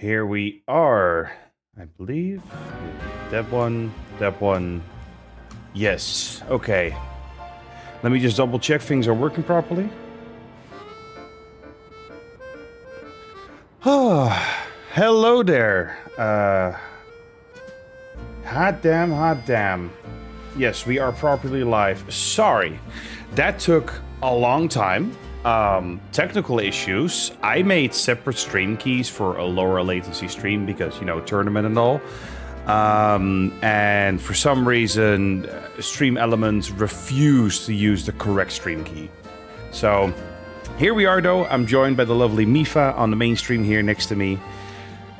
Here we are, I believe. That one. Yes, okay. Let me just double check things are working properly. Oh, hello there. Hot damn. Yes, we are properly live. Sorry, that took a long time. Technical issues. I made separate stream keys for a lower latency stream because, you know, tournament and all. And for some reason, Stream Elements refused to use the correct stream key. So here we are, though. I'm joined by the lovely Mifa on the main stream here next to me.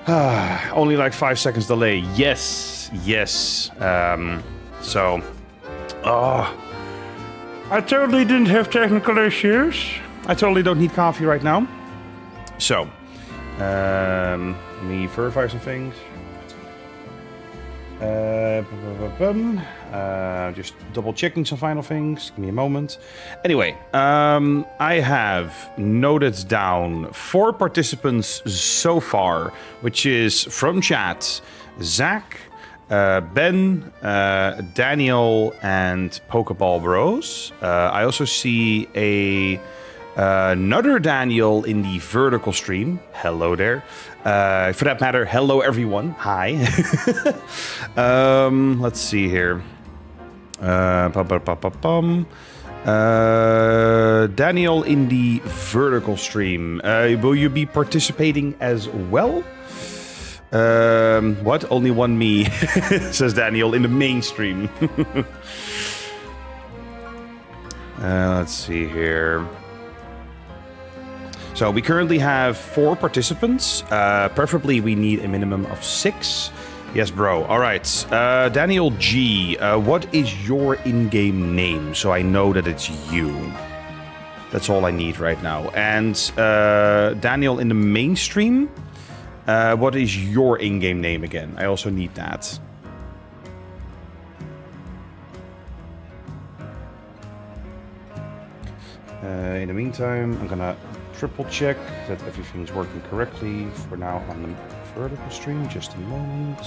Only like 5 seconds delay. Yes. I totally didn't have technical issues. I totally don't need coffee right now. So, let me verify some things. Just double checking some final things. Give me a moment. Anyway, I have noted down 4 participants so far, which is from chat: Zach, Ben, Daniel, and Pokeball Bros. I also see another Daniel in the vertical stream. Hello there. For that matter, hello everyone. Hi. Let's see here. Daniel in the vertical stream. Will you be participating as well? What? Only one me, says Daniel in the mainstream. Let's see here. So we currently have 4 participants. Preferably we need a minimum of 6. Yes, bro. All right. Daniel G, what is your in-game name? So I know that it's you. That's all I need right now. And Daniel in the mainstream, what is your in-game name again? I also need that. In the meantime, I'm gonna triple check that everything's working correctly for now on the vertical stream. Just a moment.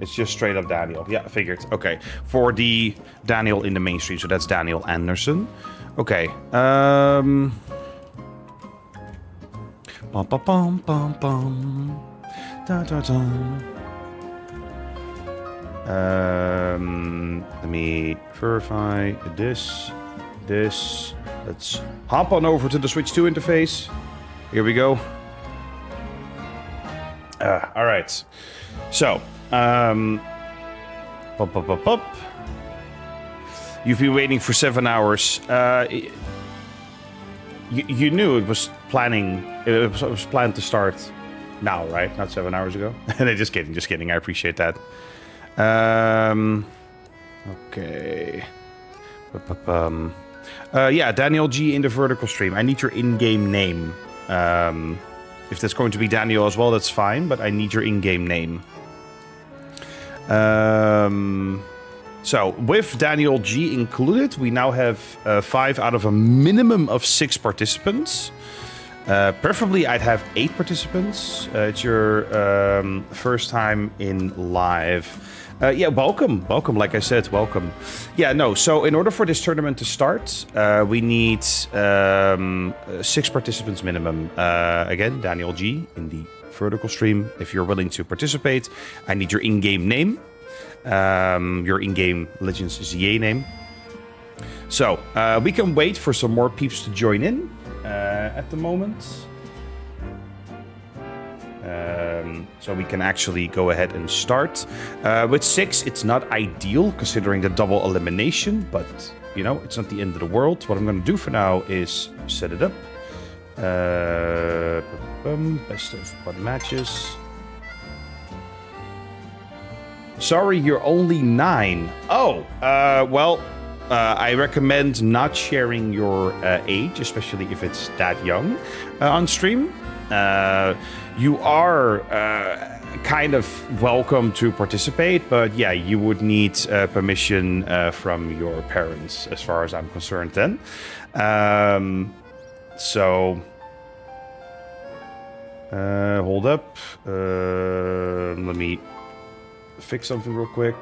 It's just straight up Daniel. Yeah, I figured. Okay. For the Daniel in the mainstream, so that's Daniel Anderson. Okay. Bum bum bum bum bum. Da da da. Let me verify this. Let's hop on over to the Switch 2 interface. Here we go. All right. So, you've been waiting for 7 hours. You knew it was planning. It was planned to start now, right? Not 7 hours ago. Just kidding. I appreciate that. Okay. Yeah, Daniel G in the vertical stream. I need your in-game name. If that's going to be Daniel as well, that's fine, but I need your in-game name. So, with Daniel G included, we now have 5 out of a minimum of 6 participants. Preferably, I'd have 8 participants. It's your first time in live. Yeah, welcome. Like I said, welcome. Yeah, no. So in order for this tournament to start, we need 6 participants minimum. Again, Daniel G in the vertical stream. If you're willing to participate, I need your in-game name, your in-game Legends ZA name. So we can wait for some more peeps to join in at the moment. So we can actually go ahead and start. With 6, it's not ideal considering the double elimination, but, you know, it's not the end of the world. What I'm going to do for now is set it up. Best of 1 matches. Sorry, you're only 9. Oh, well, I recommend not sharing your age, especially if it's that young, on stream. You are kind of welcome to participate, but yeah, you would need permission from your parents, as far as I'm concerned then. So... hold up. Let me fix something real quick.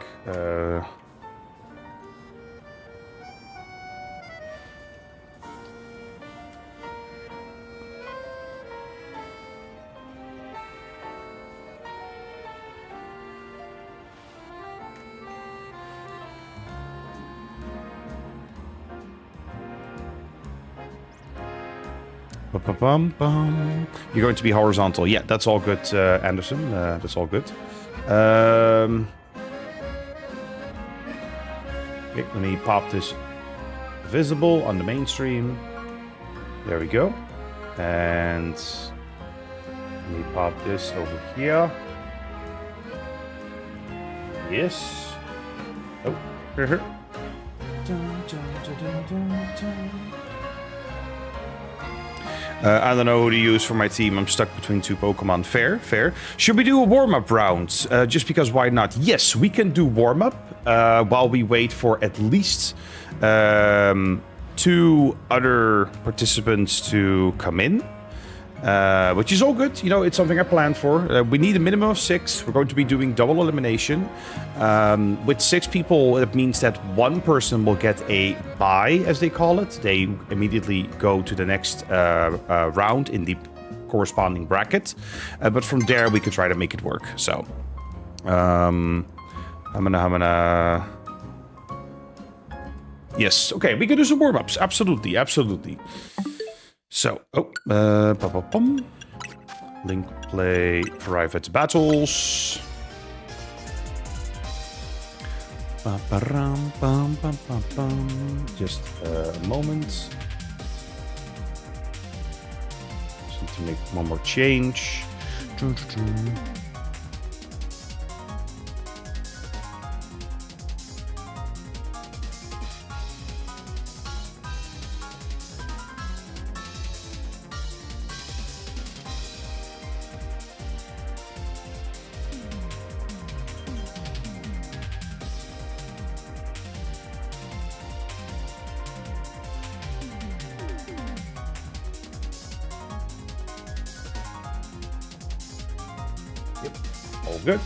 You're going to be horizontal. Yeah, that's all good, Anderson. That's all good. Okay, let me pop this visible on the mainstream. There we go. And let me pop this over here. Yes. Oh, here. I don't know who to use for my team. I'm stuck between two Pokemon. Fair, fair. Should we do a warm-up round? Just because why not? Yes, we can do warm-up while we wait for at least 2 other participants to come in. Which is all good. You know, it's something I planned for. We need a minimum of 6. We're going to be doing double elimination. With 6 people, it means that 1 person will get a bye, as they call it. They immediately go to the next round in the corresponding bracket. But from there, we can try to make it work. So, I'm gonna... Yes, okay, we can do some warm-ups. Absolutely, absolutely. So, link play private battles. Just a moment. Just need to make one more change. All good.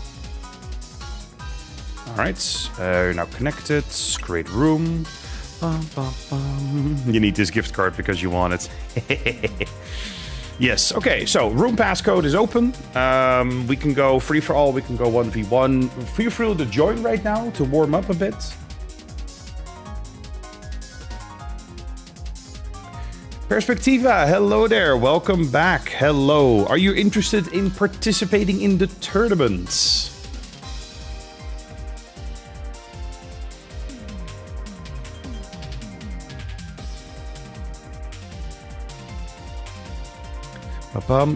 All right, you're now connected. Create room. You need this gift card because you want it. Yes, okay, so room passcode is open. We can go free for all, we can go 1v1. Feel free to join right now to warm up a bit. Perspectiva, hello there, welcome back. Hello, are you interested in participating in the tournaments?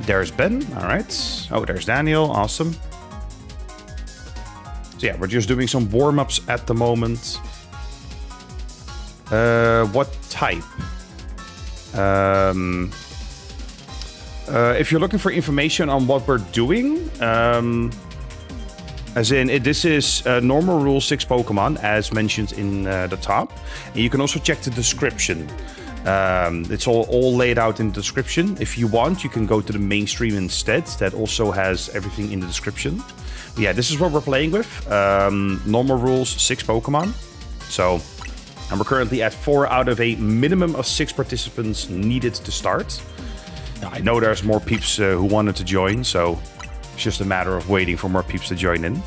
There's Ben, all right. Oh, there's Daniel, awesome. So yeah, we're just doing some warm-ups at the moment. What type? If you're looking for information on what we're doing, as in, this is normal rule 6 Pokemon, as mentioned in the top. And you can also check the description. It's all laid out in the description. If you want, you can go to the mainstream instead. That also has everything in the description. But yeah, this is what we're playing with. Normal rules 6 Pokemon. So, and we're currently at 4 out of a minimum of 6 participants needed to start. Now, I know there's more peeps who wanted to join, so it's just a matter of waiting for more peeps to join in.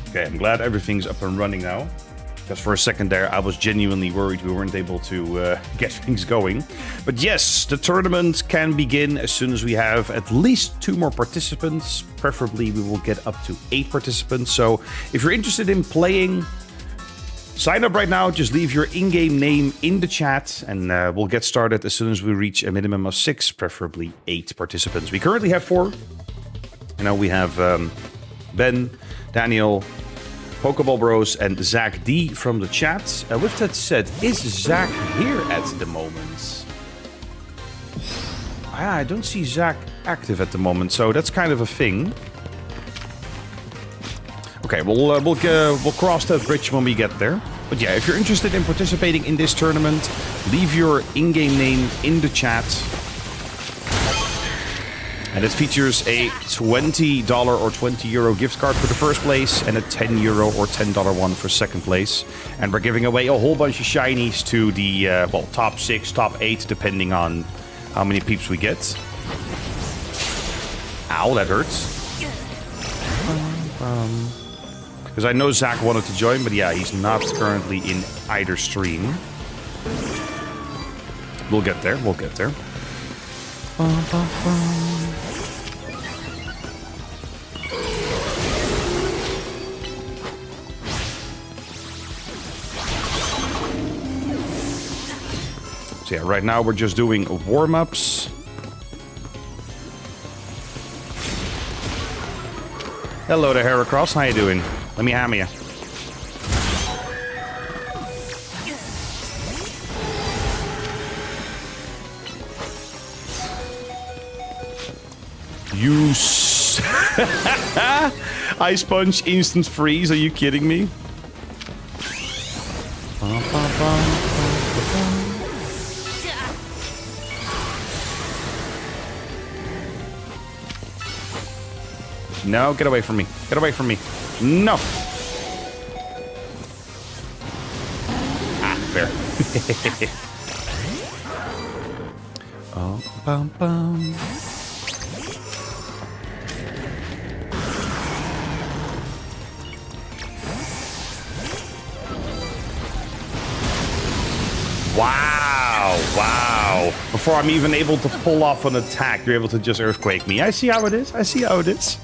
Okay, I'm glad everything's up and running now. Because for a second there, I was genuinely worried we weren't able to get things going. But yes, the tournament can begin as soon as we have at least 2 more participants. Preferably, we will get up to 8 participants. So if you're interested in playing, Sign up right now. Just leave your in-game name in the chat, and we'll get started as soon as we reach a minimum of 6, preferably 8 participants. We currently have 4. You know, we have Ben, Daniel, Pokeball Bros, and Zach D from the chat. With that said, is Zach here at the moment? I don't see Zach active at the moment, so that's kind of a thing. Okay, we'll cross that bridge when we get there. But yeah, if you're interested in participating in this tournament, leave your in-game name in the chat. And it features a $20 or €20 gift card for the first place and a €10 or $10 one for second place. And we're giving away a whole bunch of shinies to the top 6, top 8, depending on how many peeps we get. Ow, that hurts. Because I know Zach wanted to join, but yeah, he's not currently in either stream. We'll get there, we'll get there. So yeah, right now we're just doing warm-ups. Hello there, Heracross. How you doing? Let me hammer you. Ice Punch, instant freeze. Are you kidding me? No, get away from me. Get away from me. No. Ah, fair. Oh, bum, bum. Wow, wow. Before I'm even able to pull off an attack, you're able to just earthquake me. I see how it is. I see how it is.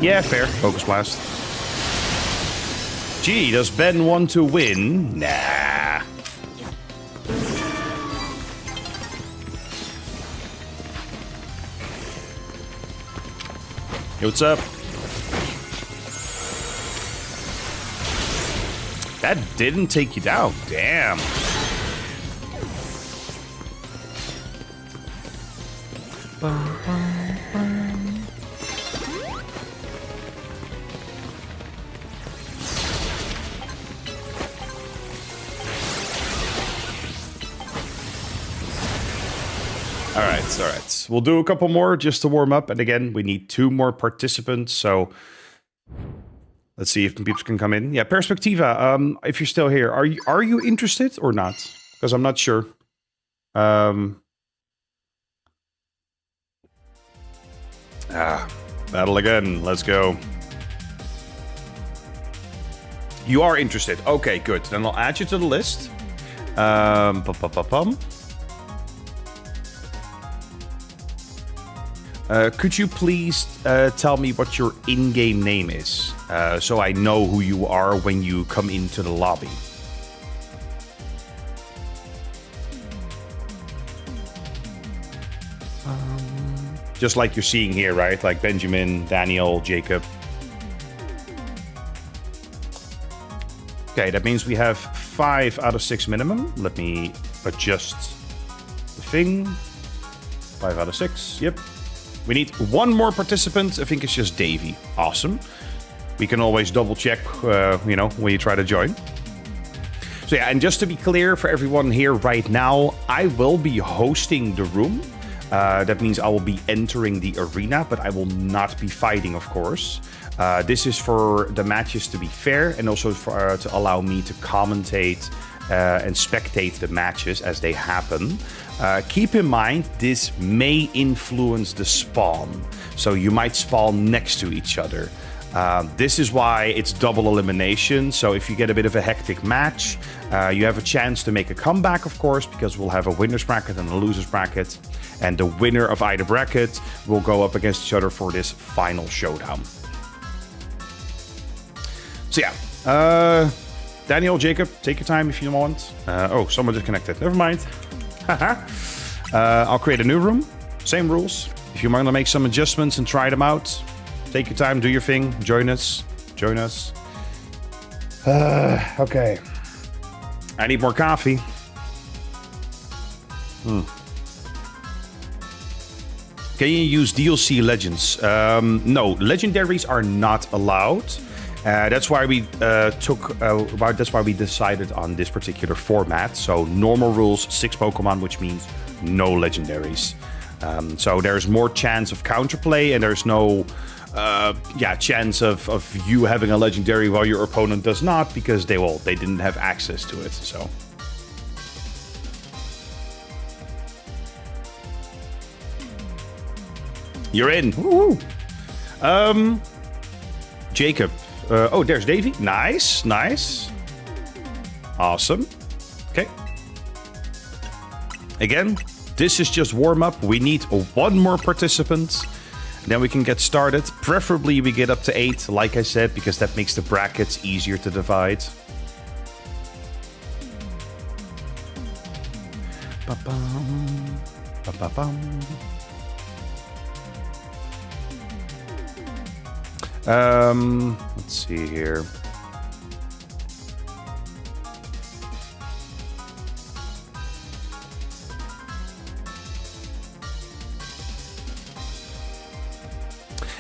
Yeah, fair. Focus Blast. Gee, does Ben want to win? Nah. Yo, what's up? That didn't take you down. Damn. All right. We'll do a couple more just to warm up. And again, we need 2 more participants. So let's see if people can come in. Yeah, Perspectiva, if you're still here, are you interested or not? Because I'm not sure. Battle again. Let's go. You are interested. Okay, good. Then I'll add you to the list. Could you please tell me what your in-game name is, so I know who you are when you come into the lobby? Just like you're seeing here, right? Like Benjamin, Daniel, Jacob. Okay, that means we have 5 out of 6 minimum. Let me adjust the thing. 5 out of 6, yep. We need 1 more participant. I think it's just Davey. Awesome. We can always double check, you know, when you try to join. So yeah, and just to be clear for everyone here right now, I will be hosting the room. That means I will be entering the arena, but I will not be fighting, of course. This is for the matches to be fair and also for, to allow me to commentate and spectate the matches as they happen. Keep in mind, this may influence the spawn. So you might spawn next to each other. This is why it's double elimination. So if you get a bit of a hectic match, you have a chance to make a comeback, of course, because we'll have a winner's bracket and a loser's bracket. And the winner of either bracket will go up against each other for this final showdown. So yeah, Daniel, Jacob, take your time if you want. Oh, someone disconnected. Never mind. I'll create a new room. Same rules. If you want to make some adjustments and try them out, take your time, do your thing, join us. Okay. I need more coffee. Can you use DLC legends? No, legendaries are not allowed. That's why we that's why we decided on this particular format. So normal rules, 6 Pokemon, which means no legendaries. So there's more chance of counterplay, and there's no chance of you having a legendary while your opponent does not, because they didn't have access to it. So you're in. Woo! Jacob. Oh, there's Davey. Nice. Awesome. Okay. Again, this is just warm-up. We need 1 more participant. Then we can get started. Preferably we get up to 8, like I said, because that makes the brackets easier to divide. Ba-bum. Ba-ba-bum. Let's see here.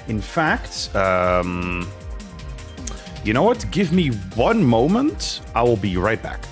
In fact, you know what? Give me 1 moment. I will be right back.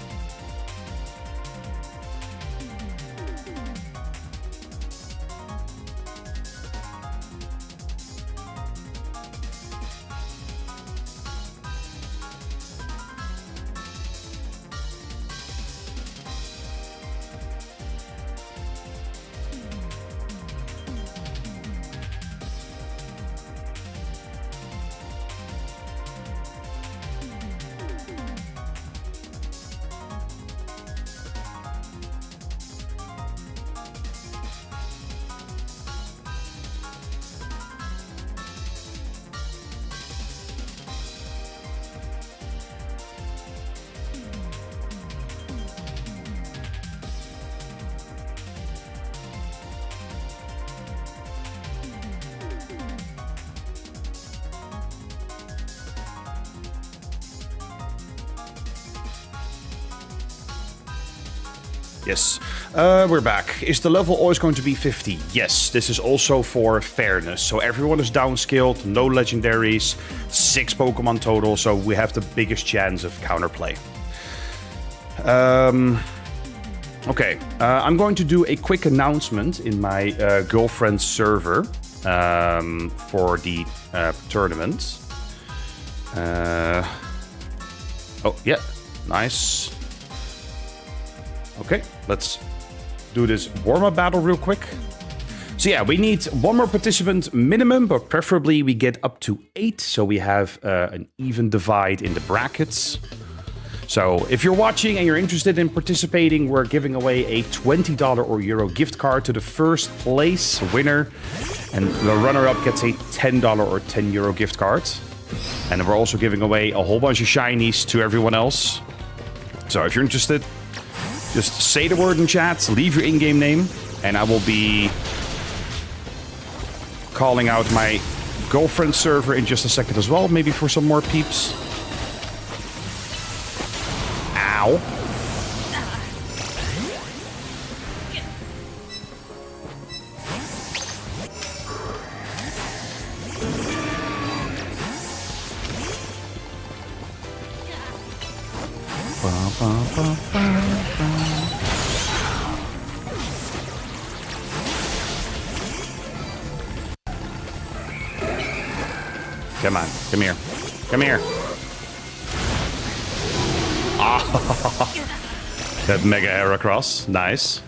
Yes, we're back. Is the level always going to be 50? Yes, this is also for fairness. So everyone is downscaled, no legendaries, 6 Pokemon total, so we have the biggest chance of counterplay. Okay, I'm going to do a quick announcement in my girlfriend's server for the tournament. Oh, yeah, nice. Okay, let's do this warm-up battle real quick. So yeah, we need 1 more participant minimum, but preferably we get up to 8, so we have an even divide in the brackets. So if you're watching and you're interested in participating, we're giving away a $20 or Euro gift card to the first place winner, and the runner-up gets a $10 or 10 Euro gift card. And we're also giving away a whole bunch of shinies to everyone else. So if you're interested, just say the word in chat, leave your in-game name, and I will be calling out my girlfriend server in just a second as well, maybe for some more peeps. Ow. Come on, come here. Come here. Oh, that Mega Heracross. Nice.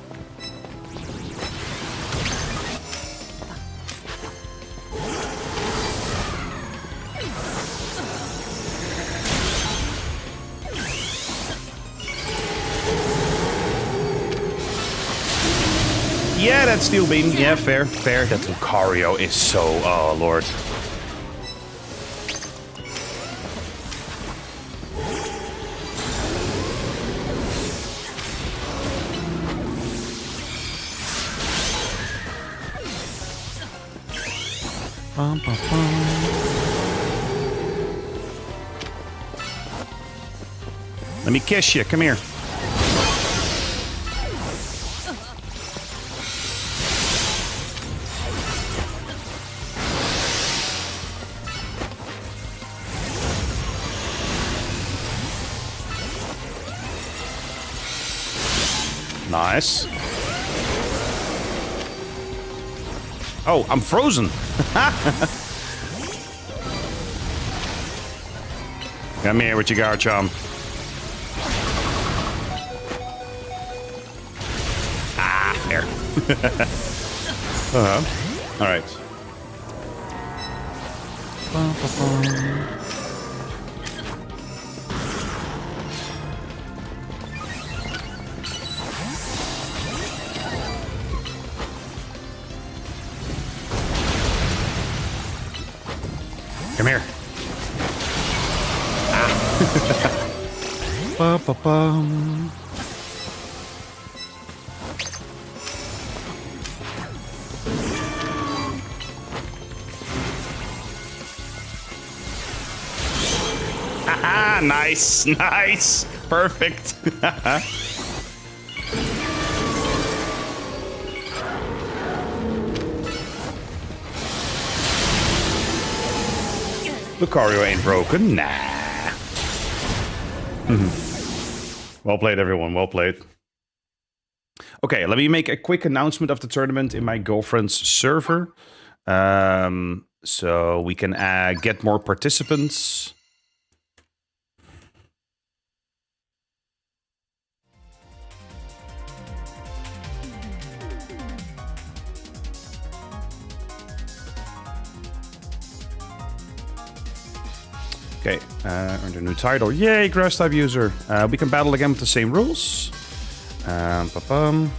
Yeah, that's Steel Beam. Yeah, fair, fair. That Lucario is so... Oh, Lord. Bum, bum, bum. Let me kiss you. Come here. Nice. Oh, I'm frozen. Come here with your Garchomp. Ah, fair. All right. Come here. Ba-ba-bum. Haha, nice, nice, perfect. Lucario ain't broken, nah. Well played, everyone. Well played. Okay, let me make a quick announcement of the tournament in my girlfriend's server. So we can get more participants. Okay, earned a new title. Yay, grass type user. We can battle again with the same rules. Pa-pum.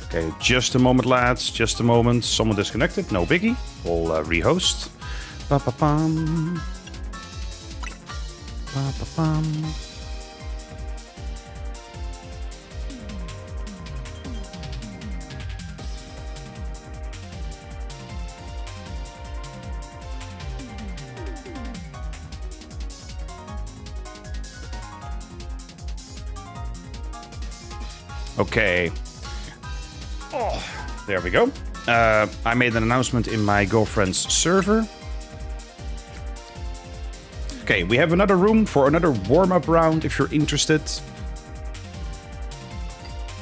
Okay, just a moment, lads. Just a moment. Someone disconnected. No biggie. We'll rehost. Pa-pa-pum. Ba-ba-bum. Okay. Oh, there we go. I made an announcement in my girlfriend's server. Okay, we have another room for another warm-up round if you're interested.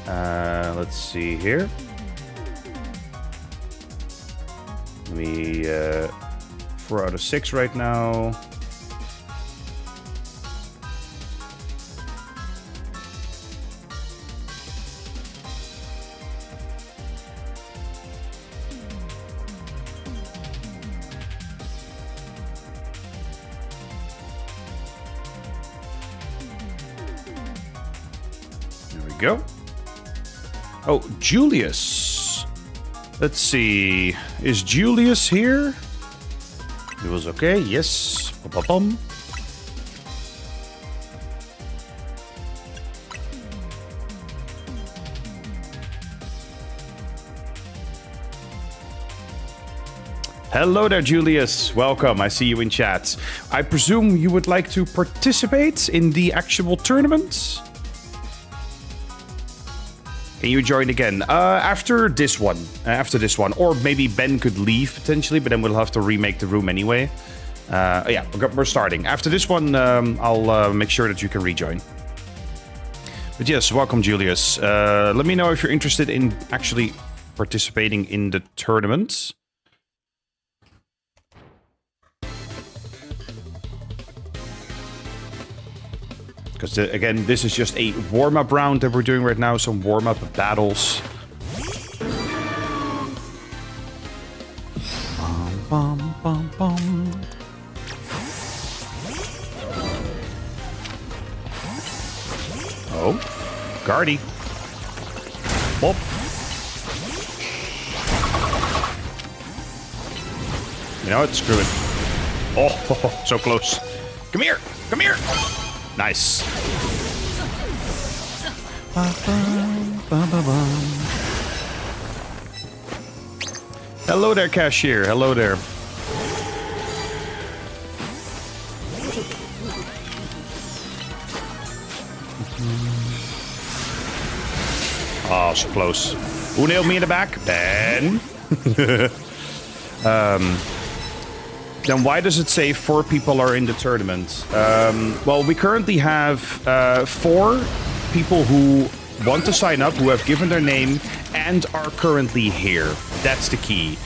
Let's see here. Let me 4 out of 6 right now. Go. Oh, Julius. Let's see. Is Julius here? He was okay. Yes. Ba-ba-bum. Hello there, Julius. Welcome. I see you in chat. I presume you would like to participate in the actual tournament? Can you join again? After this one. Or maybe Ben could leave, potentially, but then we'll have to remake the room anyway. Yeah, we're starting. After this one, I'll make sure that you can rejoin. But yes, welcome, Julius. Let me know if you're interested in actually participating in the tournament. Because, again, this is just a warm-up round that we're doing right now. Some warm-up battles. Oh. Guardy. Bob. You know what? Screw it. Oh, so close. Come here. Come here. Nice. Hello there, cashier. Hello there. Oh, so close. Who nailed me in the back? Ben. Then why does it say 4 people are in the tournament? Well, we currently have 4 people who want to sign up, who have given their name, and are currently here. That's the key.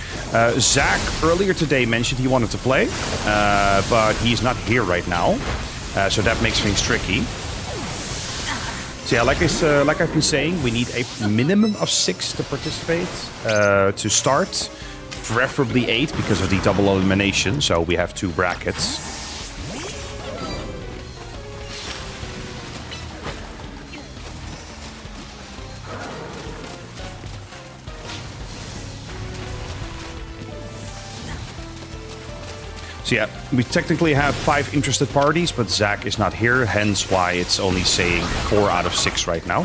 Zach earlier today mentioned he wanted to play, but he's not here right now, so that makes things tricky. So yeah, like I've been saying, we need a minimum of 6 to participate to start. Preferably 8 because of the double elimination, so we have 2 brackets. So yeah, we technically have 5 interested parties, but Zach is not here, hence why it's only saying 4 out of 6 right now.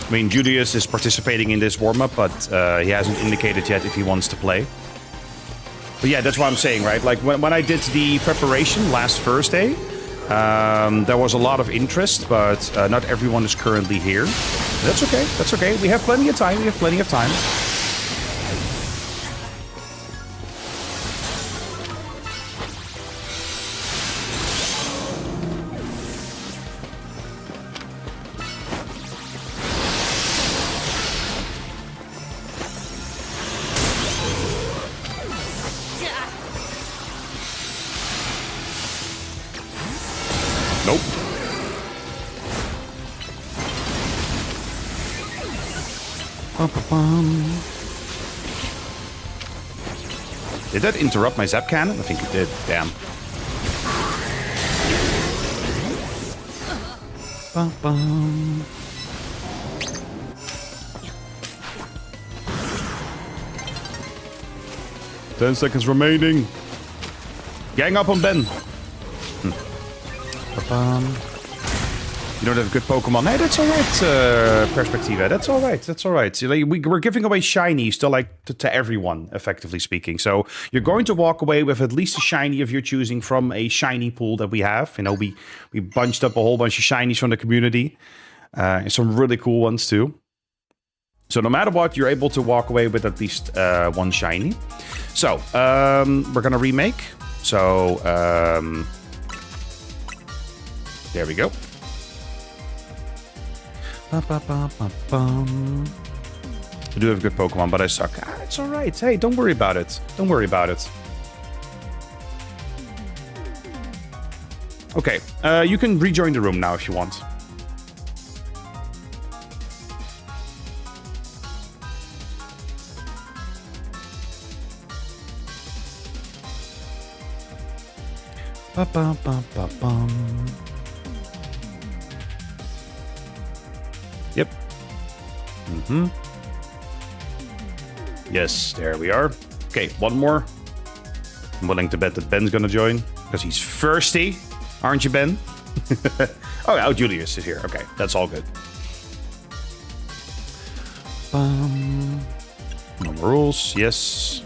I mean, Julius is participating in this warm-up, but he hasn't indicated yet if he wants to play. But yeah, that's what I'm saying, right? Like, when I did the preparation last Thursday, there was a lot of interest, but not everyone is currently here. That's okay. That's okay. We have plenty of time. We have plenty of time. Nope. Did that interrupt my zap cannon? I think it did. Damn. Bum. 10 seconds remaining. Gang up on Ben. You don't have good Pokemon. Hey, that's alright, Perspectiva. That's alright. That's alright. We're giving away shinies to everyone, effectively speaking. So you're going to walk away with at least a shiny of your choosing from a shiny pool that we have. You know, we bunched up a whole bunch of shinies from the community. And some really cool ones too. So no matter what, you're able to walk away with at least 1 shiny. So, we're gonna remake. So, there we go. I do have good Pokemon, but I suck. It's alright. Hey, don't worry about it. Don't worry about it. Okay, you can rejoin the room now if you want. Yep. Yes, there we are. Okay, one more. I'm willing to bet that Ben's gonna join because he's thirsty, aren't you, Ben? Oh, Julius is here. Okay, that's all good. No more rules. Yes.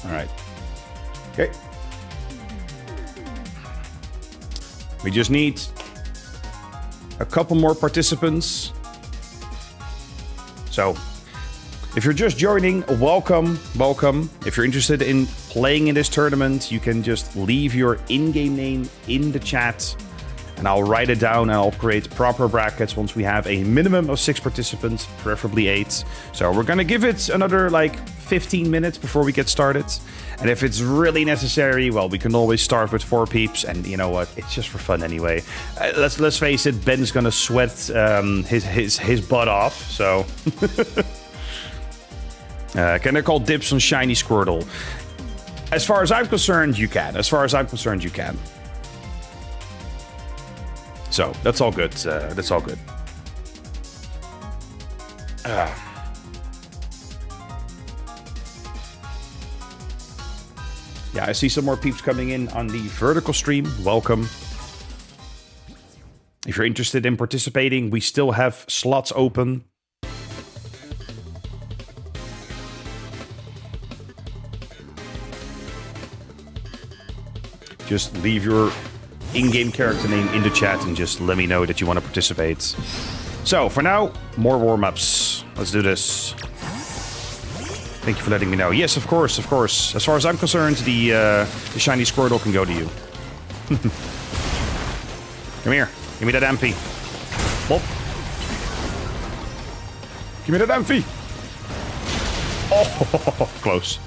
All right. Okay. We just need a couple more participants. So, if you're just joining, welcome, welcome. If you're interested in playing in this tournament, you can just leave your in-game name in the chat. And I'll write it down and I'll create proper brackets once we have a minimum of 6 participants, preferably 8. So we're gonna give it another like 15 minutes before we get started. And if it's really necessary, well, we can always start with 4 peeps. And you know what? It's just for fun anyway. Let's face it, Ben's gonna sweat his butt off. So can I call dibs on shiny Squirtle? As far as I'm concerned, you can. As far as I'm concerned, you can. So, that's all good. That's all good. Yeah, I see some more peeps coming in on the vertical stream. Welcome. If you're interested in participating, we still have slots open. Just leave your in-game character name in the chat and just let me know that you want to participate. So, for now, more warm-ups. Let's do this. Thank you for letting me know. Yes, of course, of course. As far as I'm concerned, the shiny Squirtle can go to you. Come here. Give me that Amphy. Bop. Give me that Amphy. Oh, close.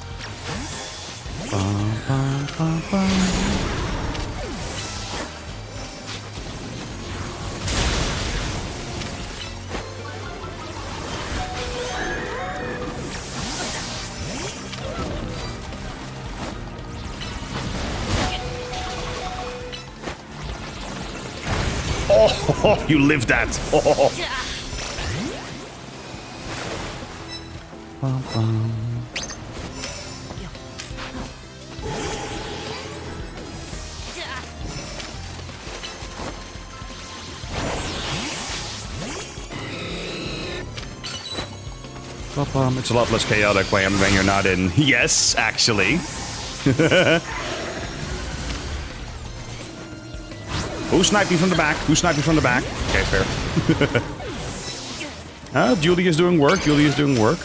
Oh, you lived that. Oh. It's a lot less chaotic when you're not in. Yes, actually. Who sniped me from the back? Who sniped me from the back? Okay, fair. Julie is doing work. Julie is doing work.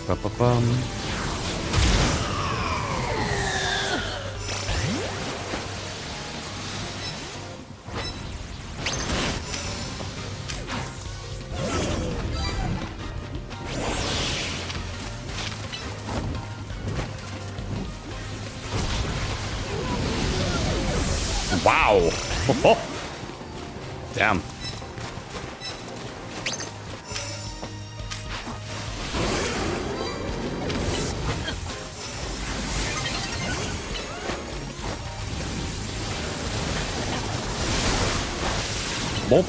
Ba-ba-bum. Wow. Damn. Boop.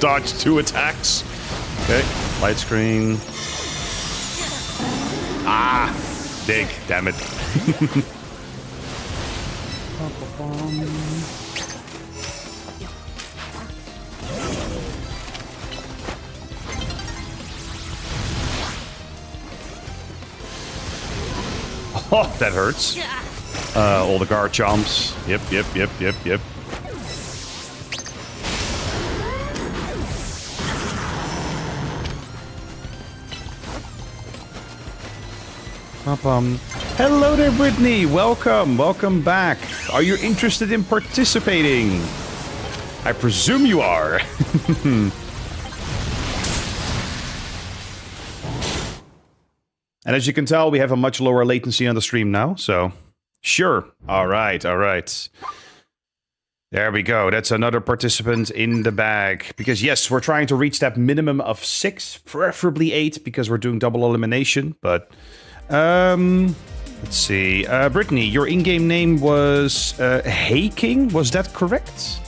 Dodge 2 attacks. Okay, light screen. Ah, dig, damn it. Oh, that hurts. All the guard chomps. Yep. Hello there, Brittany. Welcome back. Are you interested in participating? I presume you are. And as you can tell, we have a much lower latency on the stream now, so sure. All right. There we go. That's another participant in the bag. Because yes, we're trying to reach that minimum of 6, preferably 8, because we're doing double elimination, but let's see. Brittany, your in-game name was Hey King, was that correct?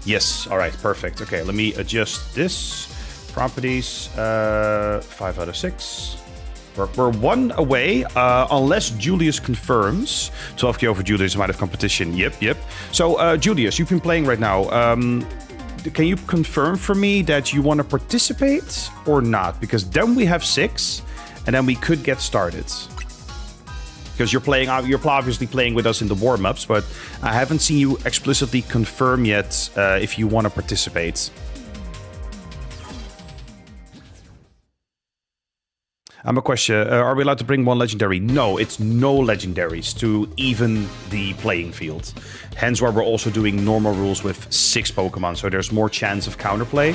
Yes, alright, perfect. Okay, let me adjust this. Properties, 5 out of 6. We're 1 away, unless Julius confirms. 12k over Julius, might have competition. Yep. So, Julius, you've been playing right now. can you confirm for me that you want to participate or not? Because then we have 6, and then we could get started. Because you're obviously playing with us in the warm-ups, but I haven't seen you explicitly confirm yet if you want to participate. A question. Are we allowed to bring 1 legendary? No, it's no legendaries to even the playing field. Hence why we're also doing normal rules with 6 Pokemon, so there's more chance of counterplay.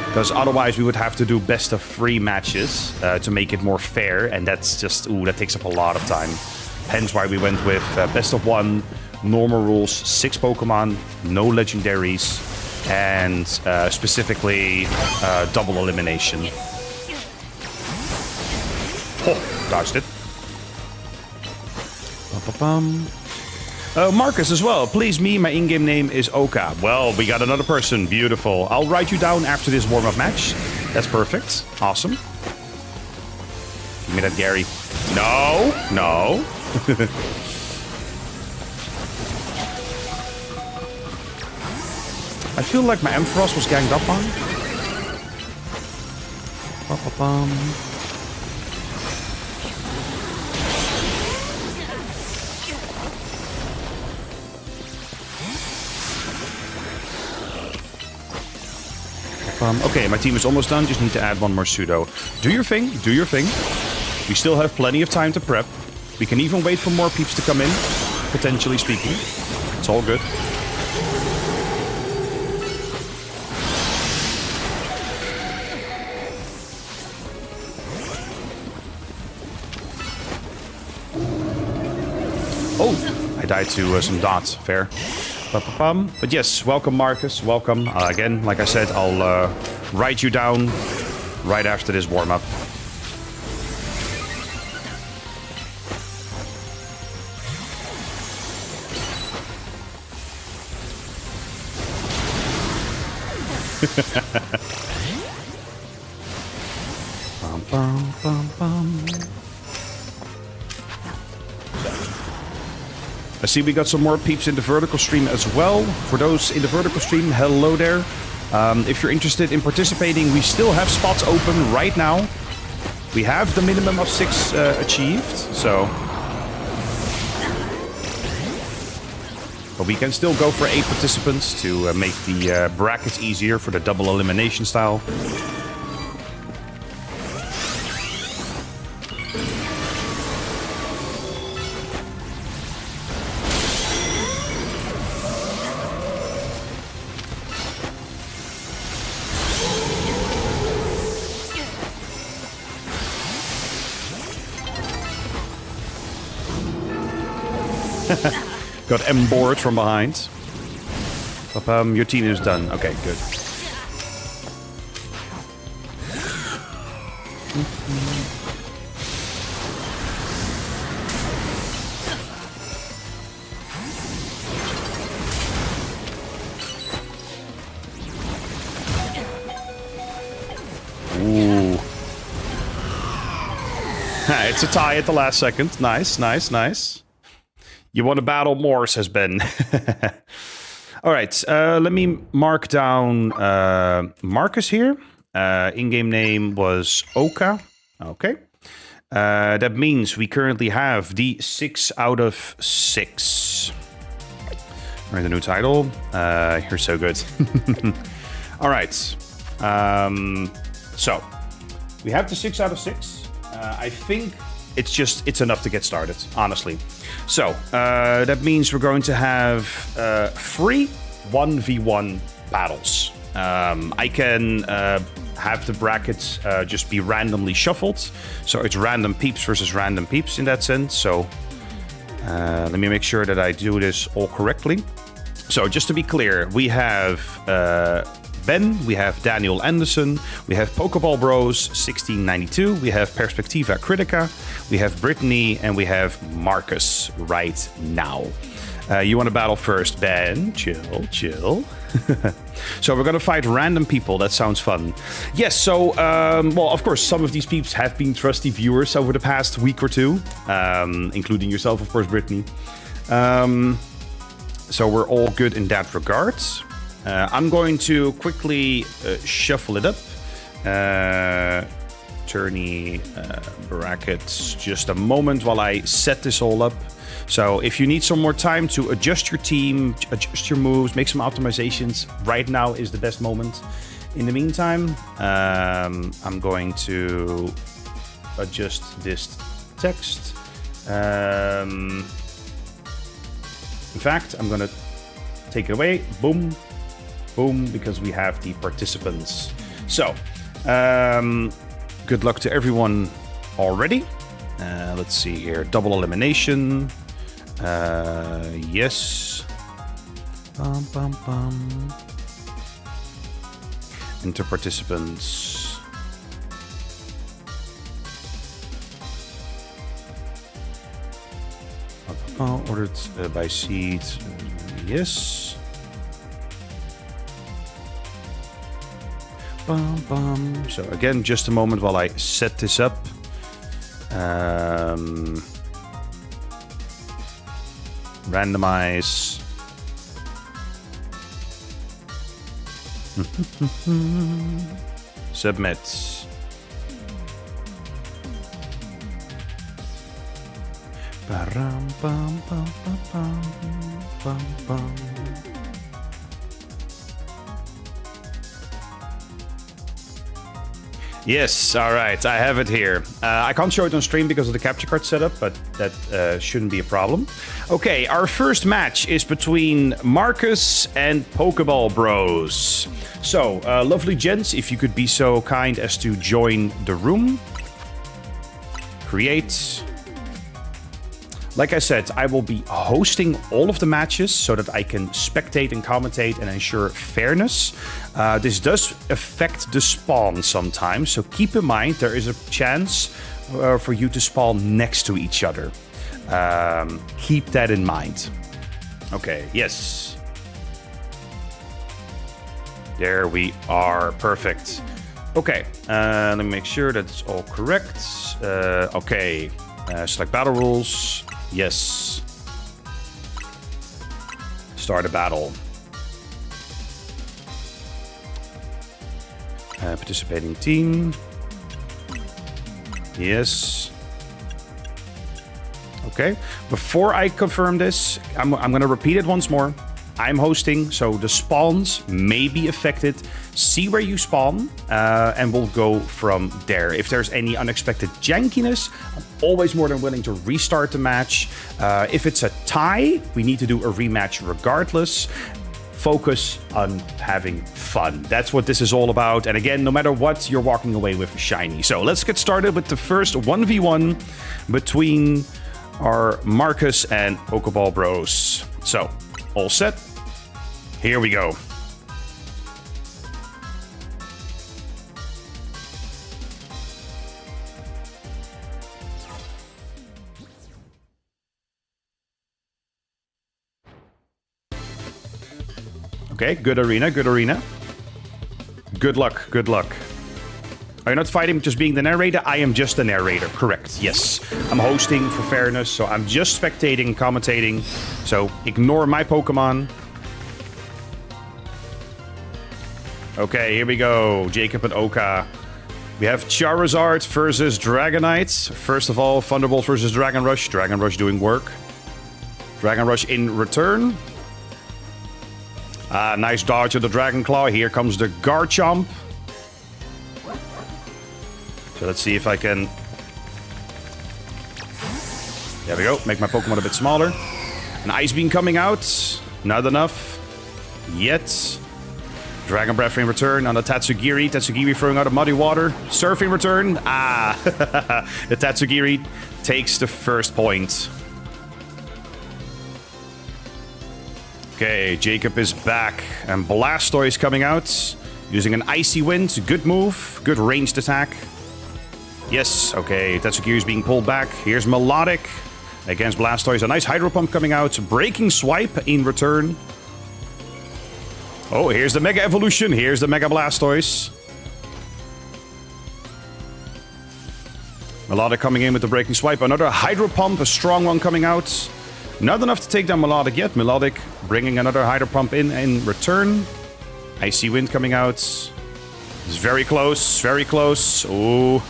Because otherwise we would have to do best of 3 matches to make it more fair, and that's just, that takes up a lot of time. Hence why we went with best of 1, normal rules, 6 Pokemon, no legendaries, and specifically double elimination. Oh, dodged it. Marcus as well. Please me, my in-game name is Oka. Well, we got another person. Beautiful. I'll write you down after this warm-up match. That's perfect. Awesome. Give me that, Gary. No. No. I feel like my Ampharos was ganged up on. Okay, my team is almost done. Just need to add 1 more pseudo. Do your thing. Do your thing. We still have plenty of time to prep. We can even wait for more peeps to come in, potentially speaking. It's all good. Oh, I died to some dots. Fair. But yes, welcome Marcus, welcome. Again, like I said, I'll write you down right after this warm-up. I see we got some more peeps in the vertical stream as well. For those in the vertical stream, hello there. If you're interested in participating, we still have spots open right now. We have the minimum of 6 achieved, so... But we can still go for 8 participants to make the brackets easier for the double elimination style. Got M-board from behind. Your team is done. Okay, good. Ooh. It's a tie at the last second. Nice, nice, nice. You want to battle more, says Ben. All right, let me mark down Marcus here. In-game name was Oka. Okay. That means we currently have the 6 out of 6. All right, the new title. You're so good. All right. So, we have the 6 out of 6. I think it's enough to get started, honestly. So, that means we're going to have 3 1v1 battles. I can have the brackets just be randomly shuffled. So it's random peeps versus random peeps in that sense. So let me make sure that I do this all correctly. So just to be clear, we have Ben, we have Daniel Anderson, we have Pokeball Bros 1692, we have Perspectiva Critica, we have Brittany, and we have Marcus right now. You want to battle first, Ben? Chill, chill. So we're going to fight random people. That sounds fun. Yes, so, well, of course, some of these peeps have been trusty viewers over the past week or two, including yourself, of course, Brittany. So we're all good in that regard. I'm going to quickly shuffle it up. Tourney brackets. Just a moment while I set this all up. So if you need some more time to adjust your team, adjust your moves, make some optimizations, right now is the best moment. In the meantime, I'm going to adjust this text. In fact, I'm going to take it away. Boom. Boom, because we have the participants. So, good luck to everyone already. Let's see here. Double elimination. Yes. Bum, bum, bum. Enter participants. Ordered by seed. Yes. Bum, bum. So again, just a moment while I set this up. Randomize. Submit. Ba-ram, bum, bum, bum, bum, bum, bum. Yes, all right, I have it here. I can't show it on stream because of the capture card setup, but that shouldn't be a problem. Okay, our first match is between Marcus and Pokeball Bros. So, lovely gents, if you could be so kind as to join the room. Create. Like I said, I will be hosting all of the matches so that I can spectate and commentate and ensure fairness. This does affect the spawn sometimes, so keep in mind there is a chance for you to spawn next to each other. Keep that in mind. Okay, yes. There we are, perfect. Okay, let me make sure that's all correct. Okay, select battle rules. Yes. Start a battle. Participating team. Yes. Okay. Before I confirm this, I'm going to repeat it once more. I'm hosting, so the spawns may be affected. See where you spawn, and we'll go from there. If there's any unexpected jankiness, I'm always more than willing to restart the match. If it's a tie, we need to do a rematch regardless. Focus on having fun. That's what this is all about. And again, no matter what, you're walking away with a shiny. So let's get started with the first 1v1 between our Marcus and Pokeball Bros. So, all set? Here we go. Okay, good arena, good arena. Good luck, good luck. Are you not fighting just being the narrator? I am just the narrator, correct, yes. I'm hosting for fairness, so I'm just spectating, commentating. So ignore my Pokemon. Okay, here we go. Jacob and Oka. We have Charizard versus Dragonite. First of all, Thunderbolt versus Dragon Rush. Dragon Rush doing work. Dragon Rush in return. Nice dodge of the Dragon Claw. Here comes the Garchomp. So let's see if I can... There we go. Make my Pokemon a bit smaller. An Ice Beam coming out. Not enough. Yet. Dragon Breath in return on the Tatsugiri. Tatsugiri throwing out a Muddy Water. Surf in return. The Tatsugiri takes the first point. Okay, Jacob is back. And Blastoise coming out. Using an Icy Wind. Good move. Good ranged attack. Yes, okay. Tatsugiri is being pulled back. Here's Melodic against Blastoise. A nice Hydro Pump coming out. Breaking Swipe in return. Oh, here's the Mega Evolution. Here's the Mega Blastoise. Melodic coming in with the Breaking Swipe. Another Hydro Pump, a strong one coming out. Not enough to take down Melodic yet. Melodic bringing another Hydro Pump in return. Icy Wind coming out. It's very close, very close. Oh,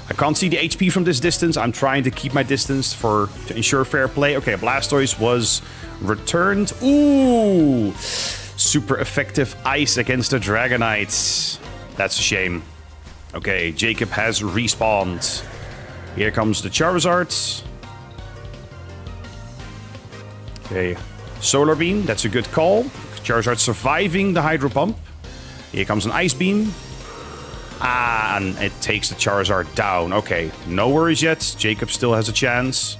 I can't see the HP from this distance. I'm trying to keep my distance to ensure fair play. Okay, Blastoise was returned. Ooh, super effective Ice against the Dragonite. That's a shame. Okay, Jacob has respawned. Here comes the Charizard. Okay, Solar Beam, that's a good call. Charizard surviving the Hydro Pump. Here comes an Ice Beam. Ah, and it takes the Charizard down. Okay, no worries yet. Jacob still has a chance.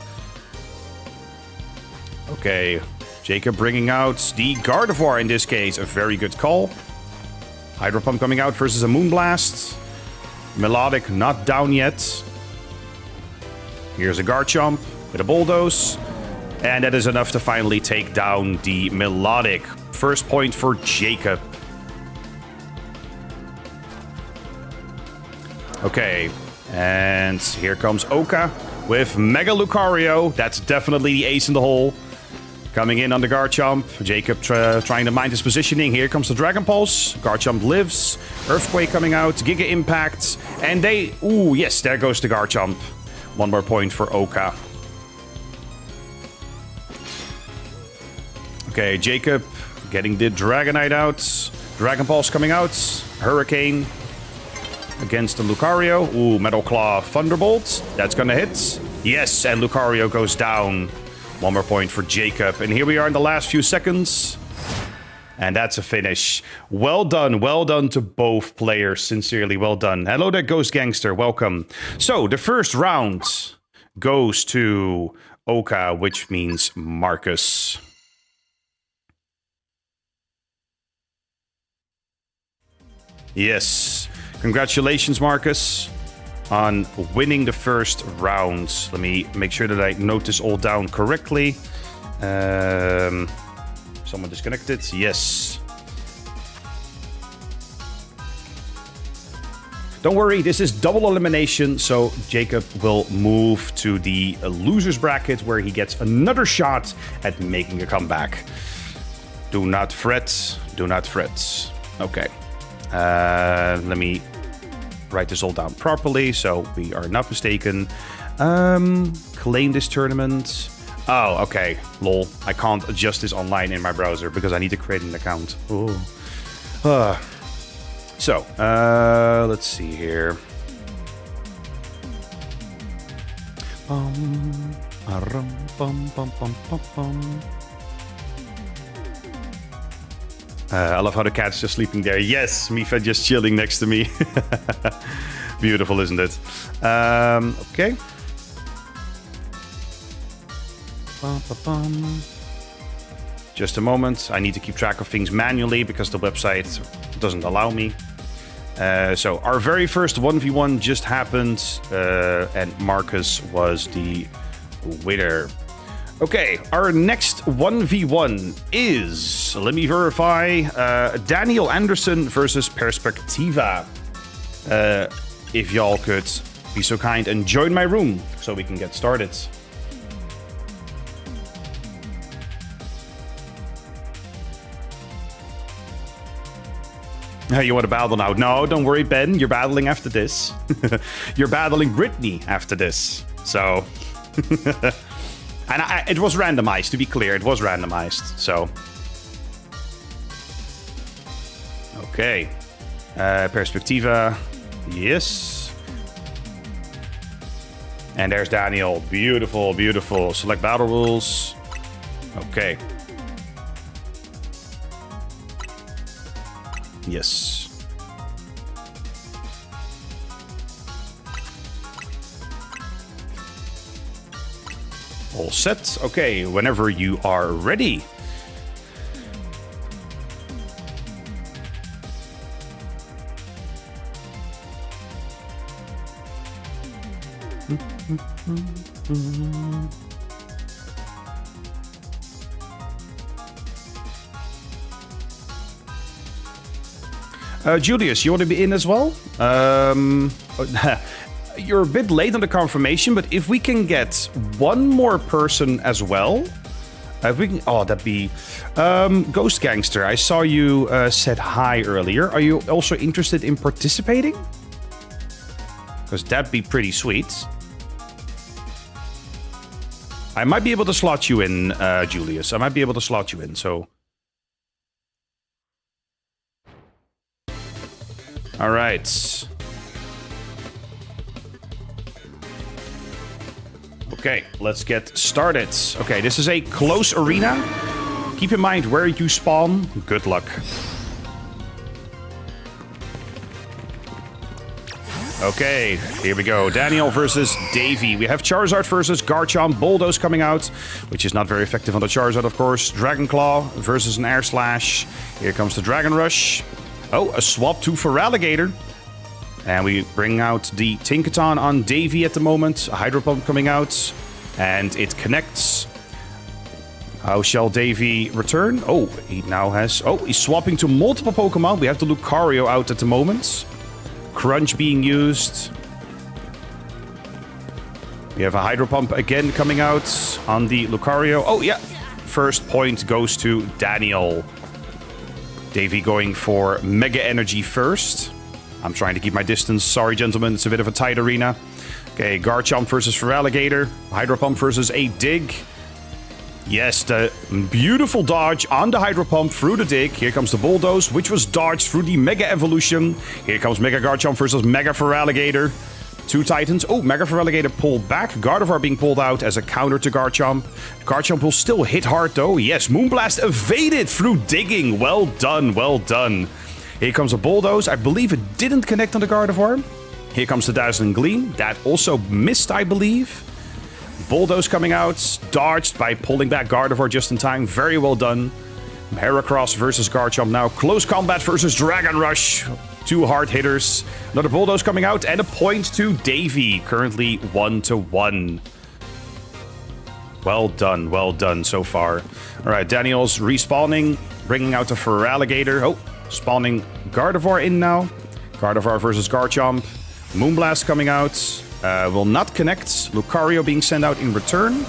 Okay, Jacob bringing out the Gardevoir in this case. A very good call. Hydro Pump coming out versus a Moonblast. Melodic not down yet. Here's a Garchomp with a Bulldoze. And that is enough to finally take down the Melodic. First point for Jacob. Okay, and here comes Oka with Mega Lucario. That's definitely the ace in the hole. Coming in on the Garchomp. Jacob trying to mind his positioning. Here comes the Dragon Pulse. Garchomp lives. Earthquake coming out. Giga Impact. And they... Ooh, yes, there goes the Garchomp. One more point for Oka. Okay, Jacob getting the Dragonite out. Dragon Pulse coming out. Hurricane against the Lucario. Ooh, Metal Claw Thunderbolt. That's gonna hit. Yes, and Lucario goes down. One more point for Jacob. And here we are in the last few seconds. And that's a finish. Well done to both players. Sincerely, well done. Hello there, Ghost Gangster. Welcome. So, the first round goes to Oka, which means Marcus. Yes. Congratulations, Marcus, on winning the first round. Let me make sure that I note this all down correctly. Someone disconnected. Yes. Don't worry, this is double elimination, so Jacob will move to the loser's bracket where he gets another shot at making a comeback. Do not fret. Do not fret. Okay. Let me write this all down properly so we are not mistaken. Claim this tournament. Oh, okay. Lol. I can't adjust this online in my browser because I need to create an account. So, let's see here. I love how the cat's just sleeping there. Yes, Mifa just chilling next to me. Beautiful, isn't it? Okay. Just a moment. I need to keep track of things manually because the website doesn't allow me. So our very first 1v1 just happened, and Marcus was the winner. Okay, our next 1v1 is, let me verify, Daniel Anderson versus Perspectiva. If y'all could be so kind and join my room so we can get started. You want to battle now? No, don't worry, Ben. You're battling after this. You're battling Brittany after this. So... And it was randomized, to be clear. It was randomized, so... Okay. Perspectiva. Yes. And there's Daniel. Beautiful, beautiful. Select battle rules. Okay. Yes. All set. Okay, whenever you are ready. Julius, you want to be in as well? You're a bit late on the confirmation, but if we can get one more person as well, Oh, that'd be Ghost Gangster. I saw you said hi earlier. Are you also interested in participating? Because that'd be pretty sweet. I might be able to slot you in, Julius. I might be able to slot you in, so... Alright. Okay, let's get started. Okay, this is a close arena. Keep in mind where you spawn. Good luck. Okay, here we go. Daniel versus Davey. We have Charizard versus Garchomp. Bulldoze coming out, which is not very effective on the Charizard, of course. Dragon Claw versus an Air Slash. Here comes the Dragon Rush. Oh, a swap to Feraligatr. And we bring out the Tinkaton on Davey at the moment. A Hydro Pump coming out. And it connects. How shall Davey return? Oh, he now has... Oh, he's swapping to multiple Pokemon. We have the Lucario out at the moment. Crunch being used. We have a Hydro Pump again coming out on the Lucario. Oh, yeah. First point goes to Daniel. Davey going for Mega Energy first. I'm trying to keep my distance. Sorry, gentlemen. It's a bit of a tight arena. Okay, Garchomp versus Feraligatr. Hydro Pump versus a Dig. Yes, the beautiful dodge on the Hydro Pump through the Dig. Here comes the Bulldoze, which was dodged through the Mega Evolution. Here comes Mega Garchomp versus Mega Feraligatr. Two Titans. Oh, Mega Feraligatr pulled back. Gardevoir being pulled out as a counter to Garchomp. Garchomp will still hit hard, though. Yes, Moonblast evaded through digging. Well done, well done. Here comes a Bulldoze. I believe it didn't connect on the Gardevoir. Here comes the Dazzling Gleam. That also missed, I believe. Bulldoze coming out, dodged by pulling back Gardevoir just in time. Very well done. Heracross versus Garchomp now. Close combat versus Dragon Rush. Two hard hitters. Another Bulldoze coming out and a point to Davey. Currently 1-1. Well done so far. All right, Daniel's respawning, bringing out the Feraligatr. Oh, spawning Gardevoir in now. Gardevoir versus Garchomp. Moonblast coming out. Will not connect. Lucario being sent out in return.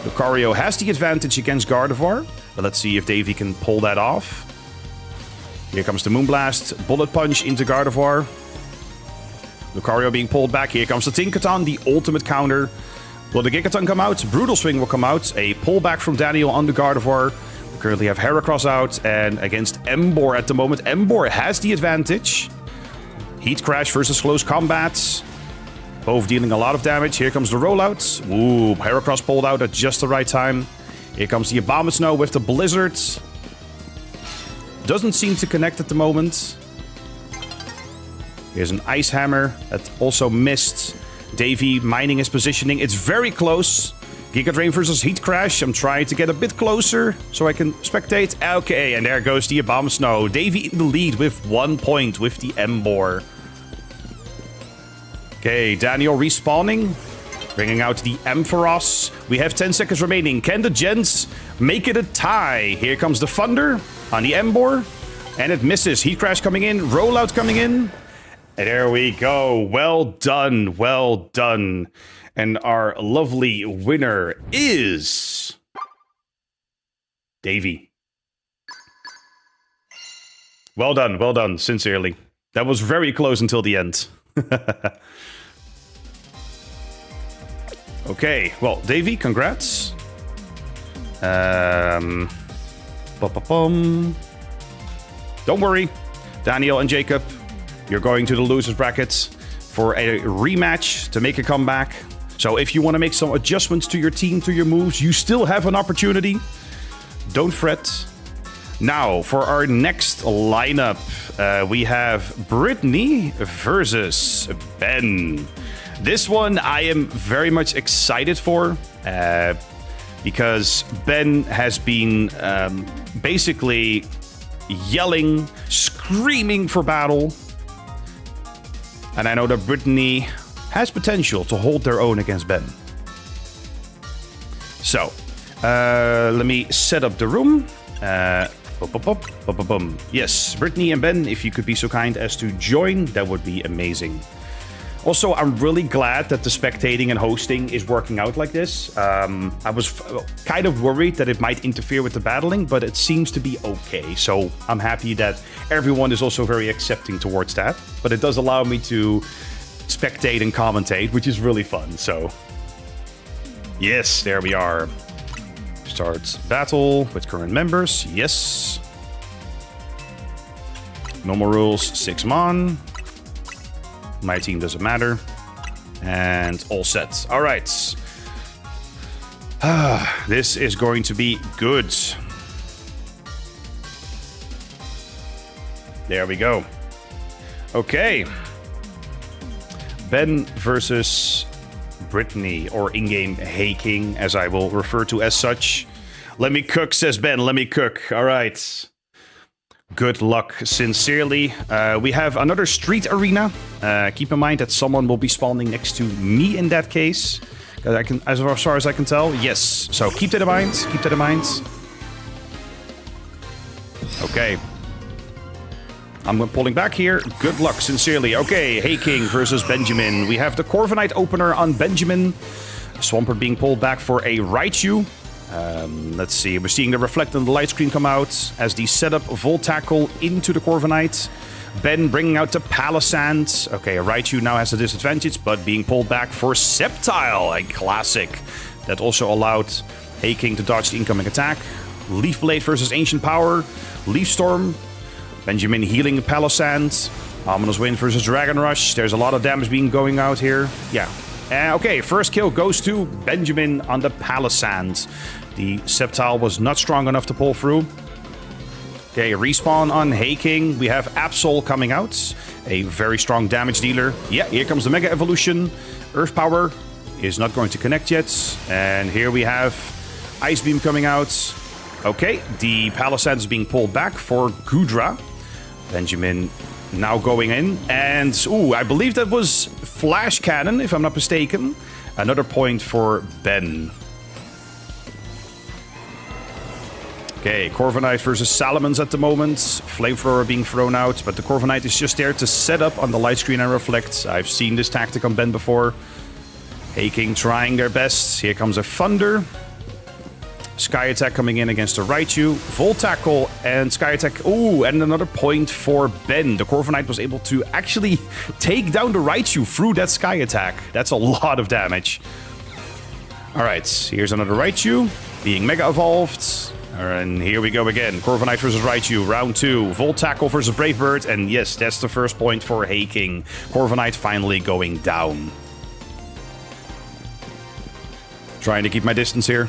Lucario has the advantage against Gardevoir. But let's see if Davey can pull that off. Here comes the Moonblast. Bullet Punch into Gardevoir. Lucario being pulled back. Here comes the Tinkaton, the ultimate counter. Will the Gigaton come out? Brutal Swing will come out. A pullback from Daniel on the Gardevoir. We currently have Heracross out. And against Emboar at the moment. Emboar has the advantage. Heat Crash versus Close Combat. Both dealing a lot of damage. Here comes the rollout. Ooh, Heracross pulled out at just the right time. Here comes the Abomasnow with the Blizzard. Doesn't seem to connect at the moment. Here's an Ice Hammer that also missed. Davey mining his positioning. It's very close. Giga Drain versus Heat Crash. I'm trying to get a bit closer so I can spectate. Okay, and there goes the Abomasnow. Davey in the lead with 1 point with the Emboar. Okay, Daniel respawning. Bringing out the Ampharos. We have 10 seconds remaining. Can the gents make it a tie? Here comes the Thunder on the Emboar. And it misses. Heat Crash coming in. Rollout coming in. And there we go. Well done. Well done. And our lovely winner is... Davey. Well done, sincerely. That was very close until the end. Okay, well, Davey, congrats. Don't worry, Daniel and Jacob, you're going to the losers brackets for a rematch to make a comeback. So if you want to make some adjustments to your team, to your moves, you still have an opportunity. Don't fret. Now, for our next lineup, we have Brittany versus Ben. This one I am very much excited for, because Ben has been basically yelling, screaming for battle. And I know that Brittany has potential to hold their own against Ben. So, let me set up the room. Yes, Brittany and Ben, if you could be so kind as to join, that would be amazing. Also, I'm really glad that the spectating and hosting is working out like this. I was kind of worried that it might interfere with the battling, but it seems to be okay. So I'm happy that everyone is also very accepting towards that. But it does allow me to spectate and commentate, which is really fun. So yes, there we are. Start battle with current members. Yes. Normal rules, 6 mon. My team doesn't matter. And all set. All right. This is going to be good. There we go. Okay. Ben versus Brittany, or in-game Hey King, as I will refer to as such. Let me cook, says Ben. Let me cook. All right. Good luck, sincerely. We have another street arena. Keep in mind that someone will be spawning next to me in that case. As far as I can tell, yes. So keep that in mind. Keep that in mind. Okay. I'm pulling back here. Good luck, sincerely. Okay, Hey King versus Benjamin. We have the Corviknight opener on Benjamin. Swampert being pulled back for a Raichu. Let's see, we're seeing the reflect on the light screen come out as the setup Volt Tackle into the Corviknight. Ben bringing out the Palisand. Okay, Raichu now has a disadvantage, but being pulled back for Sceptile, a classic. That also allowed Hey King to dodge the incoming attack. Leaf Blade versus Ancient Power. Leaf Storm. Benjamin healing the Palisand. Ominous Wind versus Dragon Rush. There's a lot of damage being going out here. Yeah. Okay, first kill goes to Benjamin on the Palisand. The Sceptile was not strong enough to pull through. Okay, respawn on Hey King. We have Absol coming out. A very strong damage dealer. Yeah, here comes the Mega Evolution. Earth Power is not going to connect yet. And here we have Ice Beam coming out. Okay, the Palisand is being pulled back for Gudra. Benjamin now going in. And, ooh, I believe that was Flash Cannon, if I'm not mistaken. Another point for Ben. Okay, Corviknight versus Salamence at the moment. Flamethrower being thrown out, but the Corviknight is just there to set up on the light screen and reflect. I've seen this tactic on Ben before. Hey King trying their best. Here comes a Thunder. Sky Attack coming in against the Raichu. Volt Tackle and Sky Attack. Ooh, and another point for Ben. The Corviknight was able to actually take down the Raichu through that Sky Attack. That's a lot of damage. Alright, here's another Raichu being Mega Evolved. And here we go again. Corviknight versus Raichu, round 2. Volt Tackle versus Brave Bird. And yes, that's the first point for Hey King. Corviknight finally going down. Trying to keep my distance here,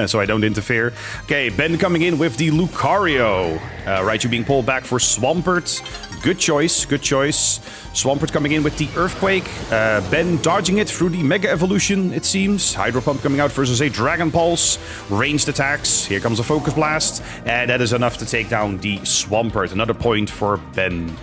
so I don't interfere. Okay, Ben coming in with the Lucario. Raichu being pulled back for Swampert. Good choice, good choice. Swampert coming in with the Earthquake. Ben dodging it through the Mega Evolution, it seems. Hydro Pump coming out versus a Dragon Pulse. Ranged attacks. Here comes a Focus Blast. And that is enough to take down the Swampert. Another point for Ben.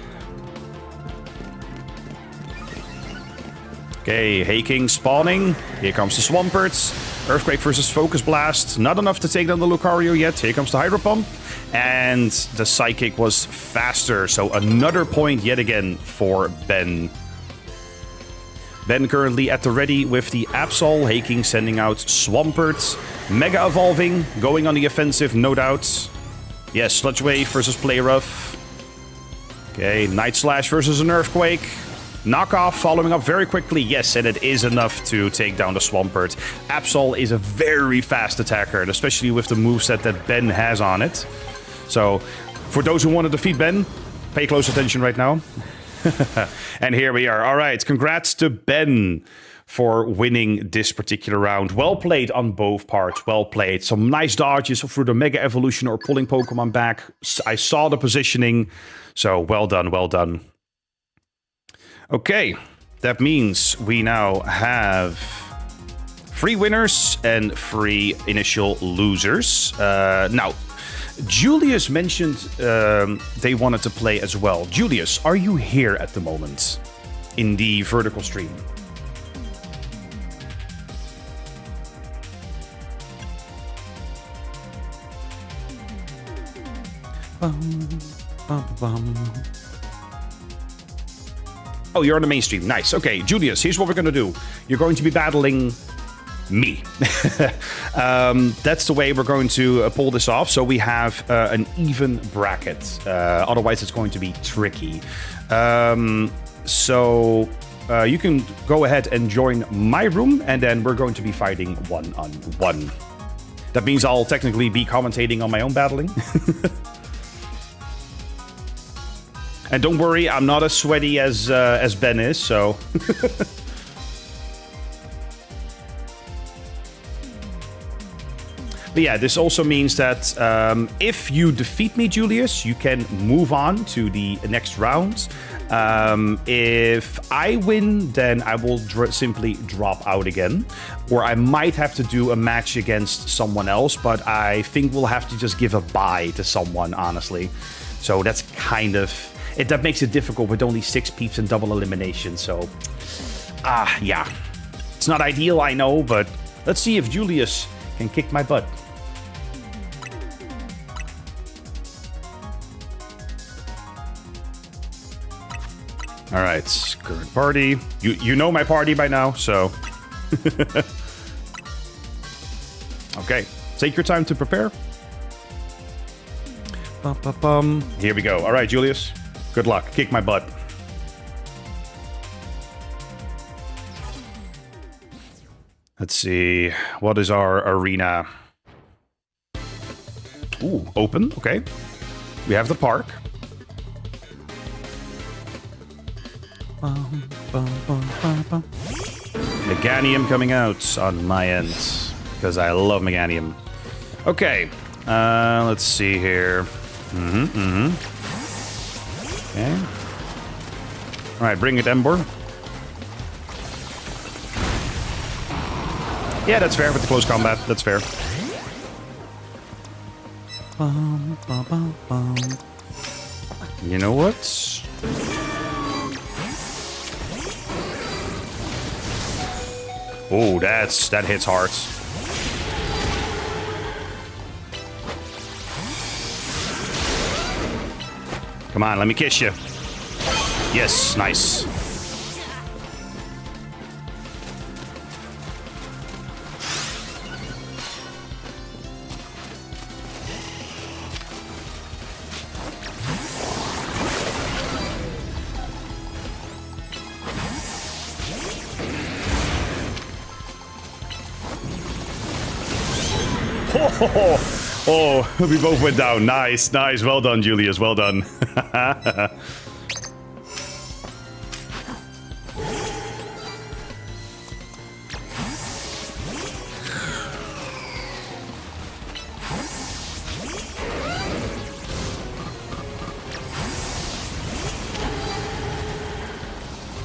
Okay, Hey King spawning. Here comes the Swampert. Earthquake versus Focus Blast. Not enough to take down the Lucario yet. Here comes the Hydro Pump. And the Psychic was faster. So another point yet again for Ben. Ben currently at the ready with the Absol. Hey King sending out Swampert. Mega Evolving. Going on the offensive, no doubt. Yes, Sludge Wave versus Play Rough. Okay, Night Slash versus an Earthquake. Knockoff following up very quickly. Yes, and it is enough to take down the Swampert. Absol is a very fast attacker, and especially with the moveset that Ben has on it. So, for those who want to defeat Ben, pay close attention right now. And here we are. All right, congrats to Ben for winning this particular round. Well played on both parts. Well played. Some nice dodges through the Mega Evolution or pulling Pokemon back. I saw the positioning. So, well done, well done. Okay, that means we now have 3 winners and 3 initial losers. Now, Julius mentioned they wanted to play as well. Julius, are you here at the moment in the vertical stream? Bum, bum, bum. Oh, you're on the mainstream. Nice. Okay, Julius, here's what we're going to do. You're going to be battling me. That's the way we're going to pull this off. So we have an even bracket. Otherwise, it's going to be tricky. So you can go ahead and join my room, and then we're going to be fighting one-on-one. That means I'll technically be commentating on my own battling. And don't worry, I'm not as sweaty as Ben is, so... But yeah, this also means that if you defeat me, Julius, you can move on to the next round. If I win, then I will simply drop out again. Or I might have to do a match against someone else, but I think we'll have to just give a bye to someone, honestly. So that's kind of... that makes it difficult with only 6 peeps and double elimination, so... yeah. It's not ideal, I know, but let's see if Julius can kick my butt. All right, current party. You know my party by now, so... Okay, take your time to prepare. Here we go. All right, Julius. Good luck. Kick my butt. Let's see. What is our arena? Ooh, open. Okay. We have the park. Meganium coming out on my end, because I love Meganium. Okay. Let's see here. Okay. Alright, bring it, Ember. Yeah, that's fair with the close combat. That's fair. You know what? Oh, that hits hard. Come on, let me kiss you. Yes, nice. Oh, we both went down. Nice, nice. Well done, Julius. Well done.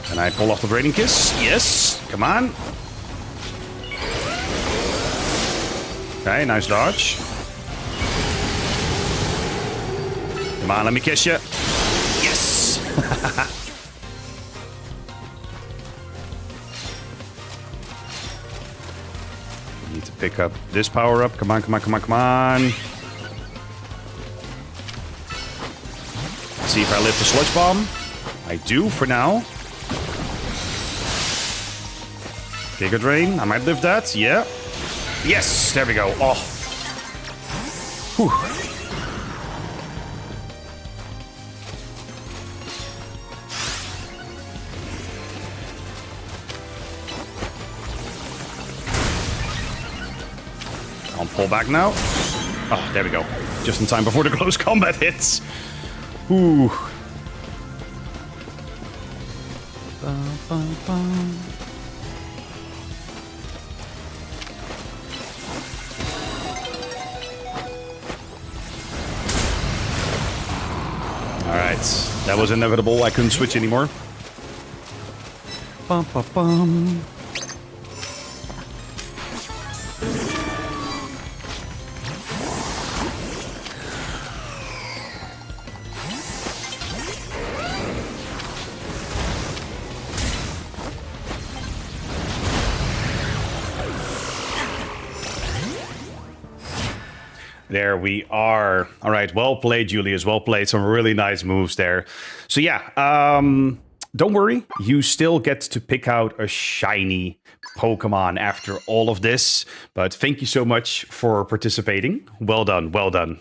Can I pull off the Braiding Kiss? Yes. Come on. Okay, nice dodge. Come on, let me kiss you. Yes! Need to pick up this power up. Come on, come on, come on, come on. Let's see if I lift the Sludge Bomb. I do for now. Giga Drain. I might lift that. Yeah. Yes! There we go. Oh. Whew. I'll pull back now. Oh, there we go. Just in time before the close combat hits. Ooh. Alright, that was inevitable. I couldn't switch anymore. Bum, bum, bum. There we are. All right, well played, Julius. Well played. Some really nice moves there. So yeah, don't worry, you still get to pick out a shiny Pokemon after all of this. But thank you so much for participating. Well done, well done.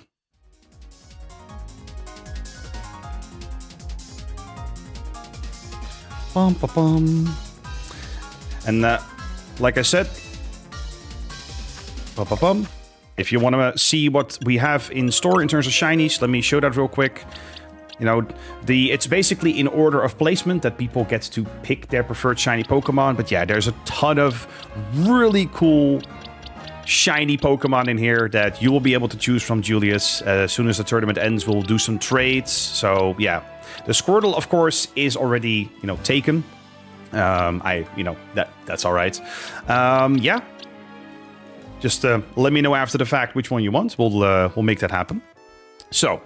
Bum, bum, bum. And like I said, bum, bum, bum. If you want to see what we have in store in terms of shinies, let me show that real quick. You know, it's basically in order of placement that people get to pick their preferred shiny Pokemon. But yeah, there's a ton of really cool shiny Pokemon in here that you will be able to choose from, Julius. As soon as the tournament ends, we'll do some trades. So yeah, the Squirtle, of course, is already, you know, taken. That's all right. Yeah. Just let me know after the fact which one you want. We'll make that happen. So,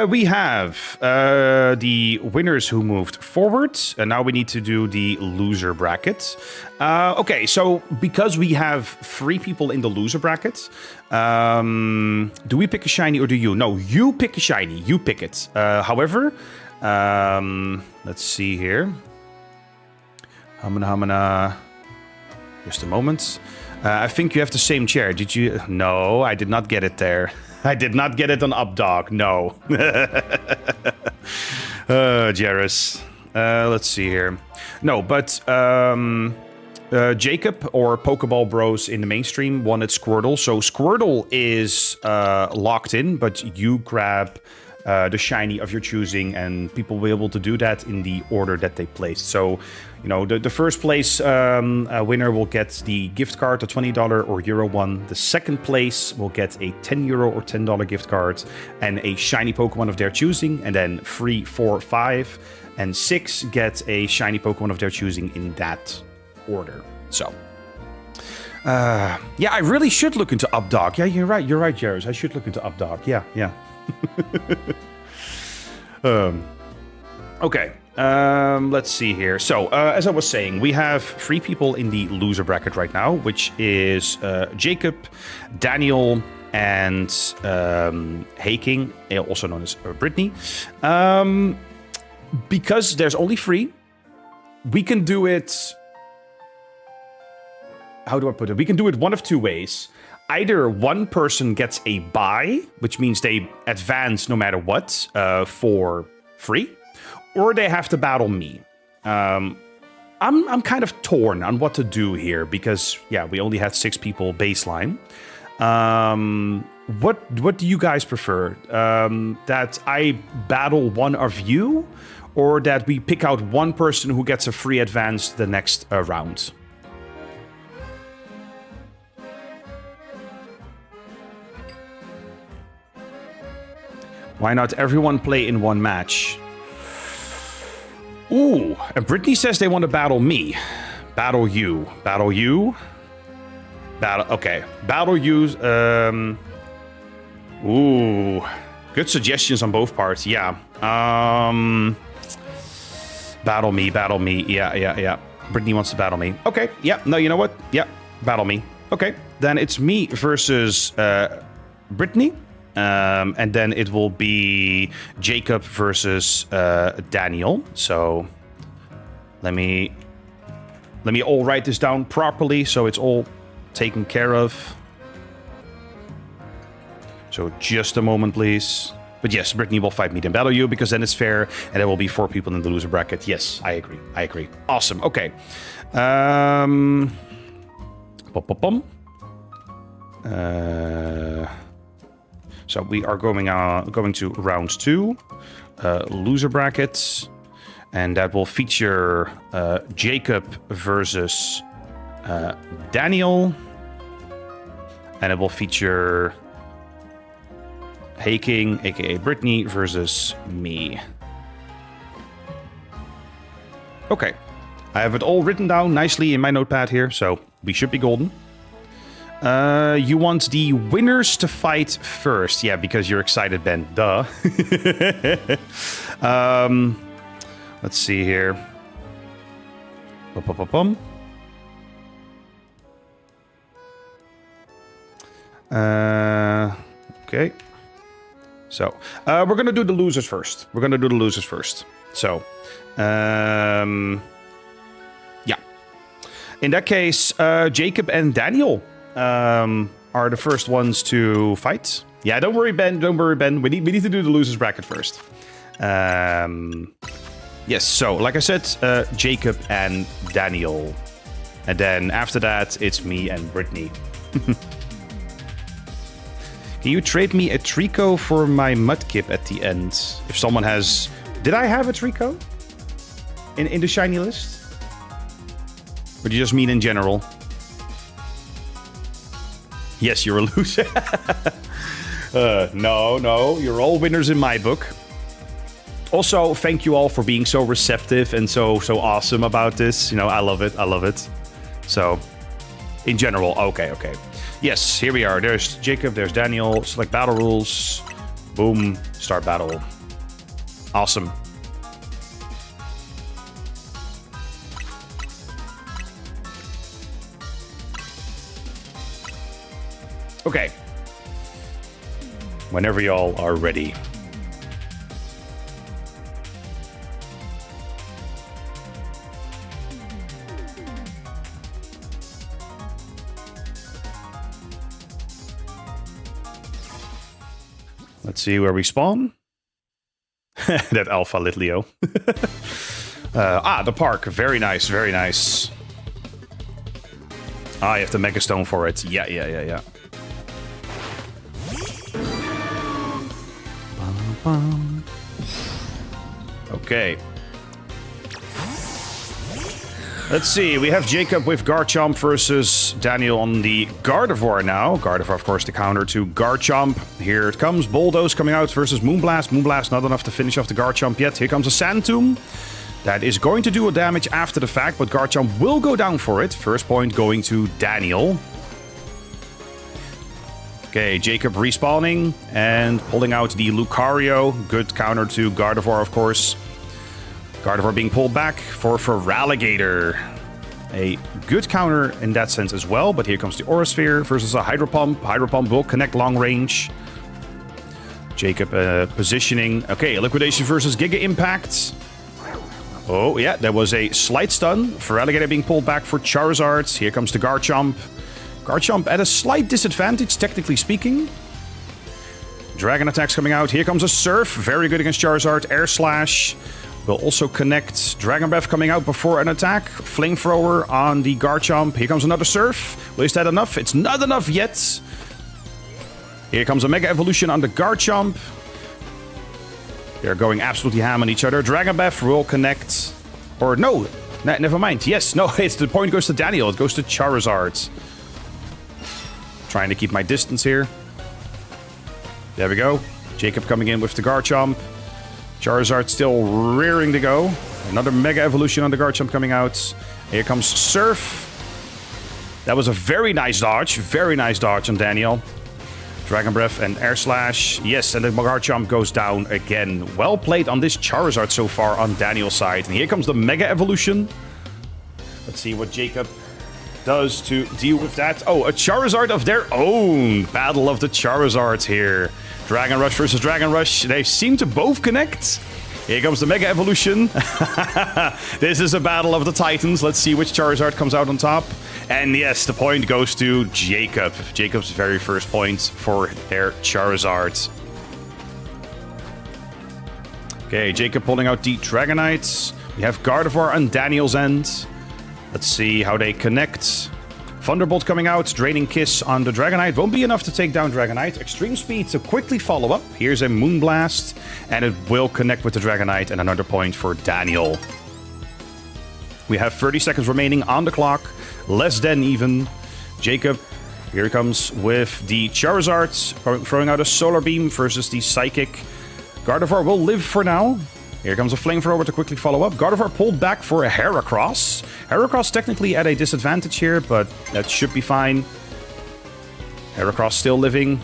we have the winners who moved forward, and now we need to do the loser bracket. Okay, so because we have 3 people in the loser bracket, do we pick a shiny or do you? No, you pick a shiny. You pick it. However, let's see here. Just a moment. I think you have the same chair. Did you? No, I did not get it there. I did not get it on Updog. No. Jarrus. Let's see here. No, but Jacob or Pokeball Bros in the mainstream wanted Squirtle. So Squirtle is locked in, but you grab the shiny of your choosing, and people will be able to do that in the order that they placed. So, you know, the first place winner will get the gift card, the $20 or Euro one. The second place will get a €10 or $10 gift card and a shiny Pokemon of their choosing. And then 3, 4, 5, and 6 get a shiny Pokemon of their choosing in that order. So, yeah, I really should look into Updog. Yeah, you're right, Jarrus. I should look into Updog. Yeah. Okay. Let's see here. So, as I was saying, we have 3 people in the loser bracket right now, which is Jacob, Daniel, and Haking, also known as Brittany. Because there's only 3, we can do it... How do I put it? We can do it one of 2 ways. Either one person gets a bye, which means they advance no matter what, for free, or they have to battle me. I'm kind of torn on what to do here because, yeah, we only had 6 people baseline. What do you guys prefer? That I battle one of you, or that we pick out one person who gets a free advance the next round? Why not everyone play in one match? Ooh, and Brittany says they want to battle me. Battle you. Battle you? Okay. Battle you. Ooh. Good suggestions on both parts. Yeah. Battle me. Yeah. Brittany wants to battle me. Okay. Yeah. No, you know what? Yeah. Battle me. Okay. Then it's me versus Brittany. And then it will be Jacob versus Daniel. So let me all write this down properly so it's all taken care of. So just a moment, please. But yes, Brittany will fight me, then battle you, because then it's fair, and there will be 4 people in the loser bracket. Yes, I agree. Awesome. Okay. So we are going to round 2, loser brackets, and that will feature Jacob versus Daniel, and it will feature Haking, aka Brittany, versus me. Okay, I have it all written down nicely in my notepad here, so we should be golden. You want the winners to fight first. Yeah, because you're excited, Ben. Duh. Let's see here. Okay. So, we're going to do the losers first. So, yeah. In that case, Jacob and Daniel are the first ones to fight. Yeah, don't worry, Ben. Don't worry, Ben. We need to do the losers bracket first. Yes, so like I said, Jacob and Daniel. And then after that, it's me and Brittany. Can you trade me a Trico for my Mudkip at the end? If someone has... Did I have a Trico? In the shiny list? Or do you just mean in general? Yes, you're a loser. No, you're all winners in my book. Also, thank you all for being so receptive and so awesome about this. You know, I love it. So, in general, okay. Yes, here we are. There's Jacob, there's Daniel. Select battle rules. Boom, start battle. Awesome. Okay. Whenever y'all are ready. Let's see where we spawn. That alpha Litleo. The park. Very nice, very nice. I have the Mega Stone for it. Yeah. Okay. Let's see, we have Jacob with Garchomp versus Daniel on the Gardevoir now. Gardevoir, of course, the counter to Garchomp. Here it comes, Bulldoze coming out versus Moonblast. Moonblast not enough to finish off the Garchomp yet. Here comes a Sandtomb. That is going to do a damage after the fact, but Garchomp will go down for it. First point going to Daniel. Okay, Jacob respawning and pulling out the Lucario. Good counter to Gardevoir, of course. Gardevoir being pulled back for Feraligatr. A good counter in that sense as well, but here comes the Aura Sphere versus a Hydro Pump. Hydro Pump will connect long range. Jacob positioning. Okay, Liquidation versus Giga Impact. Oh, yeah, there was a slight stun. Feraligatr being pulled back for Charizard. Here comes the Garchomp. Garchomp at a slight disadvantage, technically speaking. Dragon attacks coming out. Here comes a Surf. Very good against Charizard. Air Slash. Will also connect. Dragon Breath coming out before an attack. Flamethrower on the Garchomp. Here comes another Surf. Well, is that enough? It's not enough yet. Here comes a Mega Evolution on the Garchomp. They're going absolutely ham on each other. Dragon Breath will connect. Or no, never mind. Yes, no, it's the point goes to Daniel. It goes to Charizard. Trying to keep my distance here. There we go. Jacob coming in with the Garchomp. Charizard still rearing to go. Another Mega Evolution on the Garchomp coming out. Here comes Surf. That was a very nice dodge. Very nice dodge on Daniel. Dragon Breath and Air Slash. Yes, and the Garchomp goes down again. Well played on this Charizard so far on Daniel's side. And here comes the Mega Evolution. Let's see what Jacob does to deal with that. Oh, a Charizard of their own. Battle of the Charizards here. Dragon Rush versus Dragon Rush. They seem to both connect. Here comes the Mega Evolution. This is a battle of the Titans. Let's see which Charizard comes out on top. And yes, the point goes to Jacob. Jacob's very first point for their Charizard. Okay, Jacob pulling out the Dragonites. We have Gardevoir on Daniel's end. Let's see how they connect. Thunderbolt coming out, Draining Kiss on the Dragonite. Won't be enough to take down Dragonite. Extreme Speed to quickly follow up. Here's a Moonblast, and it will connect with the Dragonite, and another point for Daniel. We have 30 seconds remaining on the clock. Less than even. Jacob, here he comes with the Charizard, throwing out a Solar Beam versus the Psychic. Gardevoir will live for now. Here comes a Flamethrower to quickly follow up. Gardevoir pulled back for a Heracross. Heracross technically at a disadvantage here, but that should be fine. Heracross still living.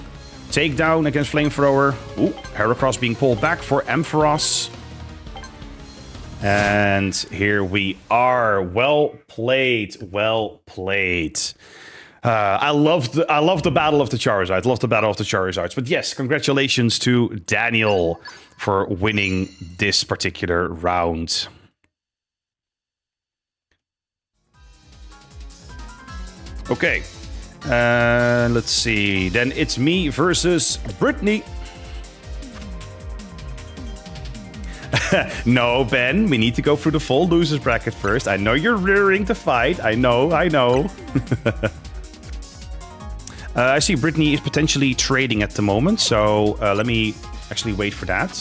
Takedown against Flamethrower. Ooh, Heracross being pulled back for Ampharos. And here we are. Well played. Well played. I love the battle of the Charizards. Love the battle of the Charizards. But yes, congratulations to Daniel for winning this particular round. Okay, let's see. Then it's me versus Brittany. No, Ben, we need to go through the full losers bracket first. I know you're rearing to fight. I know. I see Brittany is potentially trading at the moment, so let me actually wait for that.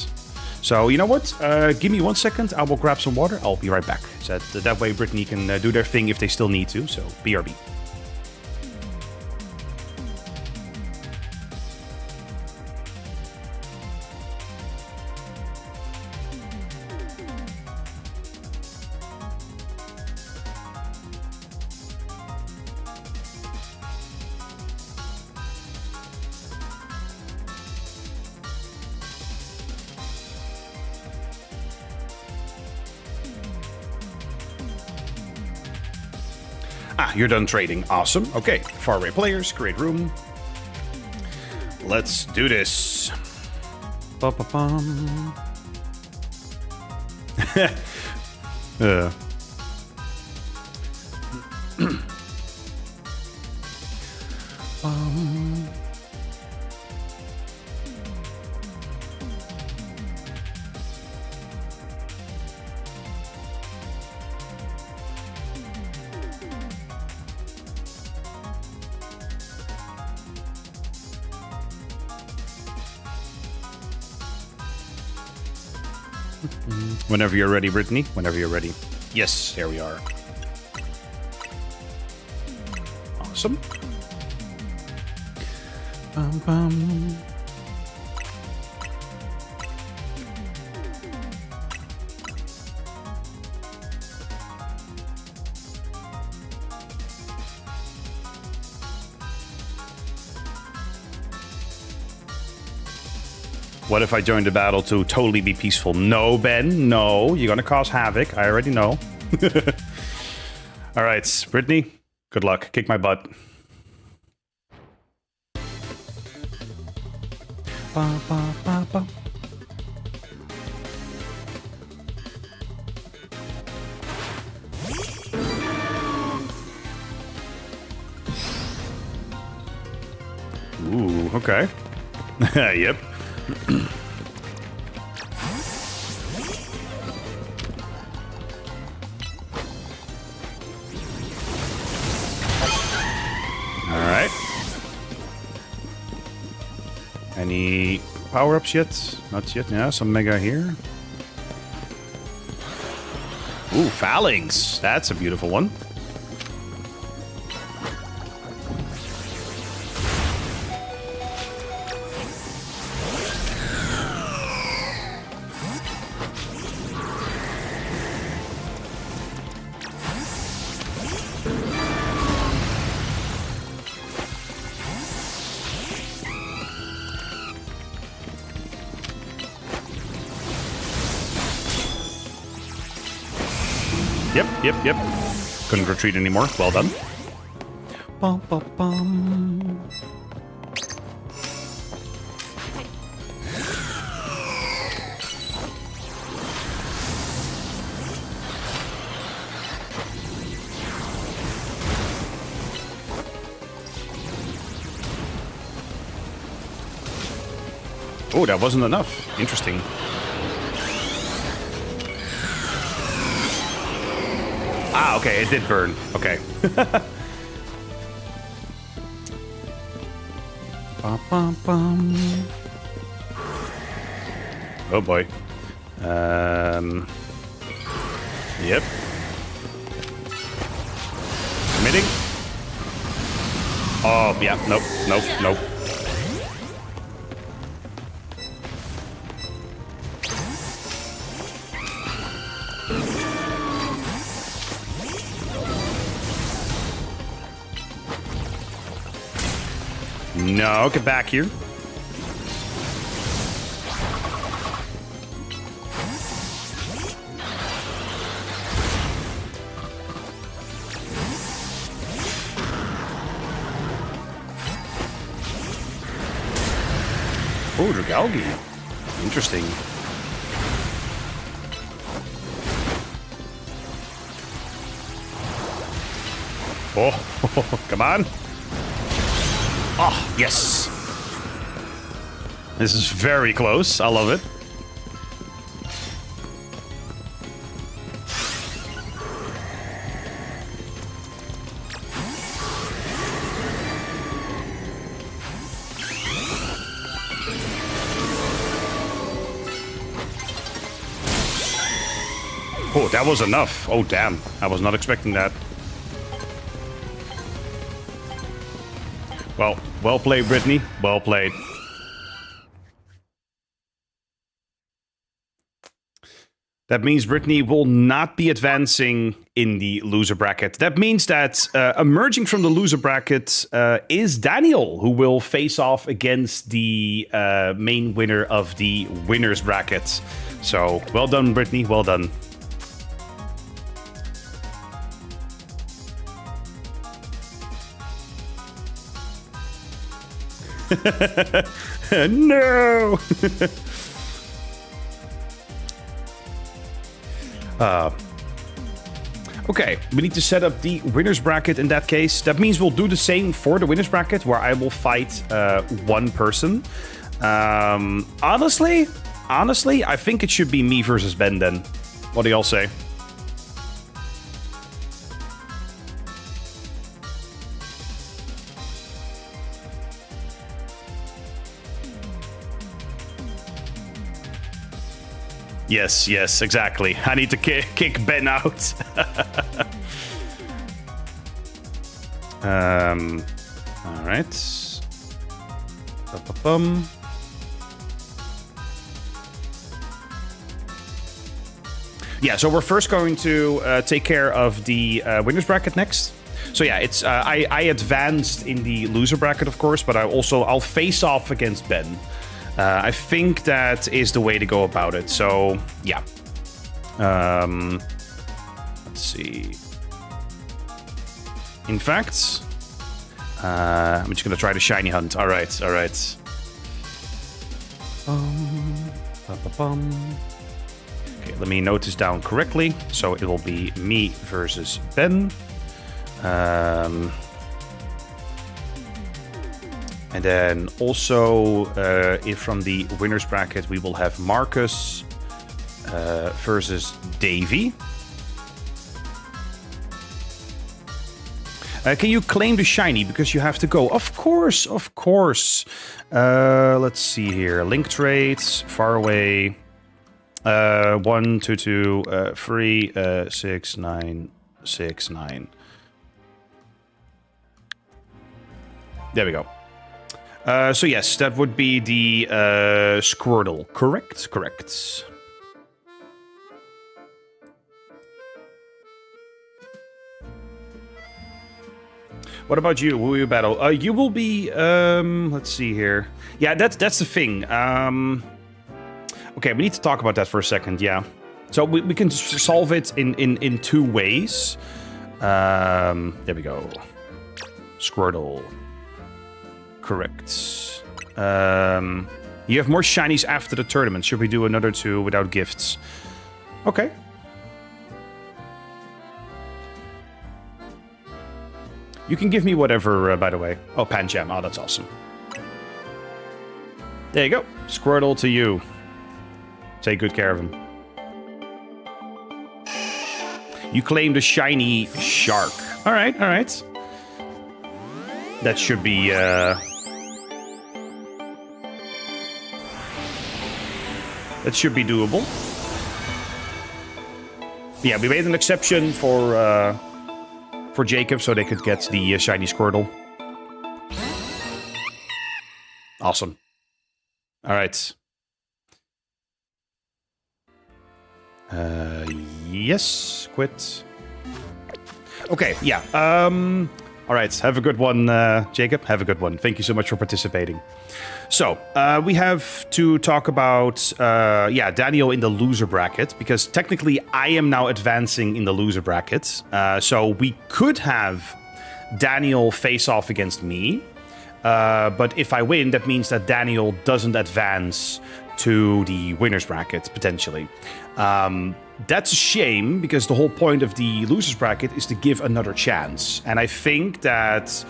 So, you know what? Give me 1 second. I will grab some water. I'll be right back. So that way Brittany can do their thing if they still need to. So, BRB. Ah, you're done trading. Awesome. Okay, faraway players, create room. Let's do this. Ba-ba-bum. Whenever you're ready, Brittany. Whenever you're ready. Yes, there we are. Awesome. Bum, bum. What if I joined the battle to totally be peaceful? No, Ben, no. You're gonna cause havoc. I already know. All right, Brittany, good luck. Kick my butt. Ba, ba, ba, ba. Ooh, okay. Yep. Alright. Any power-ups yet? Not yet. Yeah, some mega here. Ooh, phalanx. That's a beautiful one. Yep. Couldn't retreat anymore. Well done. Bum, bum, bum. Oh, that wasn't enough. Interesting. Ah, okay, it did burn. Okay. Bum, bum, bum. Oh boy. Yep. Committing. Oh, yeah. Nope. No, get back here. Oh, Dragalgi. Interesting. Oh, come on. Oh, yes. This is very close. I love it. Oh, that was enough. Oh, damn. I was not expecting that. Well played, Brittany. Well played. That means Brittany will not be advancing in the loser bracket. That means that emerging from the loser bracket is Daniel, who will face off against the main winner of the winners bracket. So, well done, Brittany. Well done. No! Okay, we need to set up the winner's bracket in that case. That means we'll do the same for the winner's bracket, where I will fight one person. Honestly, I think it should be me versus Ben then. What do y'all say? Yes, exactly. I need to kick Ben out. All right. Yeah, so we're first going to take care of the winners bracket next. So yeah, it's I advanced in the loser bracket, of course, but I'll face off against Ben. I think that is the way to go about it. So, yeah. Let's see. In fact, I'm just going to try the shiny hunt. All right. Okay, let me note this down correctly. So it will be me versus Ben. And then also, if from the winner's bracket, we will have Marcus versus Davey. Can you claim the shiny because you have to go? Of course. Let's see here. Link traits, far away. 1, 2, 2, 3, 6, 9, 6, 9. There we go. So yes, that would be the Squirtle. Correct. What about you? Who will you battle? You will be. Let's see here. Yeah, that's the thing. Okay, we need to talk about that for a second. Yeah, so we can solve it in two ways. There we go. Squirtle. Correct. You have more shinies after the tournament. Should we do another 2 without gifts? Okay. You can give me whatever, by the way. Oh, Pancham. Oh, that's awesome. There you go. Squirtle to you. Take good care of him. You claimed a shiny shark. All right. That should be... That should be doable. Yeah, we made an exception for Jacob so they could get the shiny Squirtle. Awesome. All right. Yes, quit. Okay, yeah. All right, have a good one, Jacob. Have a good one. Thank you so much for participating. So, we have to talk about, Daniel in the loser bracket, because technically I am now advancing in the loser bracket. So we could have Daniel face off against me. But if I win, that means that Daniel doesn't advance to the winner's bracket, potentially. That's a shame, because the whole point of the loser's bracket is to give another chance. And I think that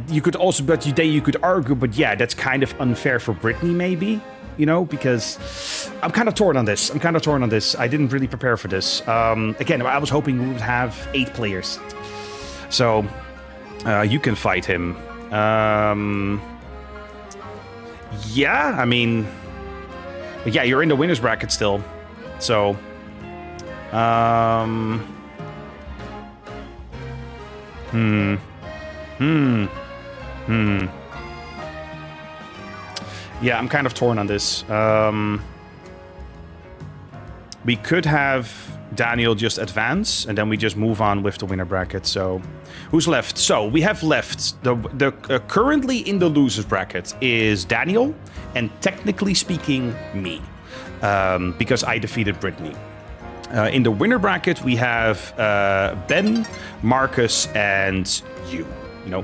you could also, but then you could argue, but yeah, that's kind of unfair for Brittany, maybe. You know, because I'm kind of torn on this. I didn't really prepare for this. Again, I was hoping we would have 8 players. So, you can fight him. Yeah, I mean... Yeah, you're in the winner's bracket still. So... Yeah, I'm kind of torn on this. We could have Daniel just advance, and then we just move on with the winner bracket. So, who's left? So, we have left... The currently in the losers bracket is Daniel, and technically speaking, me. Because I defeated Brittany. In the winner bracket, we have Ben, Marcus, and you. You know?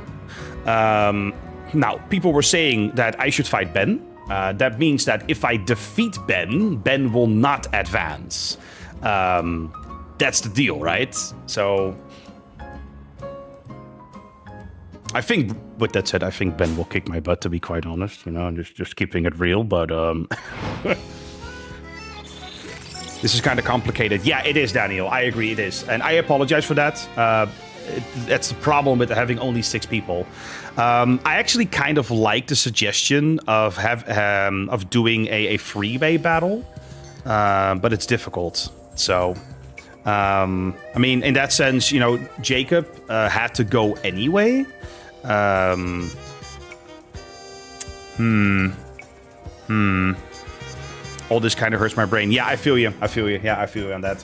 Now, people were saying that I should fight Ben. That means that if I defeat Ben, Ben will not advance. That's the deal, right? So... I think, with that said, I think Ben will kick my butt, to be quite honest. You know, I'm just keeping it real, but... This is kind of complicated. Yeah, it is, Daniel. I agree, it is. And I apologize for that. That's the problem with having only 6 people. I actually kind of like the suggestion of doing a freeway battle, but it's difficult. So, I mean, in that sense, you know, Jacob had to go anyway. All this kind of hurts my brain. Yeah, I feel you. Yeah, I feel you on that.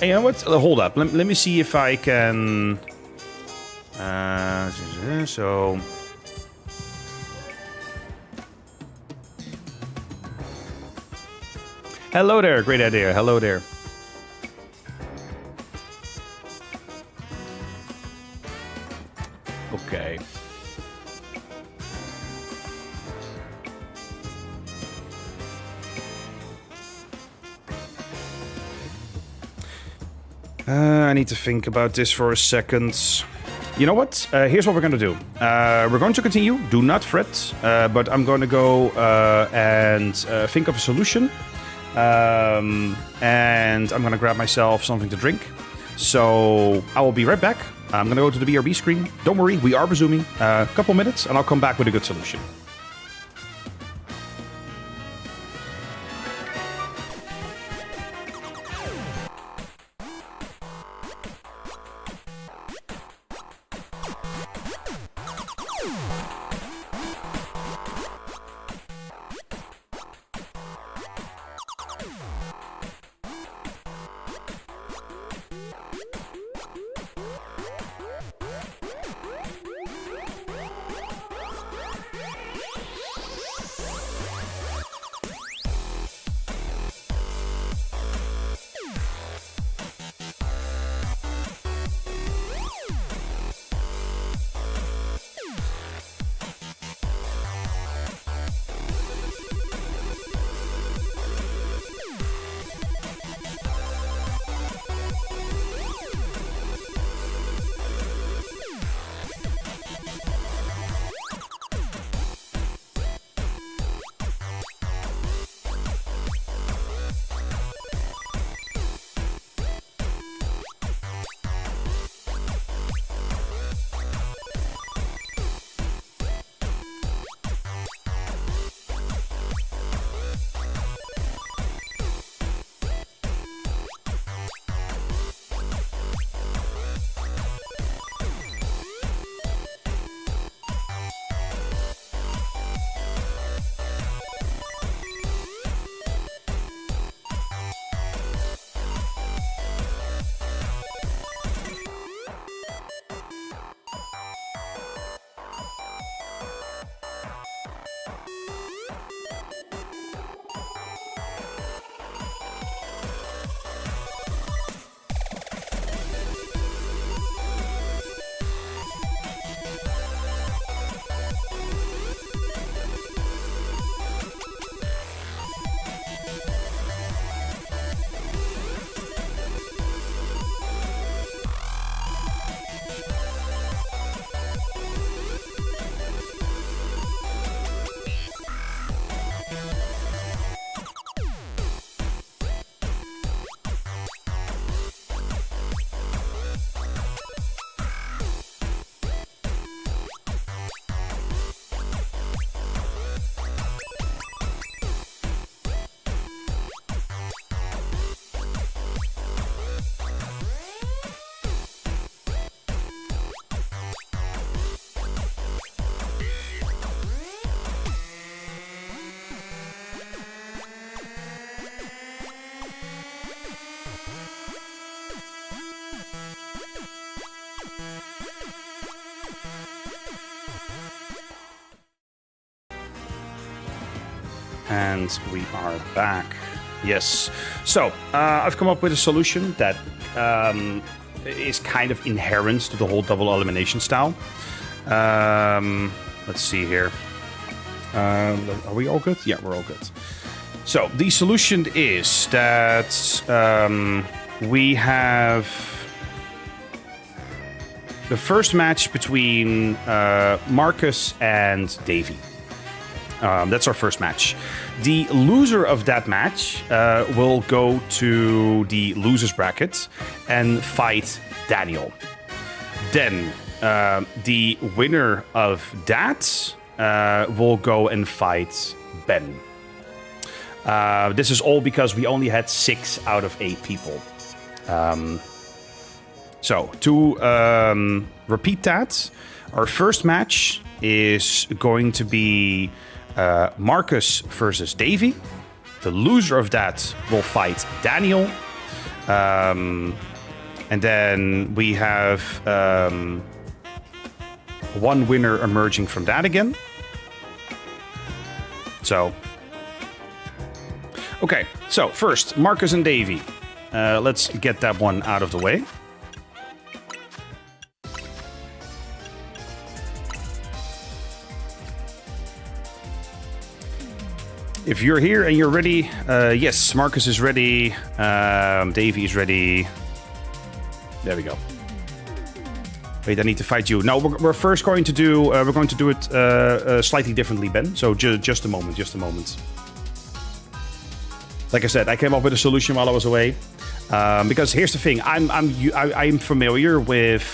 You know what? Hold up. Let me see if I can... so... Hello there. Great idea. Hello there. Okay. I need to think about this for a second. You know what? Here's what we're going to do. We're going to continue. Do not fret. But I'm going to go and think of a solution. And I'm going to grab myself something to drink. So I will be right back. I'm going to go to the BRB screen. Don't worry, we are resuming. A couple minutes, and I'll come back with a good solution. And we are back. Yes. So, I've come up with a solution that is kind of inherent to the whole double elimination style. Let's see here. Are we all good? Yeah, we're all good. So, the solution is that we have the first match between Marcus and Davey. That's our first match. The loser of that match will go to the losers bracket and fight Daniel. Then the winner of that will go and fight Ben. This is all because we only had 6 out of 8 people. So, to repeat that, our first match is going to be Marcus versus Davey. The loser of that will fight Daniel. And then we have one winner emerging from that again. So, okay. So, first, Marcus and Davey. Let's get that one out of the way. If you're here and you're ready, yes, Marcus is ready. Davey is ready. There we go. Wait, I need to fight you. No, we're first going to do. We're going to do it slightly differently, Ben. So just a moment, just a moment. Like I said, I came up with a solution while I was away. Because here's the thing: I'm familiar with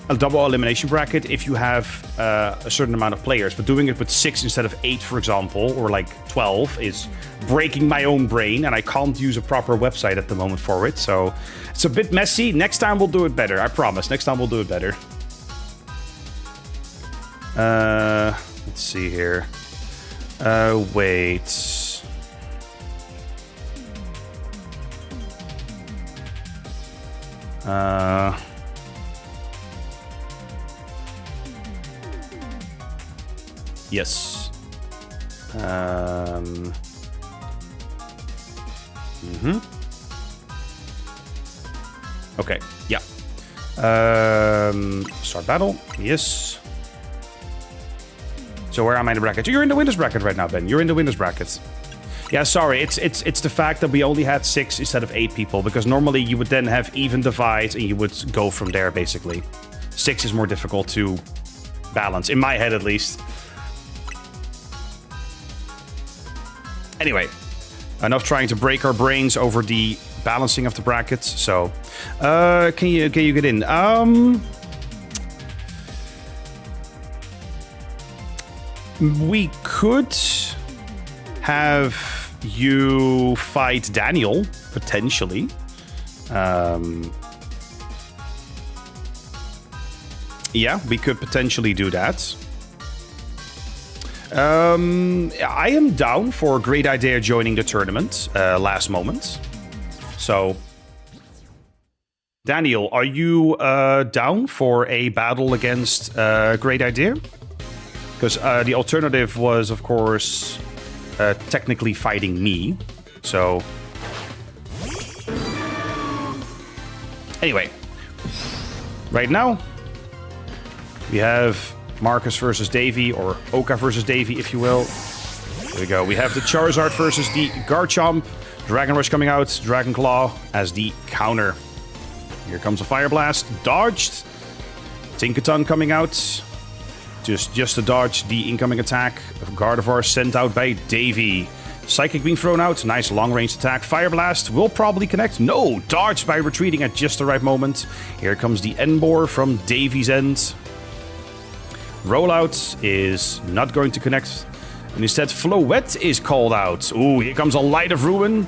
a double elimination bracket if you have a certain amount of players, but doing it with 6 instead of 8, for example, or like 12 is breaking my own brain, and I can't use a proper website at the moment for it, so it's a bit messy. Next time we'll do it better, I promise. Next time we'll do it better. Let's see here. Wait. Yes. Okay, yeah. Start battle. Yes. So where am I in the bracket? You're in the winners bracket right now, Ben. You're in the winners bracket. Yeah, sorry. It's the fact that we only had 6 instead of 8 people, because normally you would then have even divide and you would go from there, basically. 6 is more difficult to balance, in my head at least. Anyway, enough trying to break our brains over the balancing of the brackets. So, can you get in? We could have you fight Daniel potentially. Yeah, we could potentially do that. I am down for a great idea joining the tournament last moment. So, Daniel, are you down for a battle against Great Idea? Because the alternative was, of course, technically fighting me. So, anyway, right now we have Marcus versus Davey, or Oka versus Davey, if you will. There we go. We have the Charizard versus the Garchomp. Dragon Rush coming out. Dragon Claw as the counter. Here comes a Fire Blast. Dodged. Tinkaton coming out. Just to dodge the incoming attack of Gardevoir sent out by Davey. Psychic Beam thrown out. Nice long-range attack. Fire Blast will probably connect. No! Dodged by retreating at just the right moment. Here comes the Emboar from Davey's end. Rollout is not going to connect. And instead, Floette is called out. Ooh, here comes a Light of Ruin.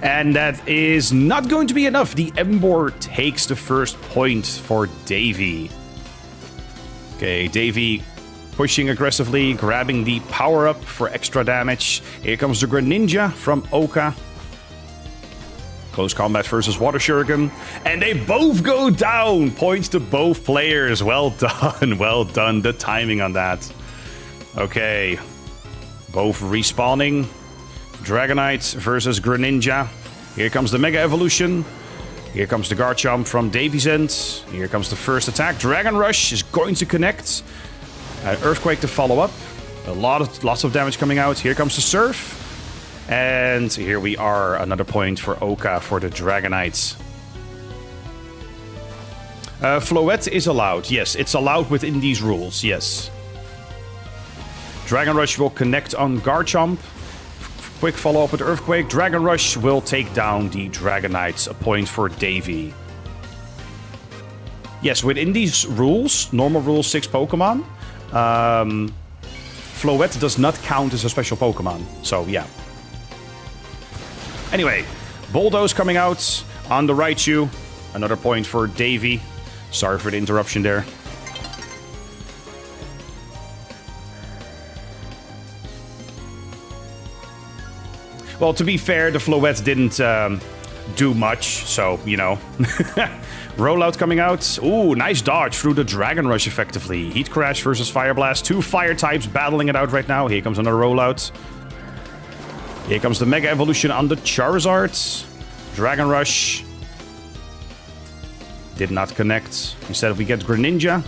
And that is not going to be enough. The Emboar takes the first point for Davey. Okay, Davey pushing aggressively, grabbing the power-up for extra damage. Here comes the Greninja from Oka. Close combat versus Water Shuriken. And they both go down. Points to both players. Well done. Well done. The timing on that. Okay. Both respawning. Dragonite versus Greninja. Here comes the Mega Evolution. Here comes the Garchomp from Davy's end. Here comes the first attack. Dragon Rush is going to connect. Earthquake to follow up. Lots of damage coming out. Here comes the Surf. And here we are. Another point for Oka for the Dragonites. Floette is allowed. Yes, it's allowed within these rules. Yes. Dragon Rush will connect on Garchomp. Quick follow-up with Earthquake. Dragon Rush will take down the Dragonites. A point for Davy. Yes, within these rules, normal rules 6 Pokemon, Floette does not count as a special Pokemon. So, yeah. Anyway, Bulldoze coming out on the Raichu. Another point for Davy. Sorry for the interruption there. Well, to be fair, the Floette didn't do much, so, you know. Rollout coming out. Ooh, nice dodge through the Dragon Rush effectively. Heat Crash versus Fire Blast. 2 fire types battling it out right now. Here comes another rollout. Here comes the Mega Evolution on the Charizard. Dragon Rush. Did not connect. Instead, we get Greninja.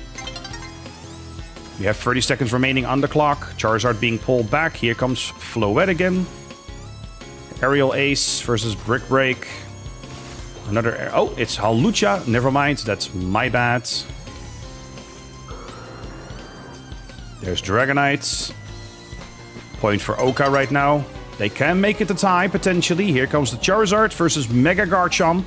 We have 30 seconds remaining on the clock. Charizard being pulled back. Here comes Floette again. Aerial Ace versus Brick Break. Another... Oh, it's Halucha. Never mind. That's my bad. There's Dragonites. Point for Oka right now. They can make it a tie, potentially. Here comes the Charizard versus Mega Garchomp.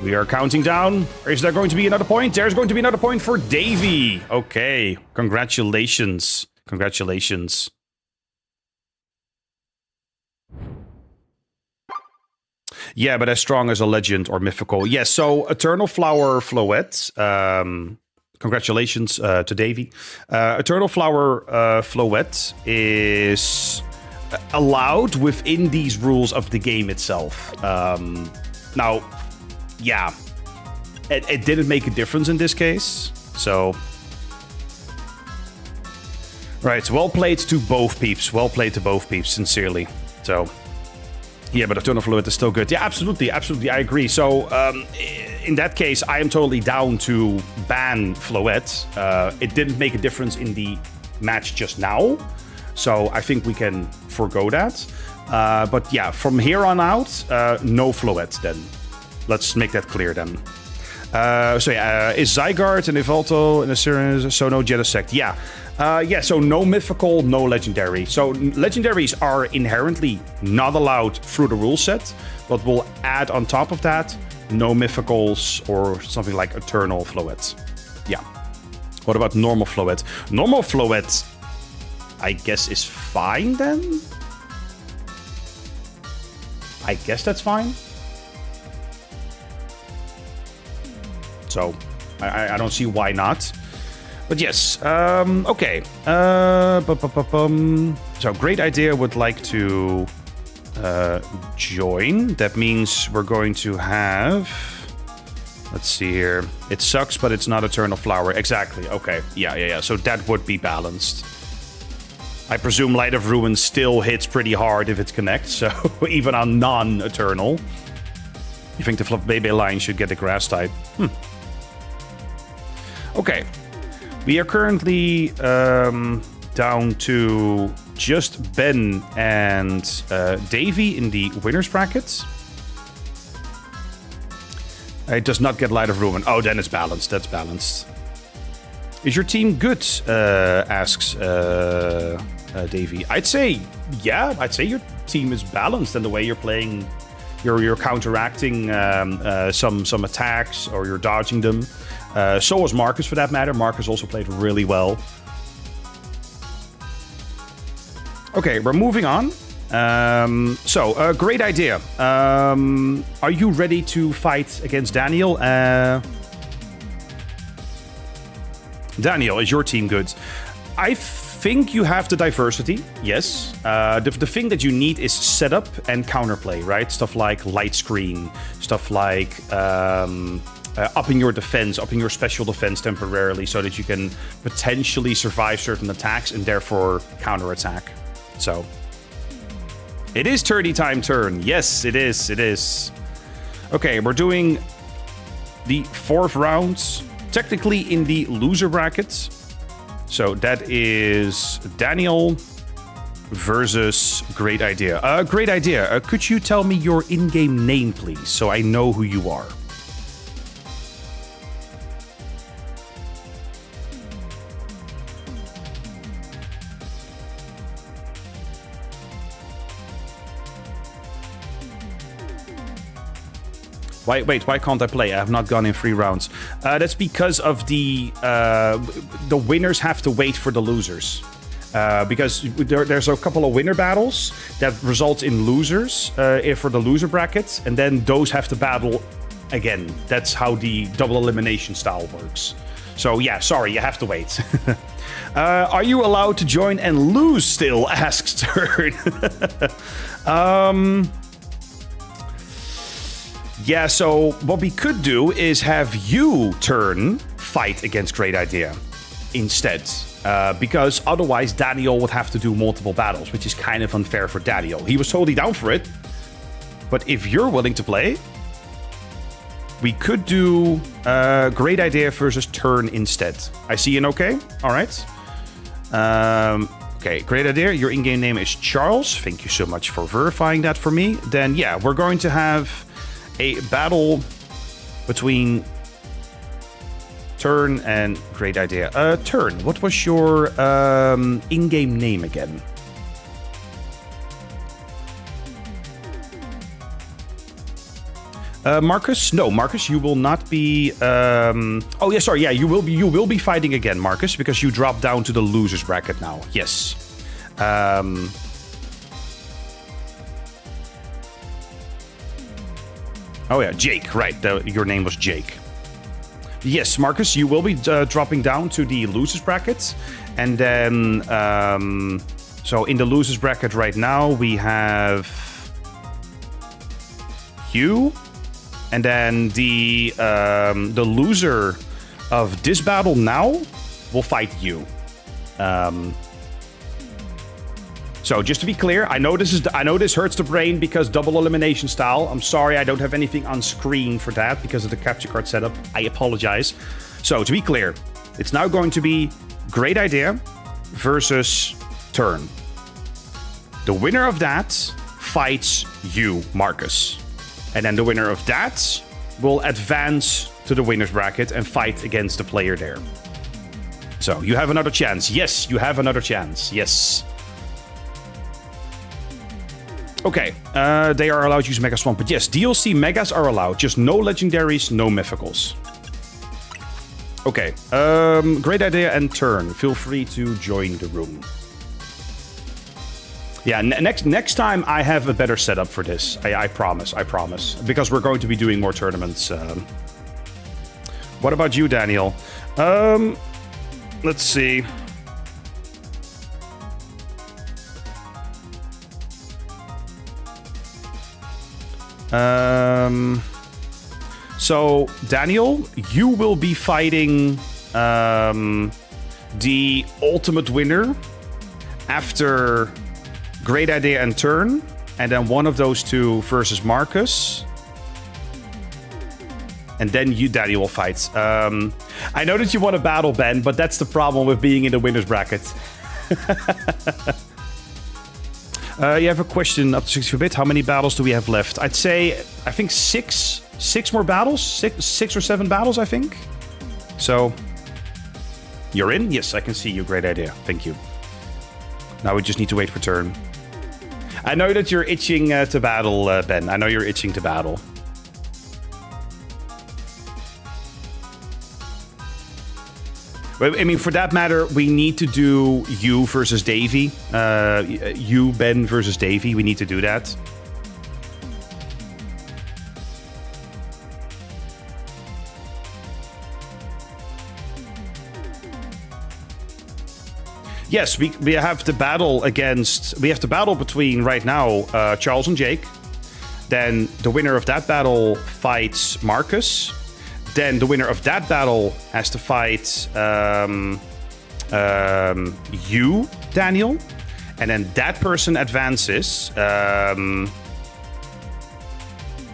We are counting down. Is there going to be another point? There's going to be another point for Davy. Okay. Congratulations. Congratulations. Yeah, but as strong as a legend or mythical. Yes, so Eternal Flower Floette. Congratulations to Davy. Eternal Flower Floette is allowed within these rules of the game itself. Now, yeah, it didn't make a difference in this case. So, right, well played to both peeps. Well played to both peeps, sincerely. So, yeah, but Eternal Floette is still good. Yeah, absolutely, absolutely, I agree. So, in that case, I am totally down to ban Floette. It didn't make a difference in the match just now. So I think we can forgo that. But yeah, from here on out, no Floette then. Let's make that clear then. So yeah, is Zygarde and Yveltal and Assyrians, so no Genesect. Yeah. Yeah, so no mythical, no legendary. So legendaries are inherently not allowed through the rule set, but we'll add on top of that no mythicals or something like Eternal Floette. Yeah. What about normal Floette? Normal Floette, I guess, is fine then? I guess that's fine. So, I don't see why not. But yes, okay. So, Great Idea would like to join. That means we're going to have... Let's see here. It sucks, but it's not Eternal Flower. Exactly, okay. Yeah. So that would be balanced. I presume Light of Ruin still hits pretty hard if it connects, so even on non-Eternal. You think the Flabébé line should get a Grass type? Okay. We are currently down to just Ben and Davy in the winner's brackets. It does not get Light of Ruin. Oh, then it's balanced. That's balanced. Is your team good? Asks Davy. I'd say, yeah. I'd say your team is balanced in the way you're playing. You're counteracting some attacks, or you're dodging them. So was Marcus, for that matter. Marcus also played really well. Okay, we're moving on. So, Great Idea. Are you ready to fight against Daniel? Daniel, is your team good? I think you have the diversity, yes. The thing that you need is setup and counterplay, right? Stuff like light screen, stuff like upping your defense, upping your special defense temporarily so that you can potentially survive certain attacks and therefore counterattack. So it is 30 time turn. Yes, it is. It is. Okay, we're doing the 4th round, technically in the loser brackets. So that is Daniel versus Great Idea. Great Idea. Could you tell me your in-game name, please, so I know who you are? Wait, why can't I play? I have not gone in 3 rounds. That's because of the winners have to wait for the losers. Because there's a couple of winner battles that result in losers for the loser brackets, and then those have to battle again. That's how the double elimination style works. So yeah, sorry, you have to wait. Are you allowed to join and lose still? Asks Turn. Yeah, so what we could do is have you, Turn, fight against Great Idea instead. Because otherwise Daniel would have to do multiple battles, which is kind of unfair for Daniel. He was totally down for it. But if you're willing to play, we could do Great Idea versus Turn instead. I see an okay. All right. Okay, Great Idea. Your in-game name is Charles. Thank you so much for verifying that for me. Then, yeah, we're going to have a battle between Turn and Great Idea. Turn, what was your in-game name again? Marcus? No, Marcus, you will not be... Oh, yeah, sorry. Yeah, you will be fighting again, Marcus, because you dropped down to the losers bracket now. Yes. Oh, yeah, Jake. Right, your name was Jake. Yes, Marcus, you will be dropping down to the losers bracket. And then... so in the losers bracket right now, we have... you... And then the loser of this battle now will fight you. So just to be clear, I know this hurts the brain because double elimination style. I'm sorry, I don't have anything on screen for that because of the capture card setup. I apologize. So to be clear, it's now going to be Great Idea versus Turn. The winner of that fights you, Marcus. And then the winner of that will advance to the winner's bracket and fight against the player there. So, you have another chance. Yes, you have another chance. Yes. Okay, they are allowed to use Mega Swamp. But yes, DLC Megas are allowed. Just no Legendaries, no Mythicals. Okay, Great Idea and Turn. Feel free to join the room. Yeah, next time I have a better setup for this. I promise. Because we're going to be doing more tournaments. What about you, Daniel? Let's see. So, Daniel, you will be fighting the ultimate winner after Great Idea and Turn, and then one of those two versus Marcus. And then you, Daddy, will fight. I know that you want to battle, Ben, but that's the problem with being in the winner's bracket. You have a question up to 64-bit. How many battles do we have left? I'd say, I think six more battles? Six or 7 battles, I think. So, you're in? Yes, I can see you. Great idea. Thank you. Now we just need to wait for Turn. I know that you're itching to battle, Ben. I know you're itching to battle. I mean, for that matter, we need to do you versus Davey. You, Ben, versus Davey. We need to do that. Yes, we have to battle against... We have to battle between, right now, Charles and Jake. Then the winner of that battle fights Marcus. Then the winner of that battle has to fight you, Daniel. And then that person advances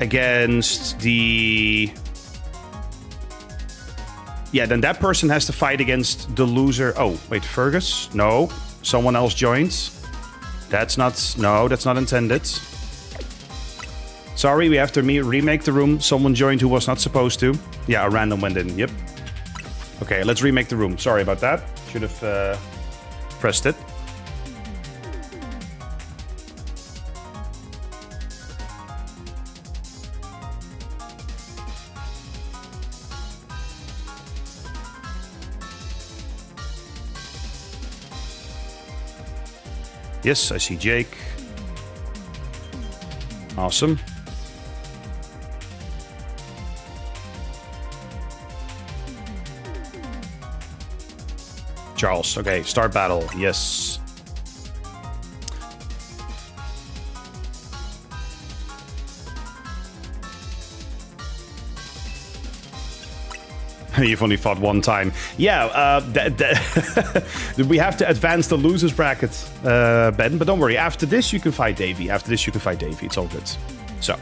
against the... Yeah, then that person has to fight against the loser. Oh, wait, Fergus? No. Someone else joins. That's not... No, that's not intended. Sorry, we have to remake the room. Someone joined who was not supposed to. Yeah, a random went in. Yep. Okay, let's remake the room. Sorry about that. Should have pressed it. Yes, I see Jake. Awesome. Charles, okay, start battle. Yes. You've only fought one time. Yeah, we have to advance the losers bracket, Ben. But don't worry, after this you can fight Davey. After this you can fight Davey. It's all good. So.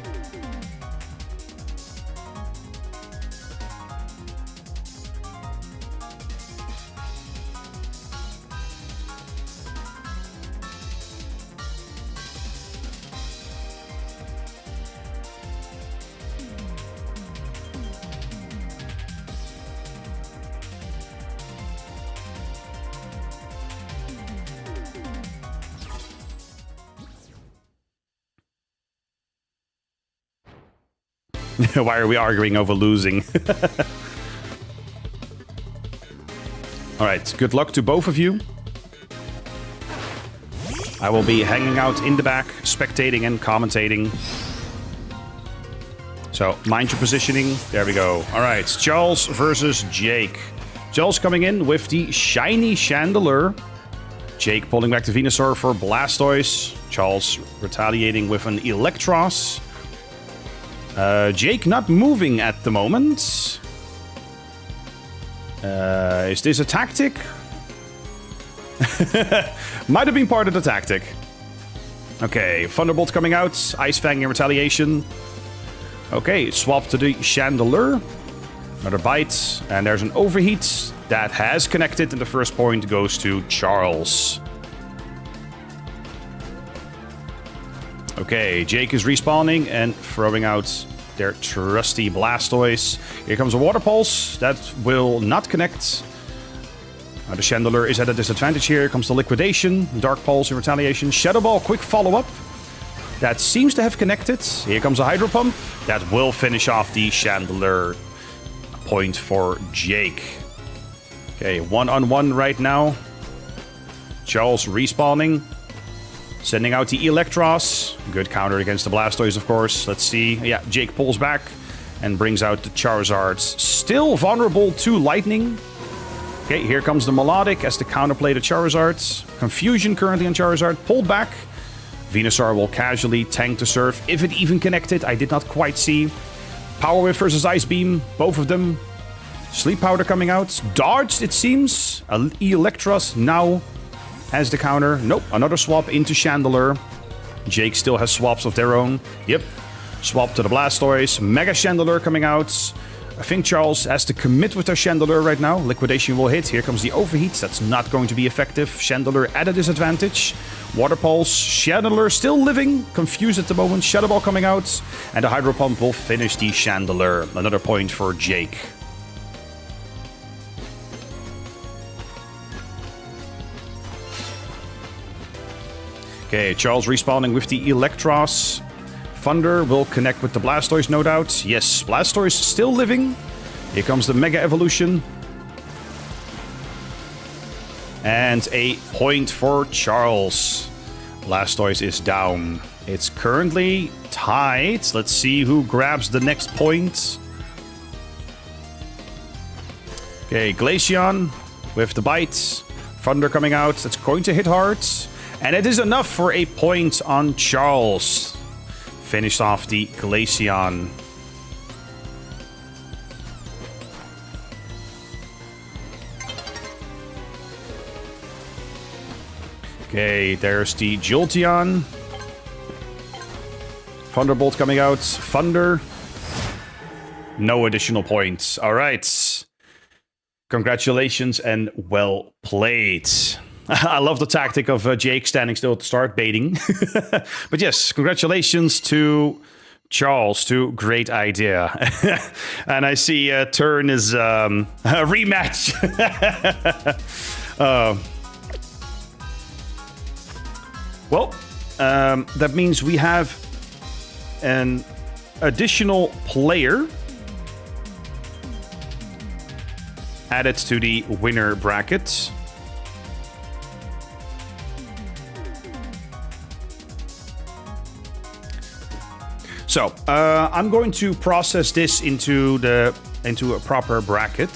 Why are we arguing over losing? Alright, good luck to both of you. I will be hanging out in the back, spectating and commentating. So, mind your positioning. There we go. Alright, Charles versus Jake. Charles coming in with the shiny Chandelier. Jake pulling back the Venusaur for Blastoise. Charles retaliating with an Electros. Jake not moving at the moment. Is this a tactic? Might have been part of the tactic. Okay, Thunderbolt coming out. Ice Fang in retaliation. Okay, swap to the Chandelier. Another bite. And there's an Overheat that has connected. And the first point goes to Charles. Okay, Jake is respawning and throwing out their trusty Blastoise. Here comes a Water Pulse. That will not connect. The Chandelier is at a disadvantage here. Here comes the Liquidation. Dark Pulse in retaliation. Shadow Ball, quick follow-up. That seems to have connected. Here comes a Hydro Pump. That will finish off the Chandelier. Point for Jake. Okay, 1-on-1 right now. Charles respawning. Sending out the Electros. Good counter against the Blastoise, of course. Let's see. Yeah, Jake pulls back and brings out the Charizards. Still vulnerable to Lightning. Okay, here comes the Melodic as the counterplay to Charizards. Confusion currently on Charizard. Pulled back. Venusaur will casually tank the Surf. If it even connected, I did not quite see. Power Whip versus Ice Beam. Both of them. Sleep Powder coming out. Dodged, it seems. Electros now has the counter. Nope, another swap into Chandelier. Jake still has swaps of their own. Yep, swap to the Blastoise. Mega Chandelier coming out. I think Charles has to commit with their Chandelier right now. Liquidation will hit. Here comes the Overheat. That's not going to be effective. Chandelier at a disadvantage. Water Pulse. Chandelier still living. Confused at the moment. Shadow Ball coming out. And the Hydro Pump will finish the Chandelier. Another point for Jake. Okay, Charles respawning with the Electros. Thunder will connect with the Blastoise, no doubt. Yes, Blastoise still living. Here comes the Mega Evolution. And a point for Charles. Blastoise is down. It's currently tied. Let's see who grabs the next point. Okay, Glaceon with the bite. Thunder coming out. That's going to hit hard. And it is enough for a point on Charles. Finished off the Glaceon. Okay, there's the Jolteon. Thunderbolt coming out. Thunder. No additional points. All right. Congratulations and well played. I love the tactic of Jake standing still at the start, baiting. But yes, congratulations to Charles, to great idea. And I see Turn is a rematch. Well, that means we have an additional player added to the winner bracket. So I'm going to process this into a proper bracket.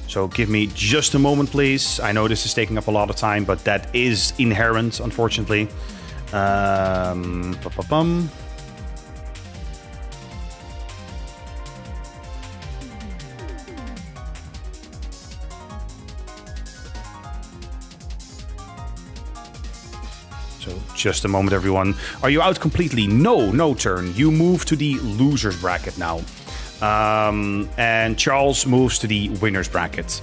So give me just a moment, please. I know this is taking up a lot of time, but that is inherent, unfortunately. So just a moment, everyone. Are you out completely? No, Turn. You move to the losers bracket now. And Charles moves to the winners bracket.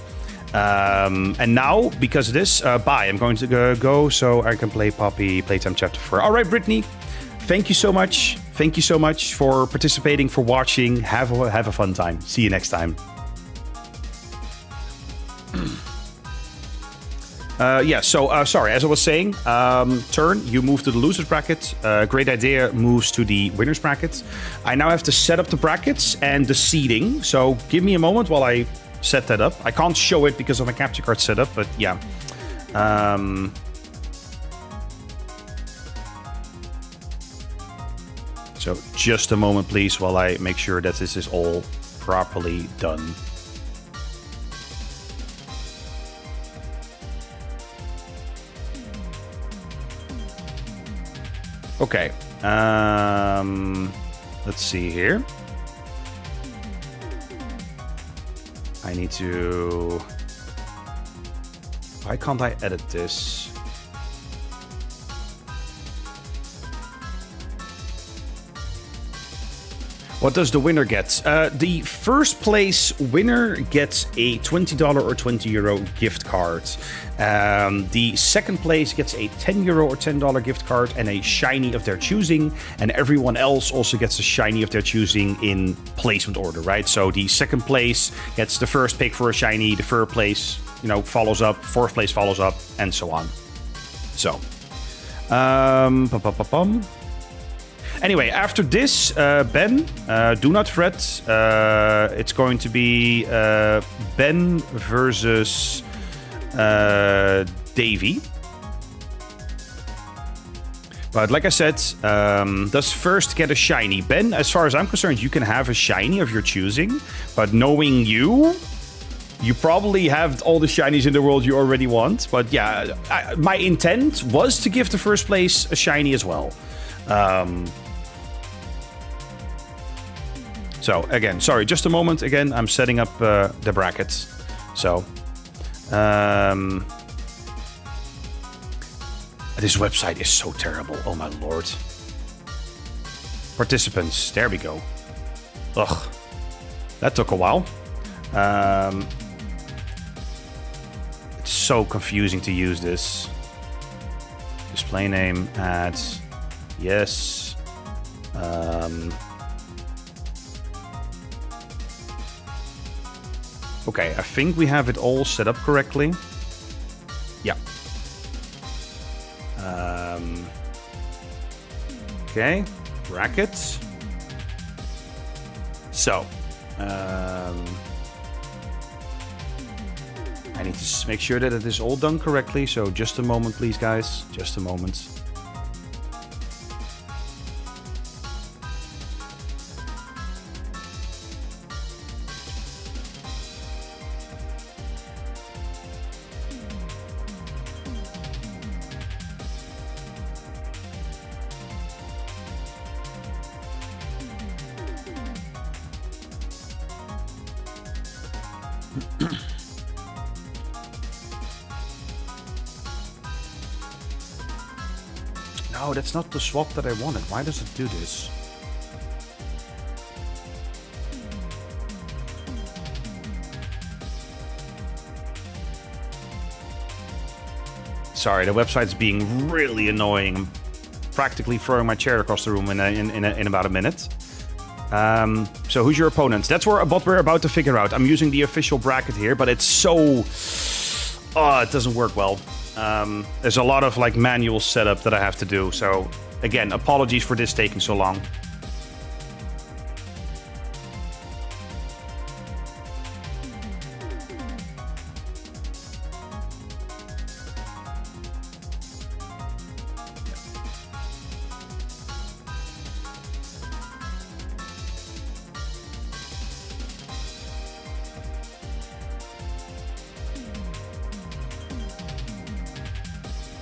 And now, because of this, bye. I'm going to go so I can play Poppy Playtime Chapter 4. All right, Brittany. Thank you so much. Thank you so much for participating, for watching. Have a fun time. See you next time. Sorry, as I was saying, Turn, you move to the losers bracket. Great Idea moves to the winners bracket. I now have to set up the brackets and the seeding. So give me a moment while I set that up. I can't show it because of my capture card setup, but yeah. So just a moment, please, while I make sure that this is all properly done. Okay, let's see here. I need to... Why can't I edit this? What does the winner get? The first place winner gets a $20 or €20 gift card. The second place gets a €10 or $10 gift card and a shiny of their choosing. And everyone else also gets a shiny of their choosing in placement order, right? So the second place gets the first pick for a shiny. The third place, follows up. Fourth place follows up, and so on. So, anyway, after this, Ben, do not fret. It's going to be Ben versus Davey. But like I said, does first get a shiny. Ben, as far as I'm concerned, you can have a shiny of your choosing. But knowing you probably have all the shinies in the world you already want. But yeah, my intent was to give the first place a shiny as well. So again, sorry, just a moment. Again, I'm setting up the brackets. So, this website is so terrible. Oh my lord. Participants, there we go. Ugh, that took a while. It's so confusing to use this. Display name, ads, yes. Okay, I think we have it all set up correctly. Yeah. Okay, brackets. So, I need to make sure that it is all done correctly. So just a moment, please, guys. Just a moment. No, that's not the swap that I wanted. Why does it do this? Sorry, the website's being really annoying. I'm practically throwing my chair across the room in about a minute. So who's your opponent? That's what we're about to figure out. I'm using the official bracket here, but it's so... Oh, it doesn't work well. There's a lot of like manual setup that I have to do. So again, apologies for this taking so long.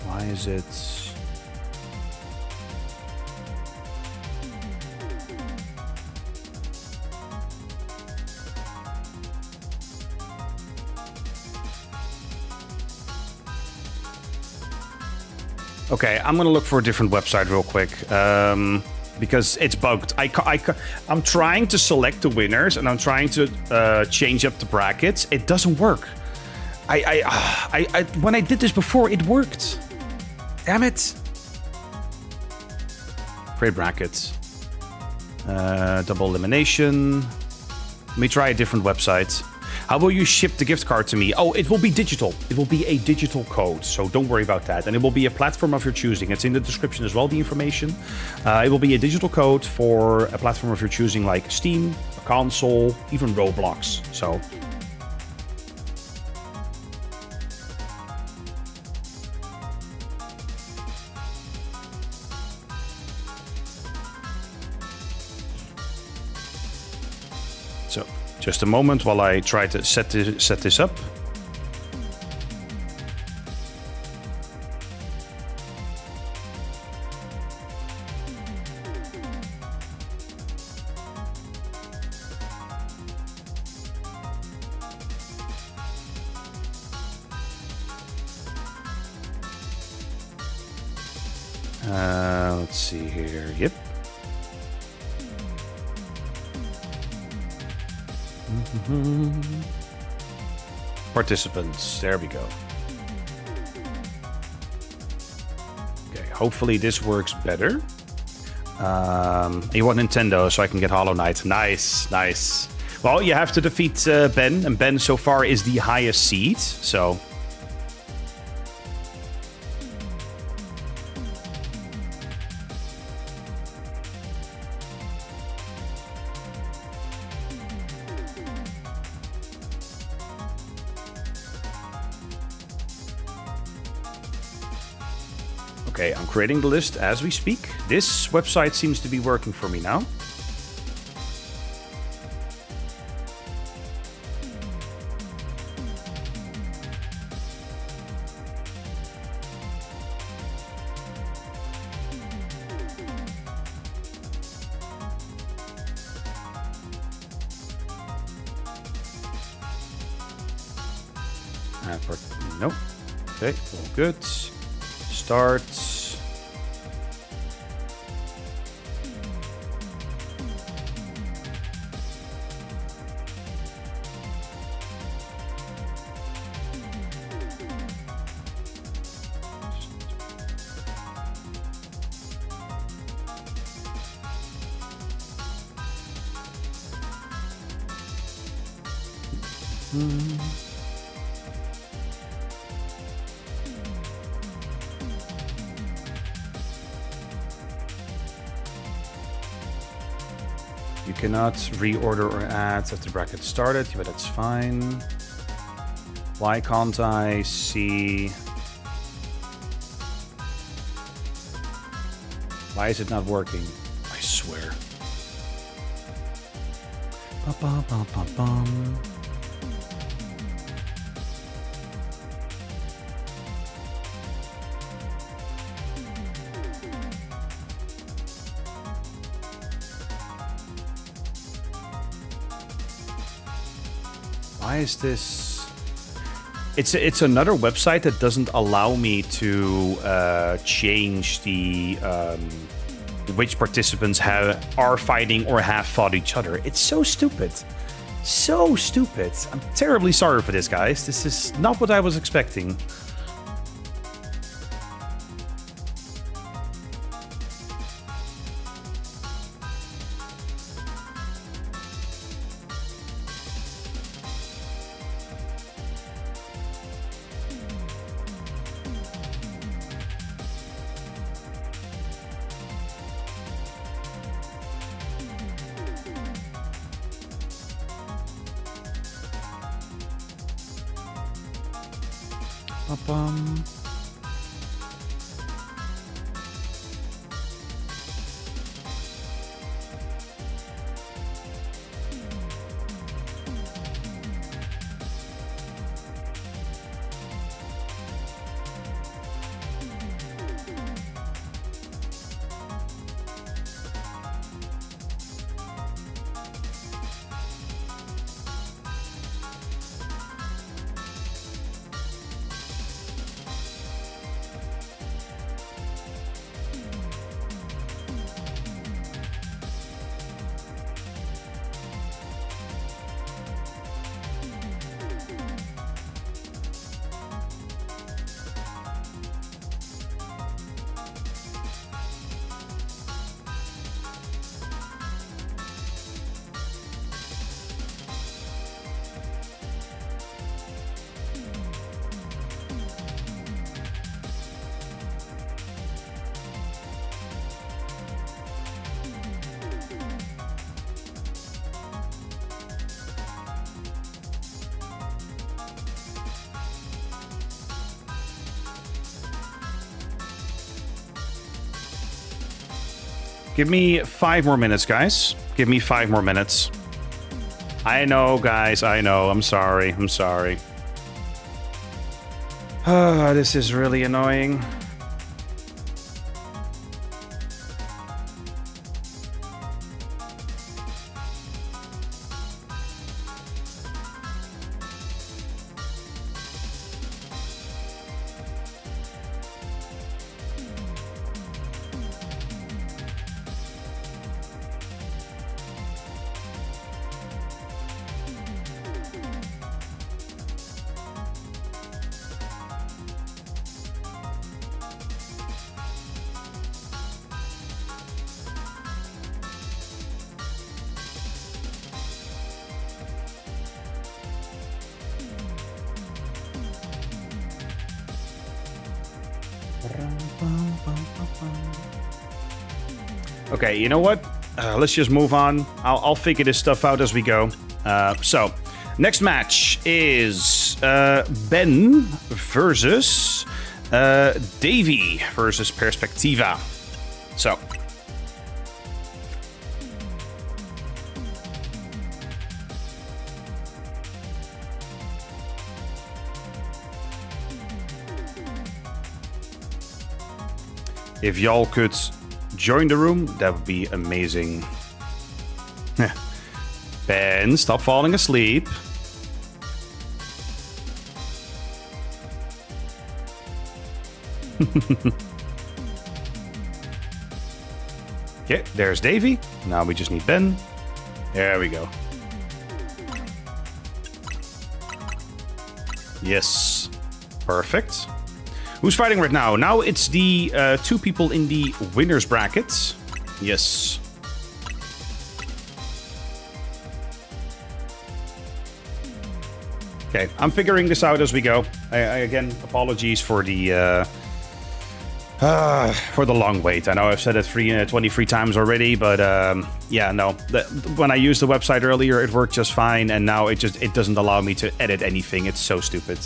Why is it... Okay, I'm gonna look for a different website real quick, because it's bugged. I'm trying to select the winners, and I'm trying to change up the brackets. It doesn't work. When I did this before, it worked. Damn it. Create brackets. Double elimination. Let me try a different website. How will you ship the gift card to me? Oh, it will be digital. It will be a digital code, so don't worry about that. And it will be a platform of your choosing. It's in the description as well, the information. It will be a digital code for a platform of your choosing, like Steam, a console, even Roblox. So... So, just a moment while I try to set this up. Let's see here. Yep. Participants, there we go. Okay, hopefully this works better. You want Nintendo, so I can get Hollow Knight. Nice, nice. Well, you have to defeat Ben, and Ben so far is the highest seed, so... Okay, I'm creating the list as we speak. This website seems to be working for me now. Nope. Okay, all good. Start. You cannot reorder or add after the bracket started, but that's fine. Why can't I see? Why is it not working? I swear. Ba-ba-ba-ba-bum. Why is this? It's another website that doesn't allow me to change the which participants are fighting or have fought each other. It's so stupid. So stupid. I'm terribly sorry for this, guys. This is not what I was expecting. Give me 5 more minutes, guys. Give me 5 more minutes. I know, guys. I know. I'm sorry. I'm sorry. This is really annoying. Okay, you know what? Let's just move on. I'll figure this stuff out as we go. So, next match is Ben versus Davey versus Perspectiva. So. If y'all could join the room, that would be amazing. Ben, stop falling asleep. Okay, there's Davey. Now we just need Ben. There we go. Yes. Perfect. Who's fighting right now? Now it's the 2 people in the winner's bracket. Yes. Okay, I'm figuring this out as we go. Again, apologies for the long wait. I know I've said it 23 times already, but yeah, no. When I used the website earlier, it worked just fine, and now it doesn't allow me to edit anything. It's so stupid.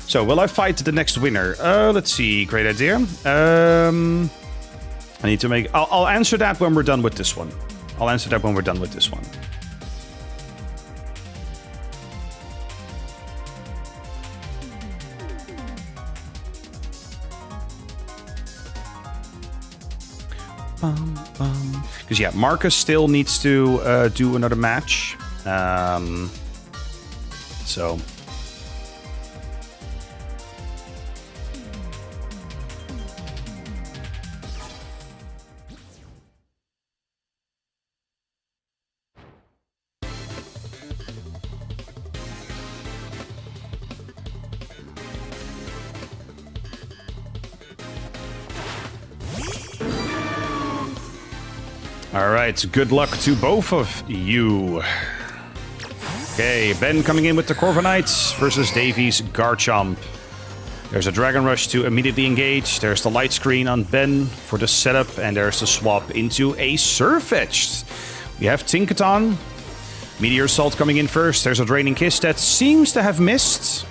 So, will I fight the next winner? Let's see. Great idea. I need to make... I'll answer that when we're done with this one. I'll answer that when we're done with this one. Because, yeah, Marcus still needs to do another match. So... All right, good luck to both of you. Okay, Ben coming in with the Corviknight versus Davy's Garchomp. There's a Dragon Rush to immediately engage. There's the light screen on Ben for the setup, and there's the swap into a Surfetched. We have Tinkaton. Meteor Assault coming in first. There's a Draining Kiss that seems to have missed.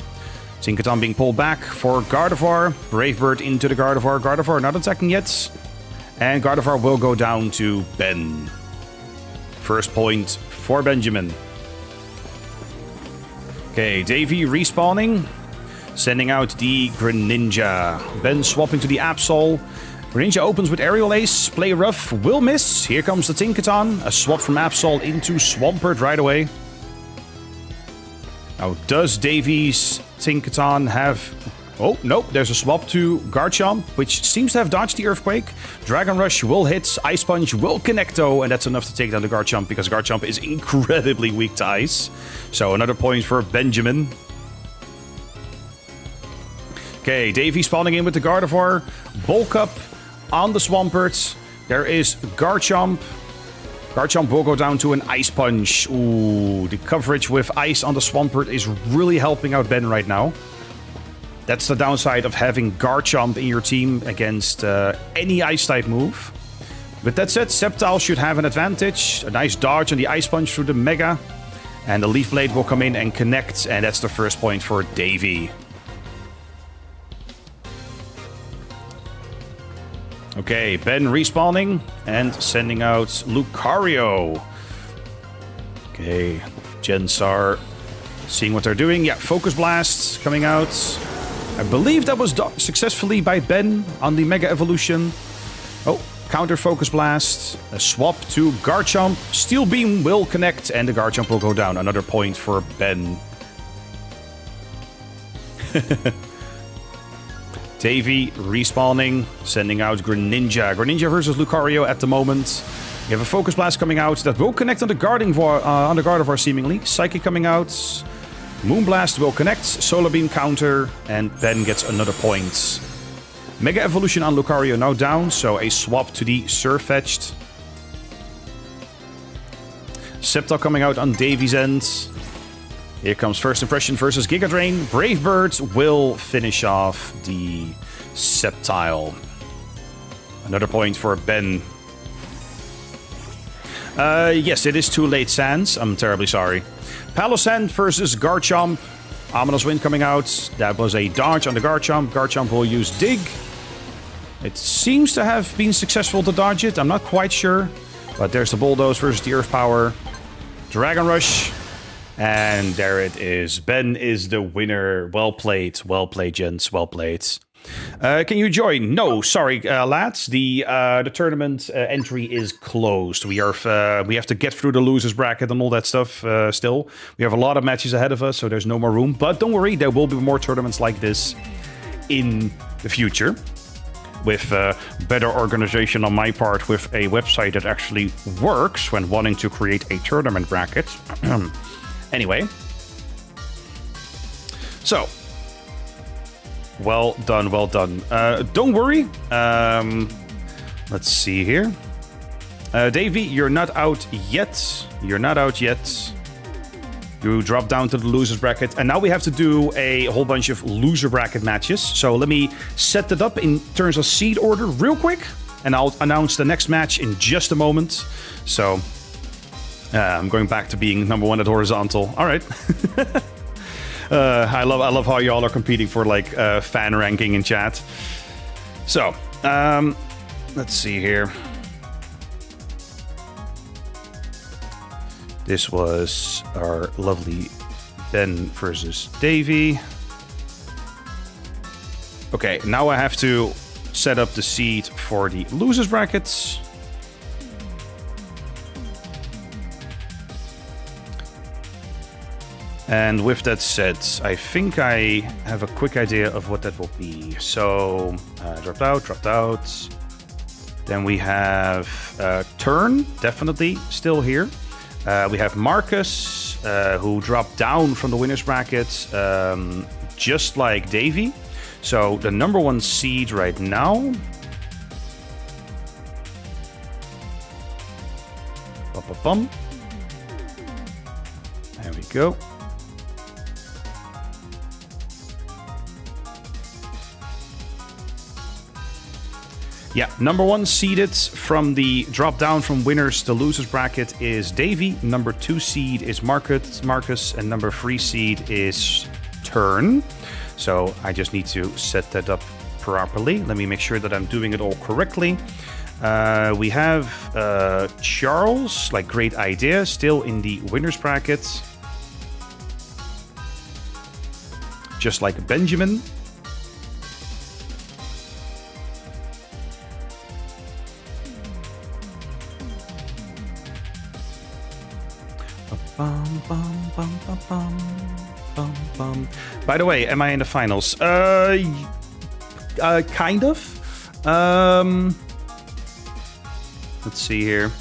Tinkaton being pulled back for Gardevoir. Brave Bird into the Gardevoir. Gardevoir not attacking yet. And Gardevoir will go down to Ben. First point for Benjamin. Okay, Davy respawning. Sending out the Greninja. Ben swapping to the Absol. Greninja opens with Aerial Ace. Play rough. Will miss. Here comes the Tinkaton. A swap from Absol into Swampert right away. Now, does Davy's Tinkaton have... Oh, nope. There's a swap to Garchomp, which seems to have dodged the Earthquake. Dragon Rush will hit. Ice Punch will connect, though, and that's enough to take down the Garchomp, because Garchomp is incredibly weak to Ice. So, another point for Benjamin. Okay, Davy spawning in with the Gardevoir. Bulk up on the Swampert. There is Garchomp. Garchomp will go down to an Ice Punch. Ooh, the coverage with Ice on the Swampert is really helping out Ben right now. That's the downside of having Garchomp in your team against any Ice-type move. With that said, Sceptile should have an advantage. A nice dodge on the Ice Punch through the Mega. And the Leaf Blade will come in and connect, and that's the first point for Davy. Okay, Ben respawning and sending out Lucario. Okay, Gensar seeing what they're doing. Yeah, Focus Blast coming out. I believe that was successfully by Ben on the Mega Evolution. Oh, counter Focus Blast. A swap to Garchomp. Steel Beam will connect and the Garchomp will go down. Another point for Ben. Davy respawning, sending out Greninja. Greninja versus Lucario at the moment. You have a Focus Blast coming out that will connect on the Gardevoir seemingly. Psychic coming out. Moonblast will connect. Solar Beam counter. And Ben gets another point. Mega Evolution on Lucario now down. So a swap to the Surfetched. Sceptile coming out on Davy's end. Here comes First Impression versus Giga Drain. Brave Bird will finish off the Sceptile. Another point for Ben. Yes, it is too late, Sans. I'm terribly sorry. Palossand versus Garchomp. Ominous Wind coming out. That was a dodge on the Garchomp. Garchomp will use Dig. It seems to have been successful to dodge it. I'm not quite sure. But there's the Bulldoze versus the Earth Power. Dragon Rush. And there it is. Ben is the winner. Well played. Well played, gents. Well played. Can you join? No, sorry, lads. The tournament entry is closed. We have to get through the losers bracket and all that stuff still. We have a lot of matches ahead of us, so there's no more room. But don't worry, there will be more tournaments like this in the future. With better organization on my part, with a website that actually works when wanting to create a tournament bracket. Anyway, so well done, well done. Don't worry. Let's see here. Davy, you're not out yet. You're not out yet. You drop down to the losers bracket, and now we have to do a whole bunch of loser bracket matches. So let me set that up in terms of seed order real quick, and I'll announce the next match in just a moment. So. I'm going back to being #1 at horizontal. All right. I love how y'all are competing for like fan ranking in chat. So, let's see here. This was our lovely Ben versus Davy. Okay, now I have to set up the seed for the losers brackets. And with that said, I think I have a quick idea of what that will be. So, dropped out. Then we have Turn, definitely still here. We have Marcus, who dropped down from the winner's bracket, just like Davy. So, the #1 seed right now Bum. There we go. Yeah, number 1 seeded from the drop down from winners to losers bracket is Davey. Number 2 seed is Marcus, and number 3 seed is Turn. So I just need to set that up properly. Let me make sure that I'm doing it all correctly. We have Charles, like great idea, still in the winners bracket. Just like Benjamin. By the way, am I in the finals? Kind of. Let's see here.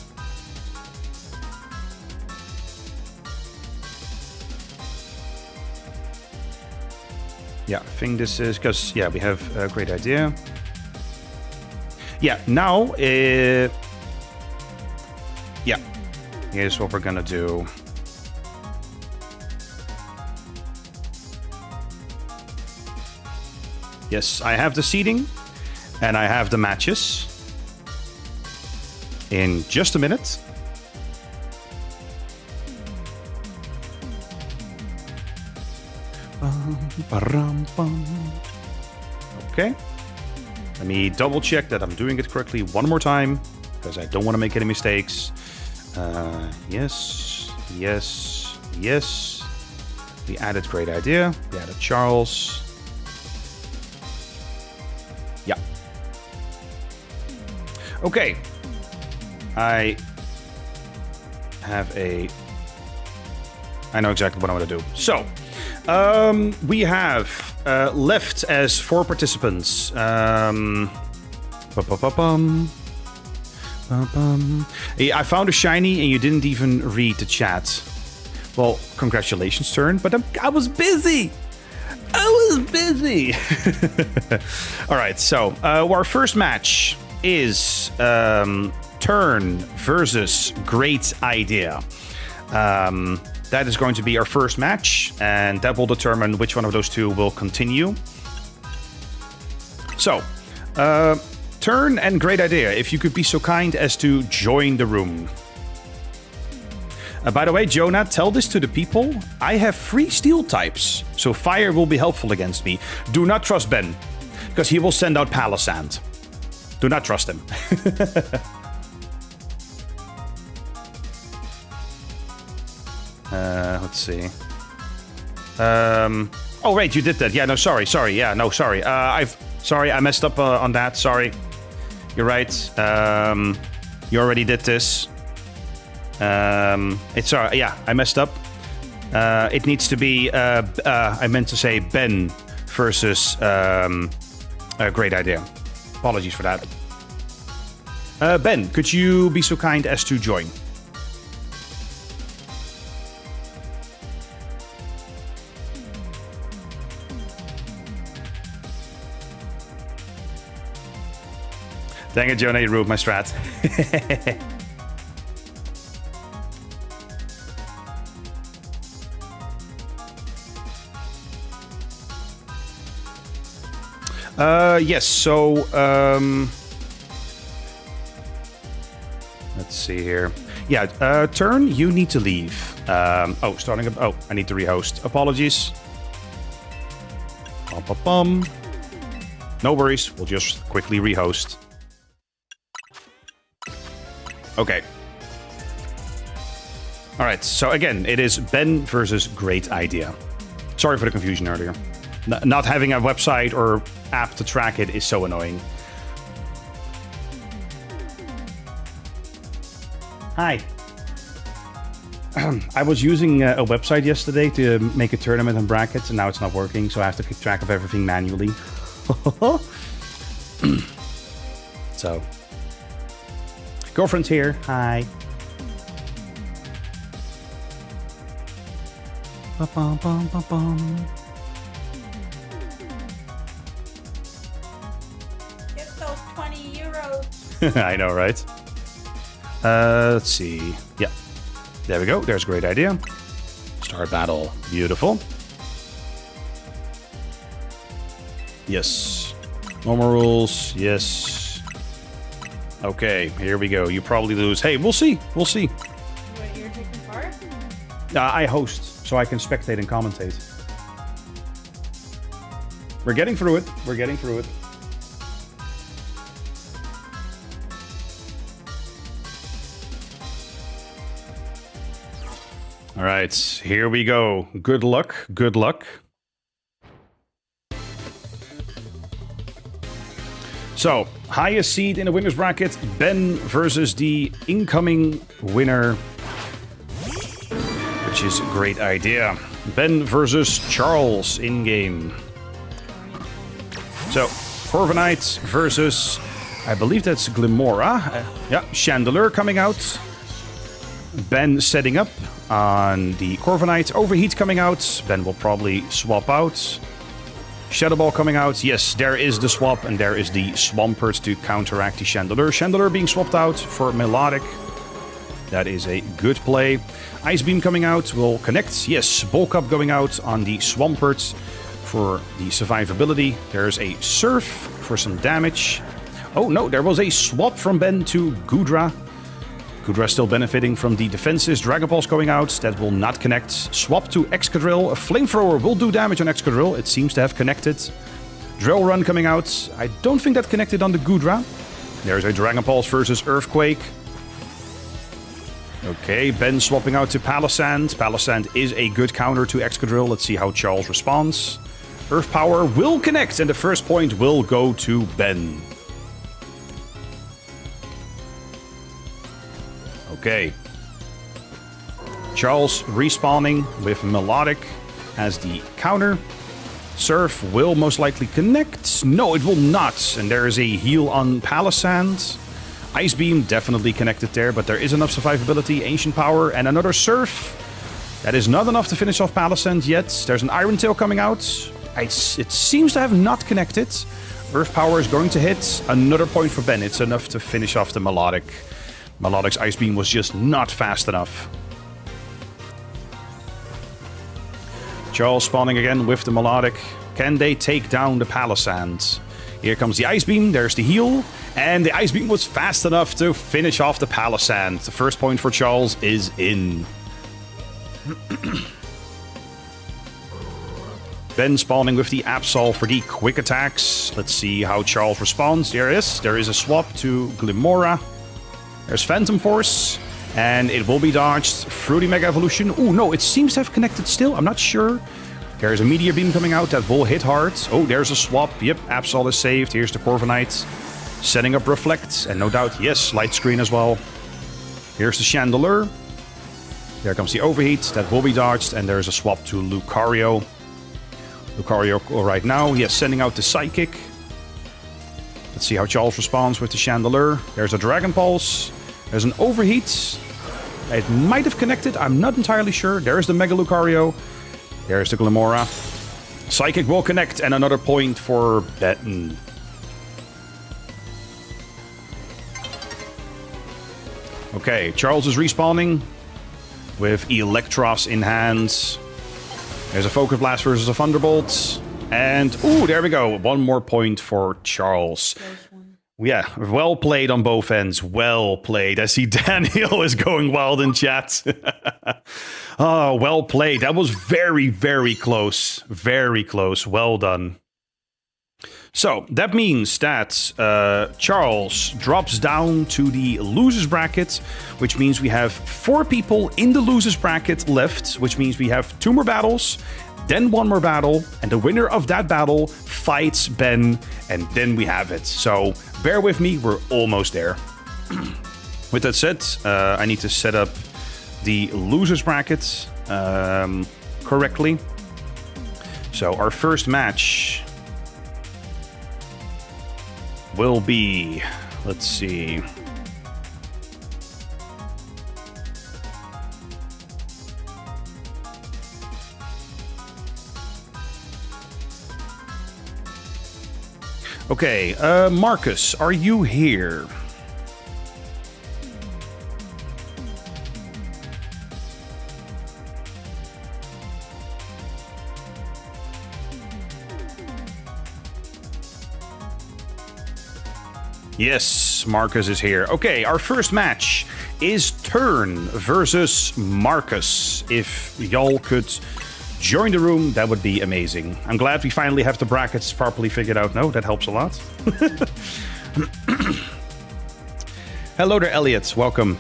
Yeah, I think this is because, yeah, we have a great idea. Yeah, now, yeah, here's what we're gonna do. Yes, I have the seeding, and I have the matches. In just a minute. Okay. Let me double check that I'm doing it correctly one more time, because I don't want to make any mistakes. Yes, yes, yes. We added great idea. We added Charles. Yeah. Okay. I know exactly what I'm going to do. So, we have left as 4 participants. I found a shiny and you didn't even read the chat. Well, congratulations, Turn, but I was busy. All right, so our first match is Turn versus Great Idea. That is going to be our first match, and that will determine which one of those two will continue. So, Turn and Great Idea, if you could be so kind as to join the room. By the way, Jonah, tell this to the people. I have 3 steel types, so fire will be helpful against me. Do not trust Ben, because he will send out Palisand. Do not trust him. Let's see. Oh, wait, you did that. Yeah, no, sorry. Yeah, no, sorry. Sorry, I messed up on that. Sorry. You're right. You already did this. It's sorry. Yeah, I messed up. It needs to be, I meant to say Ben versus a Great Idea. Apologies for that. Ben, could you be so kind as to join? Dang it, Jonah, you ruined my strat. Yes, so, let's see here. Yeah, Turn, you need to leave. Starting up. Oh, I need to rehost. Apologies. No worries, we'll just quickly rehost. Okay. Alright, so again, it is Ben versus Great Idea. Sorry for the confusion earlier. Not having a website or app to track it is so annoying. Hi. I was using a website yesterday to make a tournament and brackets, and now it's not working, so I have to keep track of everything manually. So. Girlfriend's here. Hi. Get those 20 euros. I know, right? Let's see. Yeah. There we go. There's a great idea. Start battle. Beautiful. Yes. Normal rules. Yes. Okay, here we go. You probably lose. Hey, we'll see. We'll see. Wait, you're taking part? I host, so I can spectate and commentate. We're getting through it. We're getting through it. All right, here we go. Good luck. Good luck. So, highest seed in the winner's bracket, Ben versus the incoming winner, which is a great idea. Ben versus Charles in-game. So, Corviknight versus, I believe that's Glimora. Yeah, Chandelier coming out. Ben setting up on the Corviknight. Overheat coming out. Ben will probably swap out. Shadow Ball coming out. Yes, there is the swap, and there is the Swampert to counteract the Chandelier. Chandelier being swapped out for Melodic. That is a good play. Ice Beam coming out will connect. Yes, Bulk Up going out on the Swampert for the survivability. There's a Surf for some damage. Oh no, there was a swap from Ben to Goodra. Goodra still benefiting from the defenses. Dragon Balls going out. That will not connect. Swap to Excadrill. A Flamethrower will do damage on Excadrill. It seems to have connected. Drill Run coming out. I don't think that connected on the Goodra. There's a Dragon Pulse versus Earthquake. Okay, Ben swapping out to Palisand. Palisand is a good counter to Excadrill. Let's see how Charles responds. Earth Power will connect, and the first point will go to Ben. Okay. Charles respawning with Melodic as the counter. Surf will most likely connect. No, it will not. And there is a heal on Palisand. Ice Beam definitely connected there, but there is enough survivability. Ancient Power and another Surf. That is not enough to finish off Palisand yet. There's an Iron Tail coming out. It seems to have not connected. Earth Power is going to hit. Another point for Ben. It's enough to finish off the Melodic. Melodic's Ice Beam was just not fast enough. Charles spawning again with the Melodic. Can they take down the Palisand? Here comes the Ice Beam. There's the heal. And the Ice Beam was fast enough to finish off the Palisand. The first point for Charles is in. Ben spawning with the Absol for the quick attacks. Let's see how Charles responds. There is a swap to Glimora. There's Phantom Force, and it will be dodged. Fruity Mega Evolution. Oh, no, it seems to have connected still. I'm not sure. There's a Meteor Beam coming out that will hit hard. Oh, there's a swap. Yep, Absol is saved. Here's the Corviknight. Setting up Reflect, and no doubt, yes, Light Screen as well. Here's the Chandelier. There comes the Overheat. That will be dodged, and there's a swap to Lucario. Lucario right now, yes, sending out the Psychic. Let's see how Charles responds with the Chandelier. There's a Dragon Pulse. There's an Overheat. It might have connected. I'm not entirely sure. There's the Mega Lucario. There's the Glimora. Psychic will connect, and another point for Ben. Okay, Charles is respawning with Electros in hand. There's a Focus Blast versus a Thunderbolt. And, ooh, there we go. One more point for Charles. Yeah, well played on both ends. Well played. I see Daniel is going wild in chat. Oh, well played. That was very, very close. Very close. Well done. So, that means that Charles drops down to the losers bracket, which means we have 4 people in the losers bracket left, which means we have 2 more battles, then 1 more battle, and the winner of that battle fights Ben, and then we have it. So, bear with me, we're almost there. With that said, I need to set up the losers bracket correctly. So, our first match will be, let's see. Okay, Marcus, are you here? Yes, Marcus is here. Okay, our first match is Turn versus Marcus. If y'all could join the room, that would be amazing. I'm glad we finally have the brackets properly figured out. No, that helps a lot. Hello there, Elliot. Welcome.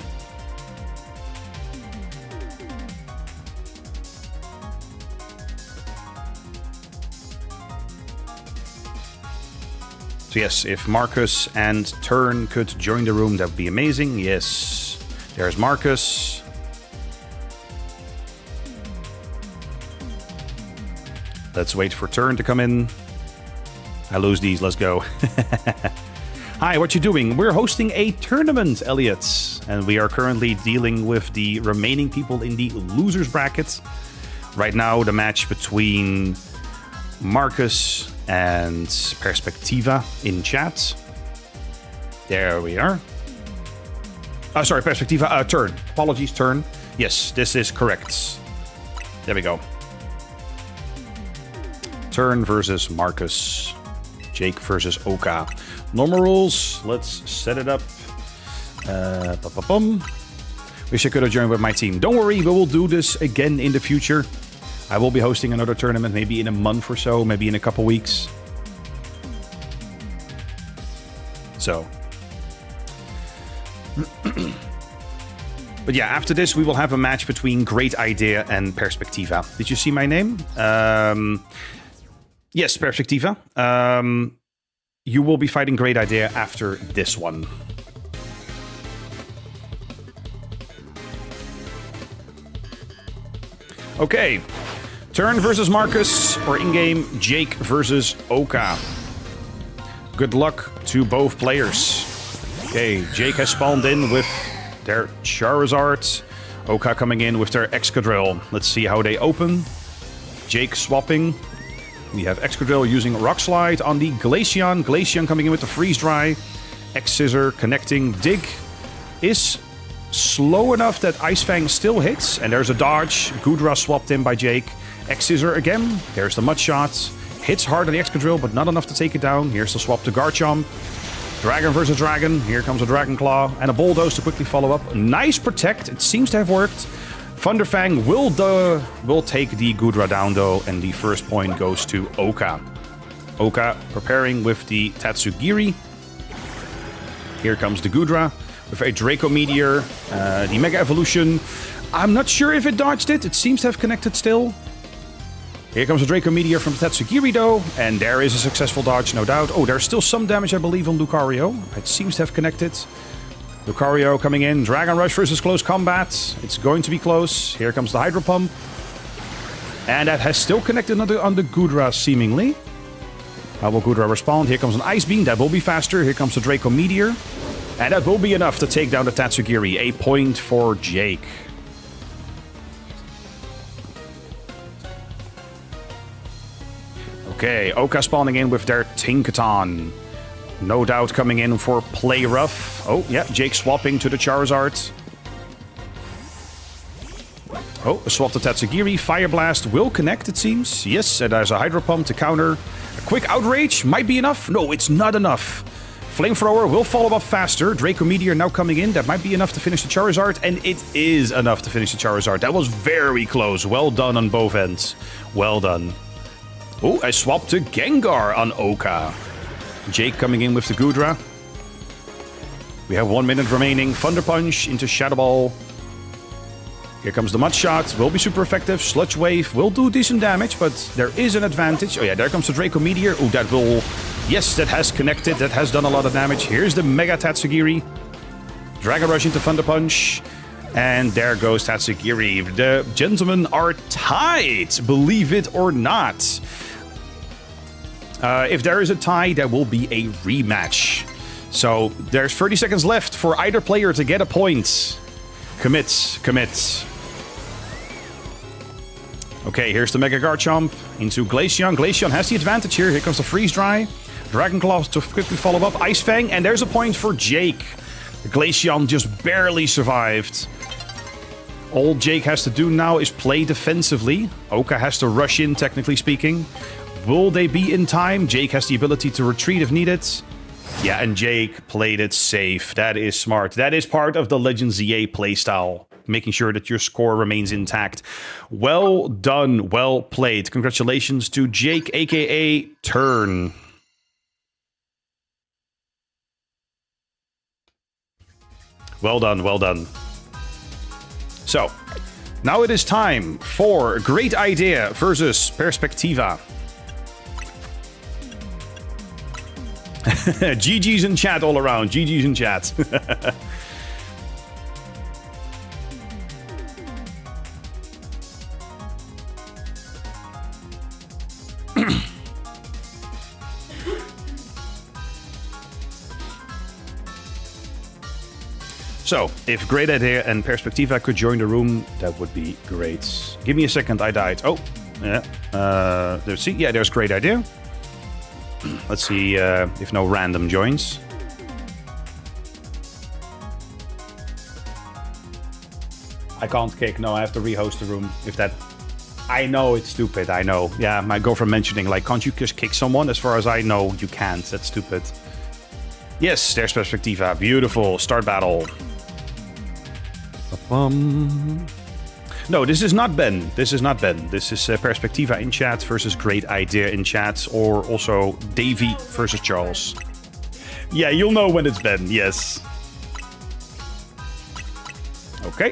So yes, if Marcus and Turn could join the room, that would be amazing. Yes, there's Marcus. Let's wait for Turn to come in. I lose these, let's go. Hi, what you doing? We're hosting a tournament, Elliot. And we are currently dealing with the remaining people in the losers bracket. Right now, the match between Marcus and Perspectiva in chat. There we are. Oh, sorry, Perspectiva. Turn. Apologies, Turn. Yes, this is correct. There we go. Turn versus Marcus. Jake versus Oka. Normal rules. Let's set it up. Wish I could have joined with my team. Don't worry, we will do this again in the future. I will be hosting another tournament maybe in a month or so, maybe in a couple weeks. So. But yeah, after this we will have a match between Great Idea and Perspectiva. Did you see my name? Yes, Perspectiva. You will be fighting Great Idea after this one. Okay. Turn versus Marcus, or in-game Jake versus Oka. Good luck to both players. Okay, Jake has spawned in with their Charizard. Oka coming in with their Excadrill. Let's see how they open. Jake swapping. We have Excadrill using Rock Slide on the Glaceon. Glaceon coming in with the Freeze Dry. X-Scissor connecting. Dig is slow enough that Ice Fang still hits. And there's a dodge. Goodra swapped in by Jake. X-Scissor again. There's the Mud Shot. Hits hard on the Excadrill, but not enough to take it down. Here's the swap to Garchomp. Dragon versus Dragon. Here comes a Dragon Claw. And a Bulldoze to quickly follow up. Nice Protect. It seems to have worked. Thunderfang will take the Goodra down though, and the first point goes to Oka. Oka preparing with the Tatsugiri. Here comes the Goodra with a Draco Meteor. The Mega Evolution. I'm not sure if it dodged it. It seems to have connected still. Here comes a Draco Meteor from Tatsugiri though, and there is a successful dodge, no doubt. Oh, there's still some damage, I believe, on Lucario. It seems to have connected. Lucario coming in. Dragon Rush versus Close Combat. It's going to be close. Here comes the Hydro Pump. And that has still connected on the Goodra, seemingly. How will Goodra respond? Here comes an Ice Beam. That will be faster. Here comes the Draco Meteor. And that will be enough to take down the Tatsugiri. A point for Jake. Okay, Oka spawning in with their Tinkaton. No doubt coming in for Play Rough. Oh, yeah, Jake swapping to the Charizard. Oh, a swap to Tatsugiri. Fire Blast will connect, it seems. Yes, and there's a Hydro Pump to counter. A quick Outrage might be enough. No, it's not enough. Flamethrower will follow up faster. Draco Meteor now coming in. That might be enough to finish the Charizard, and it is enough to finish the Charizard. That was very close. Well done on both ends. Well done. Oh, I swapped to Gengar on Oka. Jake coming in with the Goodra. We have 1 minute remaining. Thunder Punch into Shadow Ball. Here comes the Mud Shot. Will be super effective. Sludge Wave will do decent damage, but there is an advantage. Oh yeah, there comes the Draco Meteor. Oh, that will... Yes, that has connected. That has done a lot of damage. Here's the Mega Tatsugiri. Dragon Rush into Thunder Punch. And there goes Tatsugiri. The gentlemen are tied, believe it or not. If there is a tie, there will be a rematch. So there's 30 seconds left for either player to get a point. Commit, commit. Okay, here's the Mega Garchomp into Glaceon. Glaceon has the advantage here. Here comes the Freeze Dry. Dragon Claw to quickly follow up. Ice Fang, and there's a point for Jake. The Glaceon just barely survived. All Jake has to do now is play defensively. Oka has to rush in, technically speaking. Will they be in time? Jake has the ability to retreat if needed. Yeah, and Jake played it safe. That is smart. That is part of the Legends ZA playstyle, making sure that your score remains intact. Well done, well played. Congratulations to Jake, aka Turn. Well done, well done. So, now it is time for Great Idea versus Perspectiva. GG's in chat all around. GG's in chat. So, if Great Idea and Perspectiva could join the room, that would be great. Give me a second, I died. Oh, yeah. There's Great Idea. Let's see if no random joins. I can't kick. No, I have to rehost the room. If that... I know it's stupid, I know. Yeah, my girlfriend mentioning, like, can't you just kick someone? As far as I know, you can't. That's stupid. Yes, there's Perspectiva. Beautiful. Start battle. No, this is not Ben. This is not Ben. This is Perspectiva in chat versus Great Idea in chat, or also Davey versus Charles. Yeah, you'll know when it's Ben. Yes. Okay.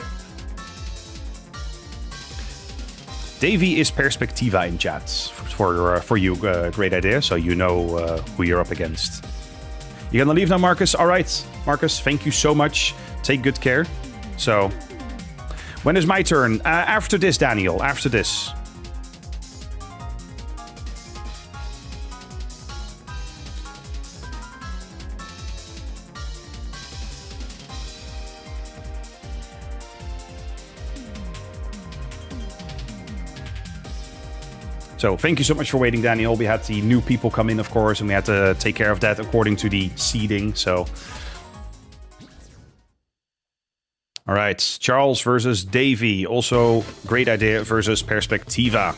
Davey is Perspectiva in chat for you, Great Idea, so you know who you're up against. You're gonna leave now, Marcus? All right, Marcus, thank you so much. Take good care. So, when is my turn? After this, Daniel. After this. So, thank you so much for waiting, Daniel. We had the new people come in, of course, and we had to take care of that according to the seeding, so... All right, Charles versus Davey. Also, Great Idea versus Perspectiva.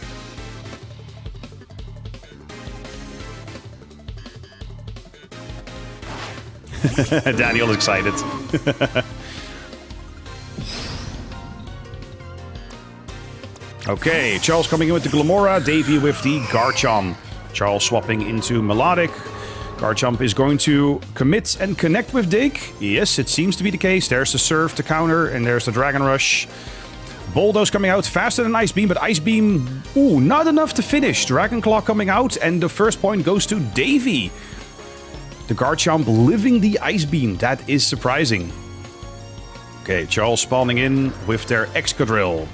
Daniel is excited. Okay, Charles coming in with the Glamora, Davey with the Garchomp. Charles swapping into Melodic. Garchomp is going to commit and connect with Dig. Yes, it seems to be the case. There's the Surf to counter, and there's the Dragon Rush. Bulldoze coming out faster than Ice Beam, but Ice Beam, ooh, not enough to finish. Dragon Claw coming out, and the first point goes to Davey. The Garchomp living the Ice Beam. That is surprising. Okay, Charles spawning in with their Excadrill.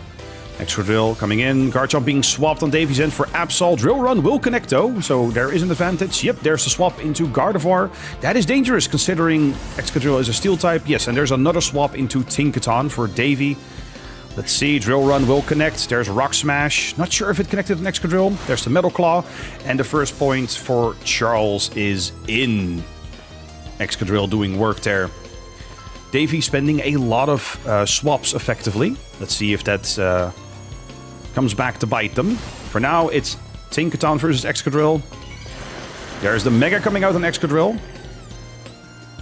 Excadrill coming in. Garchomp being swapped on Davey's end for Absol. Drill Run will connect though, so there is an advantage. Yep, there's the swap into Gardevoir. That is dangerous considering Excadrill is a steel type. Yes, and there's another swap into Tinkaton for Davey. Let's see, Drill Run will connect. There's Rock Smash. Not sure if it connected on Excadrill. There's the Metal Claw. And the first point for Charles is in. Excadrill doing work there. Davey spending a lot of swaps effectively. Let's see if that comes back to bite them. For now, it's Tinkaton versus Excadrill. There's the Mega coming out on Excadrill.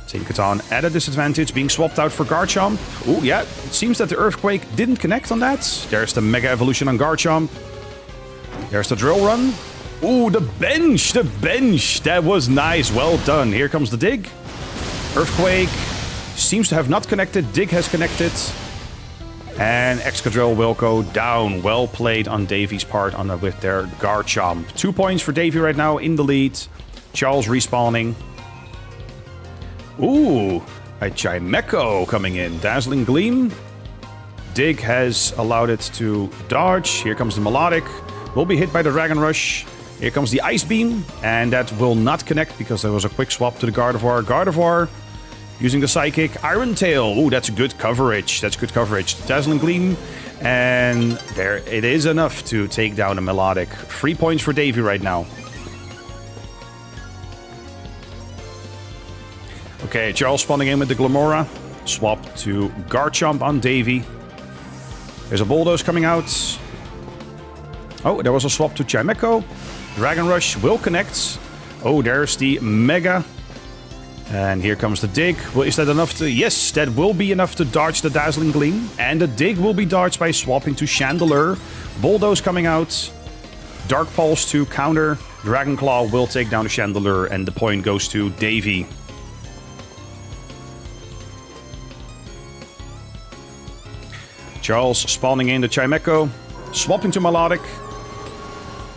Tinkaton at a disadvantage, being swapped out for Garchomp. Oh, yeah, it seems that the Earthquake didn't connect on that. There's the Mega Evolution on Garchomp. There's the Drill Run. Ooh, the bench! The bench! That was nice. Well done. Here comes the Dig. Earthquake seems to have not connected. Dig has connected. And Excadrill will go down. Well played on Davey's part with their Garchomp. 2 points for Davey right now in the lead. Charles respawning. Ooh, a Chimecho coming in. Dazzling Gleam. Dig has allowed it to dodge. Here comes the Melodic. Will be hit by the Dragon Rush. Here comes the Ice Beam. And that will not connect because there was a quick swap to the Gardevoir. Gardevoir using the Psychic. Iron Tail. Ooh, that's good coverage. That's good coverage. Dazzling Gleam. And there it is enough to take down a Melodic. 3 points for Davey right now. Okay, Charles spawning in with the Glamora. Swap to Garchomp on Davey. There's a Bulldoze coming out. Oh, there was a swap to Chimecho. Dragon Rush will connect. Oh, there's the Mega. And here comes the dig. Well, is that enough to... Yes, that will be enough to dodge the Dazzling Gleam. And the dig will be dodged by swapping to Chandelier. Bulldoze coming out. Dark Pulse to counter. Dragon Claw will take down the Chandelier. And the point goes to Davy. Charles spawning in the Chimecho. Swapping to Melodic.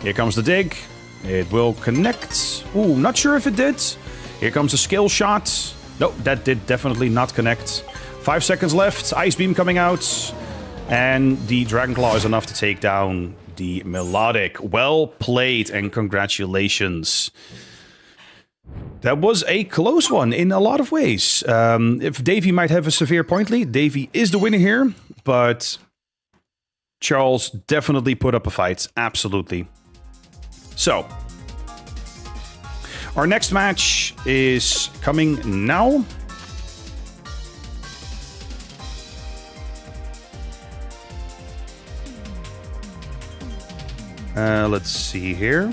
Here comes the dig. It will connect. Ooh, not sure if it did. Here comes a skill shot. No, that did definitely not connect. 5 seconds left. Ice Beam coming out. And the Dragon Claw is enough to take down the Melodic. Well played and congratulations. That was a close one in a lot of ways. If Davy might have a severe point lead, Davy is the winner here. But Charles definitely put up a fight. Absolutely. So, our next match is coming now. Let's see here.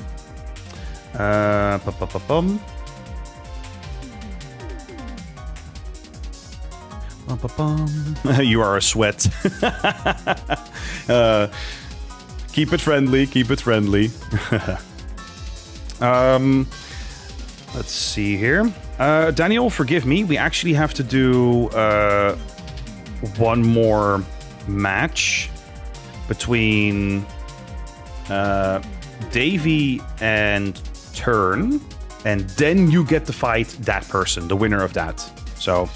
You are a sweat. Keep it friendly, keep it friendly. Let's see here. Daniel, forgive me. We actually have to do one more match between Davy and Turn, and then you get to fight that person, the winner of that. So,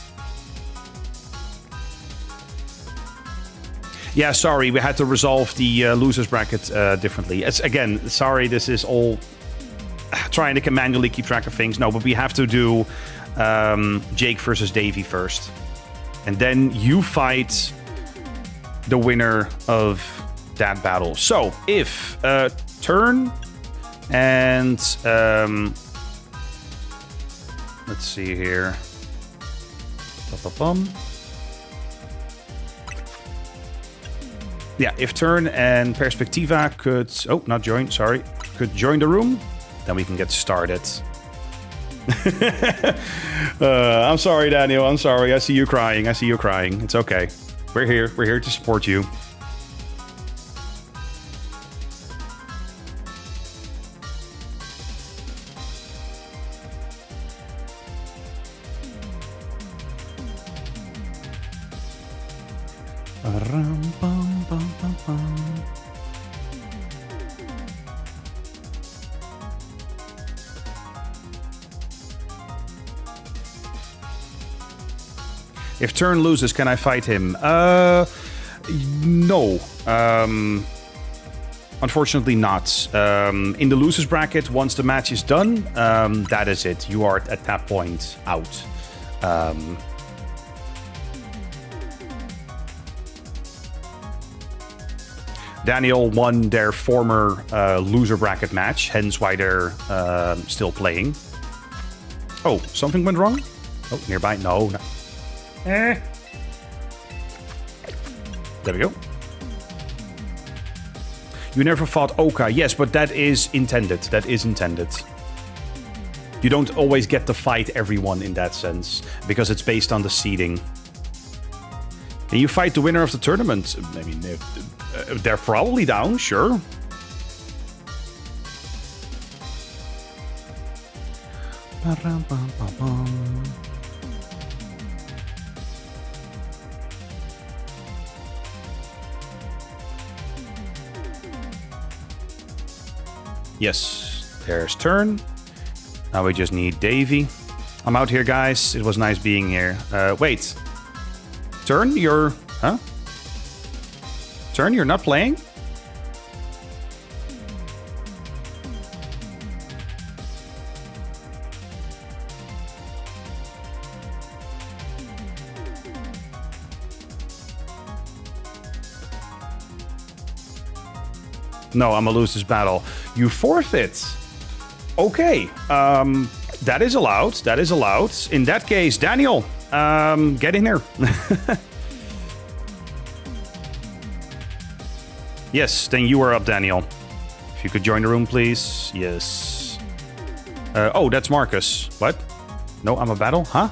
yeah, sorry, we had to resolve the losers bracket differently. It's, again, sorry, this is all trying to manually keep track of things. No, but we have to do Jake versus Davy first. And then you fight the winner of that battle. So, if Turn and... let's see here. Yeah, if Turn and Perspectiva could... Oh, not join, sorry. Could join the room, then we can get started. I'm sorry, Daniel. I'm sorry. I see you crying. I see you crying. It's okay. We're here. We're here to support you. If Turn loses, can I fight him? No. Unfortunately not. In the losers bracket, once the match is done, that is it. You are at that point out. Daniel won their former loser bracket match, hence why they're still playing. Oh, something went wrong? Oh, nearby? No. There we go. You never fought Oka. Yes, but that is intended. That is intended. You don't always get to fight everyone in that sense, because it's based on the seeding. Can you fight the winner of the tournament? I mean, they're probably down, sure. Yes, there's Turn. Now we just need Davy. I'm out here, guys. It was nice being here. Wait. Turn, you're... Huh? Turn, you're not playing? No, I'm gonna lose this battle. You forfeit. Okay. That is allowed. That is allowed. In that case, Daniel, get in here. Yes, then you are up, Daniel. If you could join the room, please. Yes. Oh, that's Marcus. What? No, I'm a battle? Huh?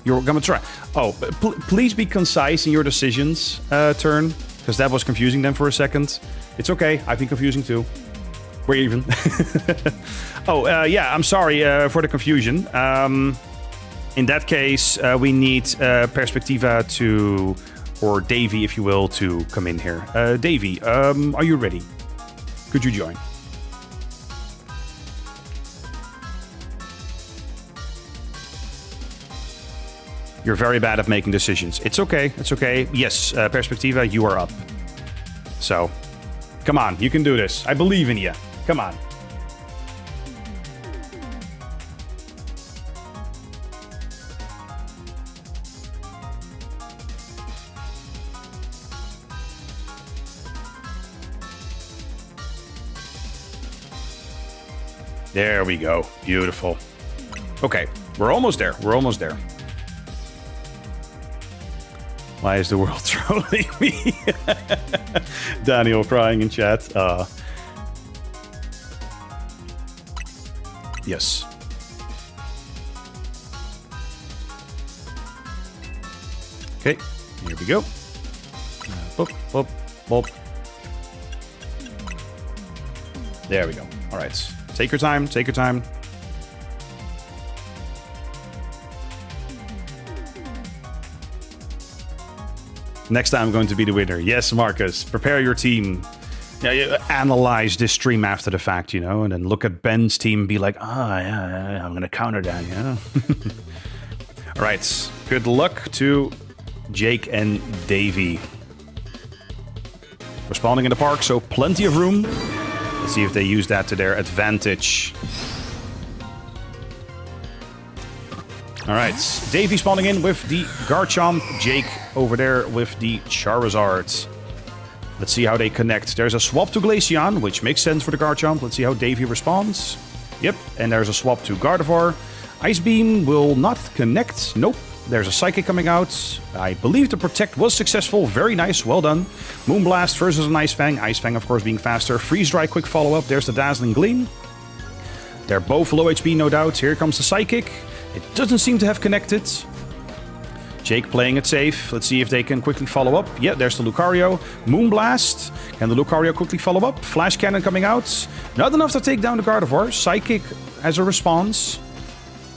You're gonna try. Oh, please be concise in your decisions, Turn. Because that was confusing them for a second. It's okay. I've been confusing too. We're even. Oh, yeah, I'm sorry for the confusion. In that case, we need Perspectiva to... Or Davy, if you will, to come in here. Davy, are you ready? Could you join? You're very bad at making decisions. It's okay. It's okay. Yes, Perspectiva, you are up. So, come on. You can do this. I believe in you. Come on. There we go. Beautiful. Okay, we're almost there. We're almost there. Why is the world trolling me? Daniel crying in chat. Yes. Okay, here we go. Boop, boop, boop. There we go. All right. Take your time. Take your time. Next time I'm going to be the winner. Yes, Marcus. Prepare your team. Yeah, you analyze this stream after the fact, you know, and then look at Ben's team and be like, yeah, I'm going to counter that, yeah. All right. Good luck to Jake and Davey. We're spawning in the park, so plenty of room. Let's see if they use that to their advantage. All right, Davey spawning in with the Garchomp. Jake over there with the Charizard. Let's see how they connect. There's a swap to Glaceon, which makes sense for the Garchomp. Let's see how Davey responds. Yep, and there's a swap to Gardevoir. Ice Beam will not connect. Nope. There's a Psychic coming out. I believe the Protect was successful. Very nice. Well done. Moonblast versus an Ice Fang. Ice Fang, of course, being faster. Freeze Dry, quick follow-up. There's the Dazzling Gleam. They're both low HP, no doubt. Here comes the Psychic. It doesn't seem to have connected. Jake playing it safe. Let's see if they can quickly follow up. Yeah, there's the Lucario. Moonblast. Can the Lucario quickly follow up? Flash Cannon coming out. Not enough to take down the Gardevoir. Psychic as a response.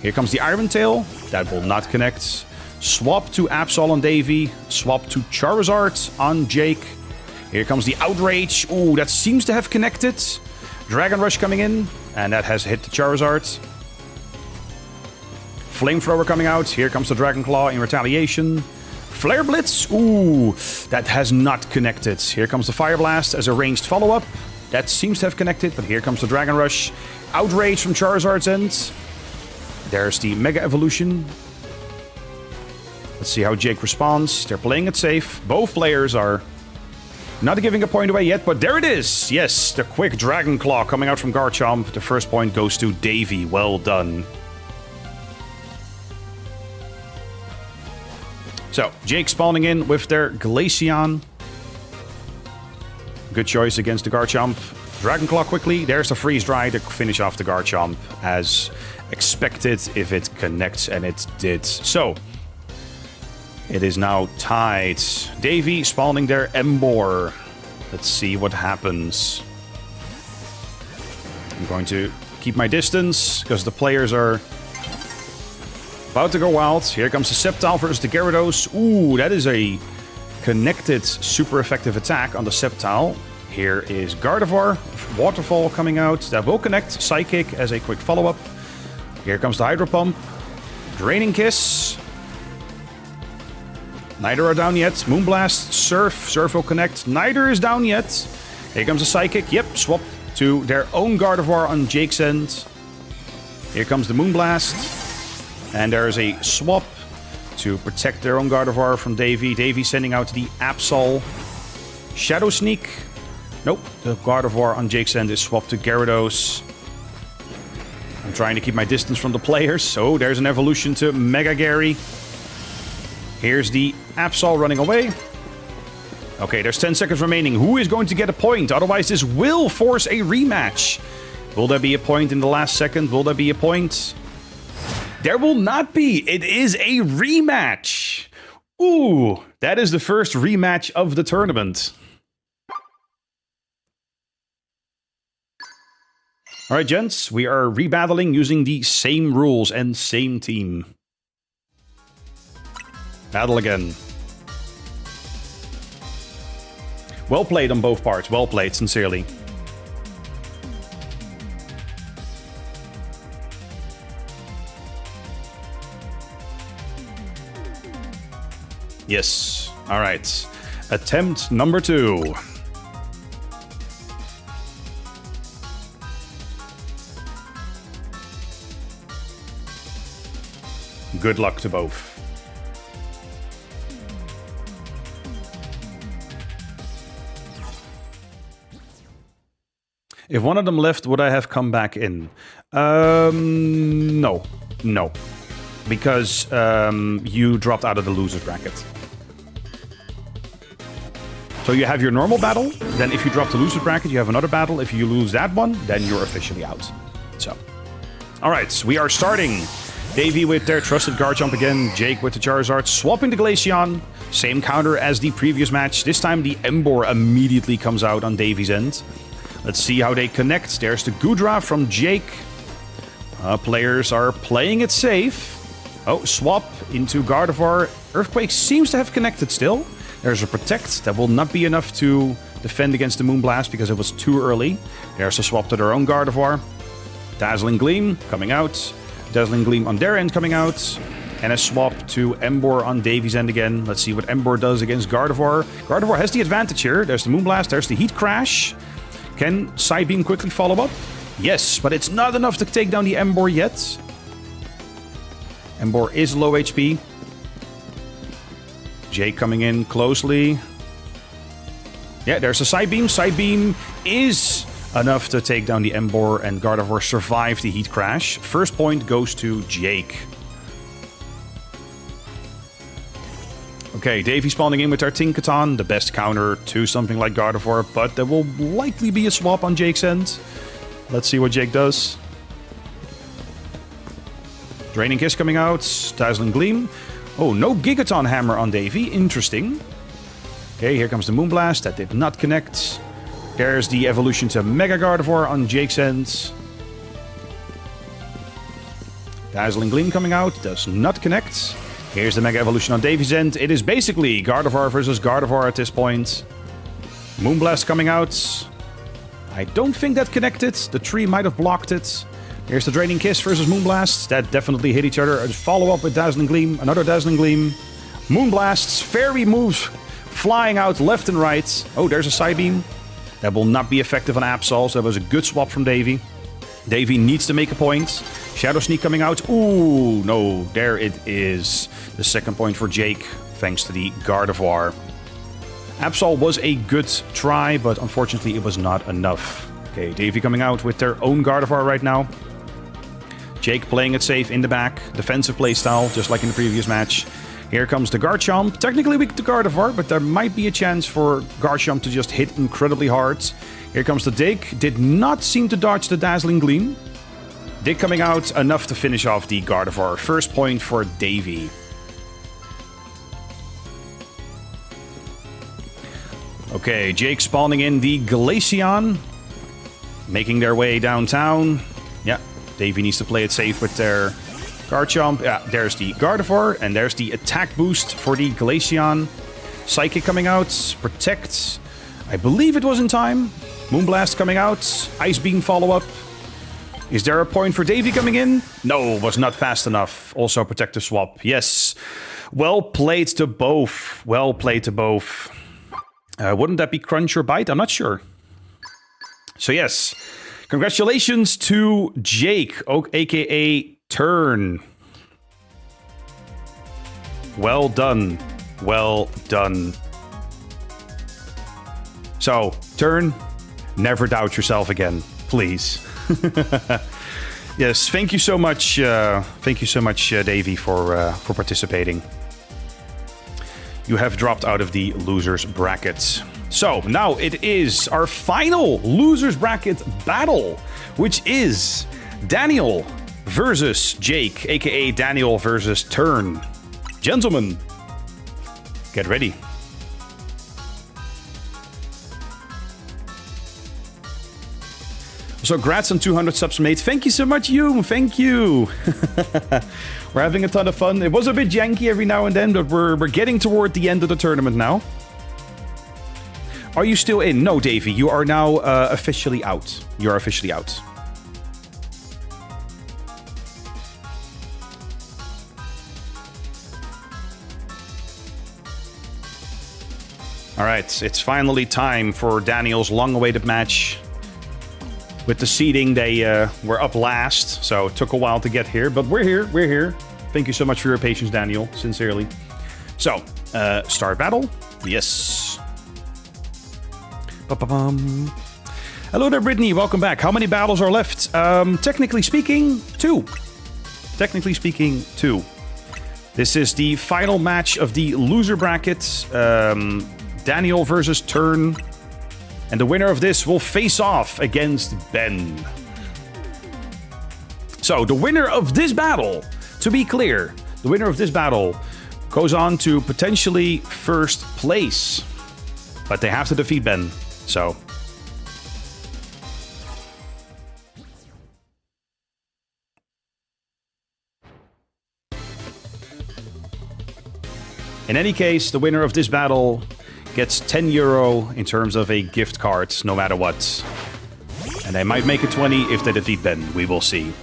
Here comes the Iron Tail. That will not connect. Swap to Absol on Davey. Swap to Charizard on Jake. Here comes the Outrage. Ooh, that seems to have connected. Dragon Rush coming in. And that has hit the Charizard. Flamethrower coming out. Here comes the Dragon Claw in retaliation. Flare Blitz. Ooh, that has not connected. Here comes the Fire Blast as a ranged follow-up. That seems to have connected, but here comes the Dragon Rush. Outrage from Charizard's end. There's the Mega Evolution. Let's see how Jake responds. They're playing it safe. Both players are not giving a point away yet, but there it is. Yes, the quick Dragon Claw coming out from Garchomp. The first point goes to Davey. Well done. So, Jake spawning in with their Glaceon. Good choice against the Garchomp. Dragon Claw quickly. There's the Freeze Dry to finish off the Garchomp as expected if it connects, and it did. So, it is now tied. Davey spawning their Emboar. Let's see what happens. I'm going to keep my distance because the players are about to go wild. Here comes the Sceptile versus the Gyarados. Ooh, that is a connected super effective attack on the Sceptile. Here is Gardevoir. Waterfall coming out. That will connect. Psychic as a quick follow-up. Here comes the Hydro Pump. Draining Kiss. Neither are down yet. Moonblast. Surf. Surf will connect. Neither is down yet. Here comes the Psychic. Yep, swap to their own Gardevoir on Jake's end. Here comes the Moonblast. And there is a swap to protect their own Gardevoir from Davey. Davey sending out the Absol. Shadow Sneak. Nope. The Gardevoir on Jake's end is swapped to Gyarados. I'm trying to keep my distance from the players. So there's an evolution to Mega Gary. Here's the Absol running away. Okay, there's 10 seconds remaining. Who is going to get a point? Otherwise, this will force a rematch. Will there be a point in the last second? Will there be a point? There will not be. It is a rematch. Ooh, that is the first rematch of the tournament. All right, gents, we are rebattling using the same rules and same team. Battle again. Well played on both parts. Well played, sincerely. Yes. All right. Attempt number 2. Good luck to both. If one of them left, would I have come back in? No. No. Because you dropped out of the loser's bracket. So you have your normal battle, then if you drop the loser's bracket, you have another battle. If you lose that one, then you're officially out. So, all right, we are starting. Davey with their trusted Garchomp again, Jake with the Charizard, swapping the Glaceon. Same counter as the previous match. This time the Emboar immediately comes out on Davey's end. Let's see how they connect. There's the Goodra from Jake. Players are playing it safe. Oh, swap into Gardevoir. Earthquake seems to have connected still. There's a Protect. That will not be enough to defend against the Moonblast because it was too early. There's a swap to their own Gardevoir. Dazzling Gleam coming out. Dazzling Gleam on their end coming out. And a swap to Emboar on Davy's end again. Let's see what Emboar does against Gardevoir. Gardevoir has the advantage here. There's the Moonblast. There's the Heat Crash. Can Psybeam quickly follow up? Yes, but it's not enough to take down the Emboar yet. Emboar is low HP. Jake coming in closely. Yeah, there's a Psybeam. Psybeam is enough to take down the Emboar, and Gardevoir survived the Heat Crash. First point goes to Jake. Okay, Davey spawning in with our Tinkaton, the best counter to something like Gardevoir, but there will likely be a swap on Jake's end. Let's see what Jake does. Draining Kiss coming out, Dazzling Gleam. Oh, no Gigaton Hammer on Davey, interesting. Okay, here comes the Moonblast, that did not connect. There's the evolution to Mega Gardevoir on Jake's end. Dazzling Gleam coming out, does not connect. Here's the Mega Evolution on Davey's end. It is basically Gardevoir versus Gardevoir at this point. Moonblast coming out. I don't think that connected. The tree might have blocked it. Here's the Draining Kiss versus Moonblast. That definitely hit each other. A follow-up with Dazzling Gleam. Another Dazzling Gleam. Moonblasts. Fairy moves flying out left and right. Oh, there's a Psybeam. That will not be effective on Absol. So that was a good swap from Davey. Davey needs to make a point. Shadow Sneak coming out. Ooh, no. There it is. The second point for Jake, thanks to the Gardevoir. Absol was a good try, but unfortunately it was not enough. Okay, Davey coming out with their own Gardevoir right now. Jake playing it safe in the back. Defensive playstyle, just like in the previous match. Here comes the Garchomp. Technically weak to Gardevoir, but there might be a chance for Garchomp to just hit incredibly hard. Here comes the Dig. Did not seem to dodge the Dazzling Gleam. Dig coming out, enough to finish off the Gardevoir. First point for Davey. Okay, Jake spawning in the Glaceon. Making their way downtown. Yeah, Davey needs to play it safe with their Garchomp. Yeah, there's the Gardevoir, and there's the attack boost for the Glaceon. Psychic coming out. Protect. I believe it was in time. Moonblast coming out. Ice Beam follow-up. Is there a point for Davey coming in? No, was not fast enough. Also protective swap. Yes. Well played to both. Well played to both. Wouldn't that be Crunch or Bite? I'm not sure. So yes, congratulations to Jake, aka Turn. Well done. Well done. So, Turn, never doubt yourself again, please. Yes, thank you so much. Davey, for participating. You have dropped out of the losers bracket. So now it is our final losers bracket battle which is Daniel versus Jake, aka Daniel versus Turn. Gentlemen, get ready. So, congrats on 200 subs, mate. Thank you so much, Yoom. Thank you. We're having a ton of fun. It was a bit janky every now and then, but we're getting toward the end of the tournament now. Are you still in? No, Davey. You are now officially out. You are officially out. All right. It's finally time for Daniel's long-awaited match. With the seeding, they were up last, so it took a while to get here. But we're here. We're here. Thank you so much for your patience, Daniel. Sincerely. So, start battle. Yes. Ba-ba-bum. Hello there, Brittany. Welcome back. How many battles are left? Technically speaking, 2. Technically speaking, 2. This is the final match of the loser bracket. Daniel versus Turn. And the winner of this will face off against Ben. So, the winner of this battle, to be clear, the winner of this battle goes on to potentially first place. But they have to defeat Ben, so... In any case, the winner of this battle gets 10 euro in terms of a gift card, no matter what. And they might make it 20 if they defeat Ben. We will see.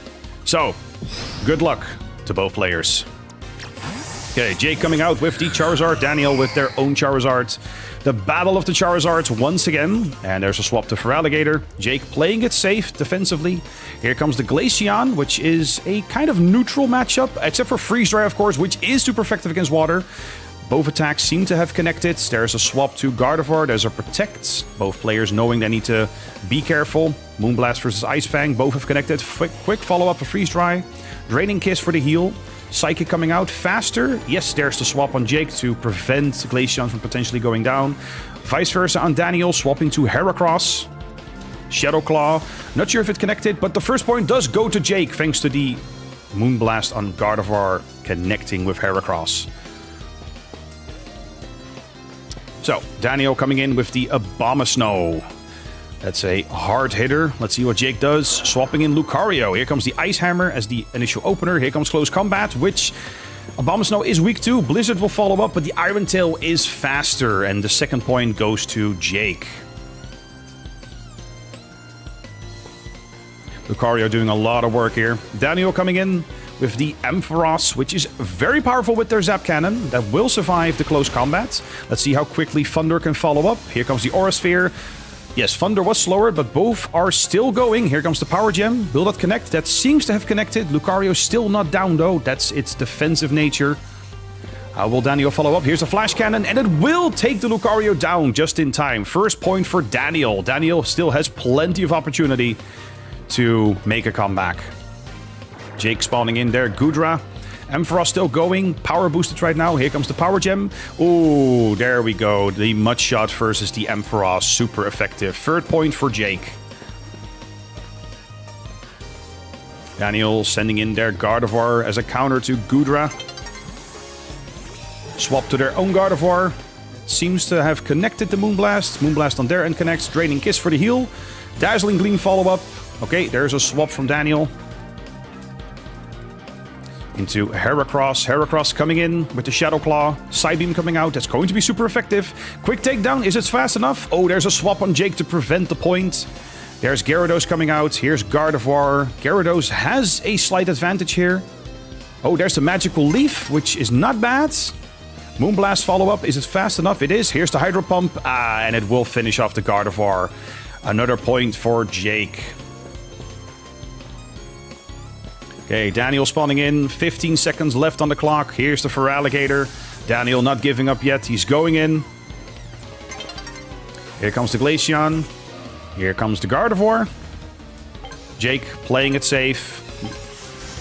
So, good luck to both players. Okay, Jake coming out with the Charizard, Daniel with their own Charizard. The battle of the Charizards once again. And there's a swap to Feraligatr. Jake playing it safe defensively. Here comes the Glaceon, which is a kind of neutral matchup. Except for Freeze Dry, of course, which is super effective against water. Both attacks seem to have connected. There's a swap to Gardevoir. There's a Protect. Both players knowing they need to be careful. Moonblast versus Ice Fang. Both have connected. Quick follow-up for Freeze Dry. Draining Kiss for the heal. Psychic coming out faster. Yes, there's the swap on Jake to prevent Glaceon from potentially going down. Vice versa on Daniel. Swapping to Heracross. Shadow Claw. Not sure if it connected, but the first point does go to Jake thanks to the Moonblast on Gardevoir connecting with Heracross. So, Daniel coming in with the Abomasnow. That's a hard hitter. Let's see what Jake does. Swapping in Lucario. Here comes the Ice Hammer as the initial opener. Here comes Close Combat, which Abomasnow is weak to. Blizzard will follow up, but the Iron Tail is faster. And the second point goes to Jake. Lucario doing a lot of work here. Daniel coming in with the Ampharos, which is very powerful with their Zap Cannon. That will survive the close combat. Let's see how quickly Thunder can follow up. Here comes the Aura Sphere. Yes, Thunder was slower, but both are still going. Here comes the Power Gem. Will that connect? That seems to have connected. Lucario still not down, though. That's its defensive nature. How will Daniel follow up? Here's a Flash Cannon, and it will take the Lucario down just in time. First point for Daniel. Daniel still has plenty of opportunity to make a comeback. Jake spawning in there. Goodra. Ampharos still going. Power boosted right now. Here comes the Power Gem. Ooh, there we go. The Mud Shot versus the Ampharos. Super effective. Third point for Jake. Daniel sending in their Gardevoir as a counter to Goodra. Swap to their own Gardevoir. Seems to have connected the Moonblast. Moonblast on their end connects. Draining Kiss for the heal. Dazzling Gleam follow-up. Okay, there's a swap from Daniel. Into Heracross. Heracross coming in with the Shadow Claw. Psybeam coming out. That's going to be super effective. Quick takedown. Is it fast enough? Oh, there's a swap on Jake to prevent the point. There's Gyarados coming out. Here's Gardevoir. Gyarados has a slight advantage here. Oh, there's the Magical Leaf, which is not bad. Moonblast follow-up. Is it fast enough? It is. Here's the Hydro Pump. And it will finish off the Gardevoir. Another point for Jake. Okay, Daniel spawning in. 15 seconds left on the clock. Here's the Feraligatr. Daniel not giving up yet. He's going in. Here comes the Glaceon. Here comes the Gardevoir. Jake playing it safe.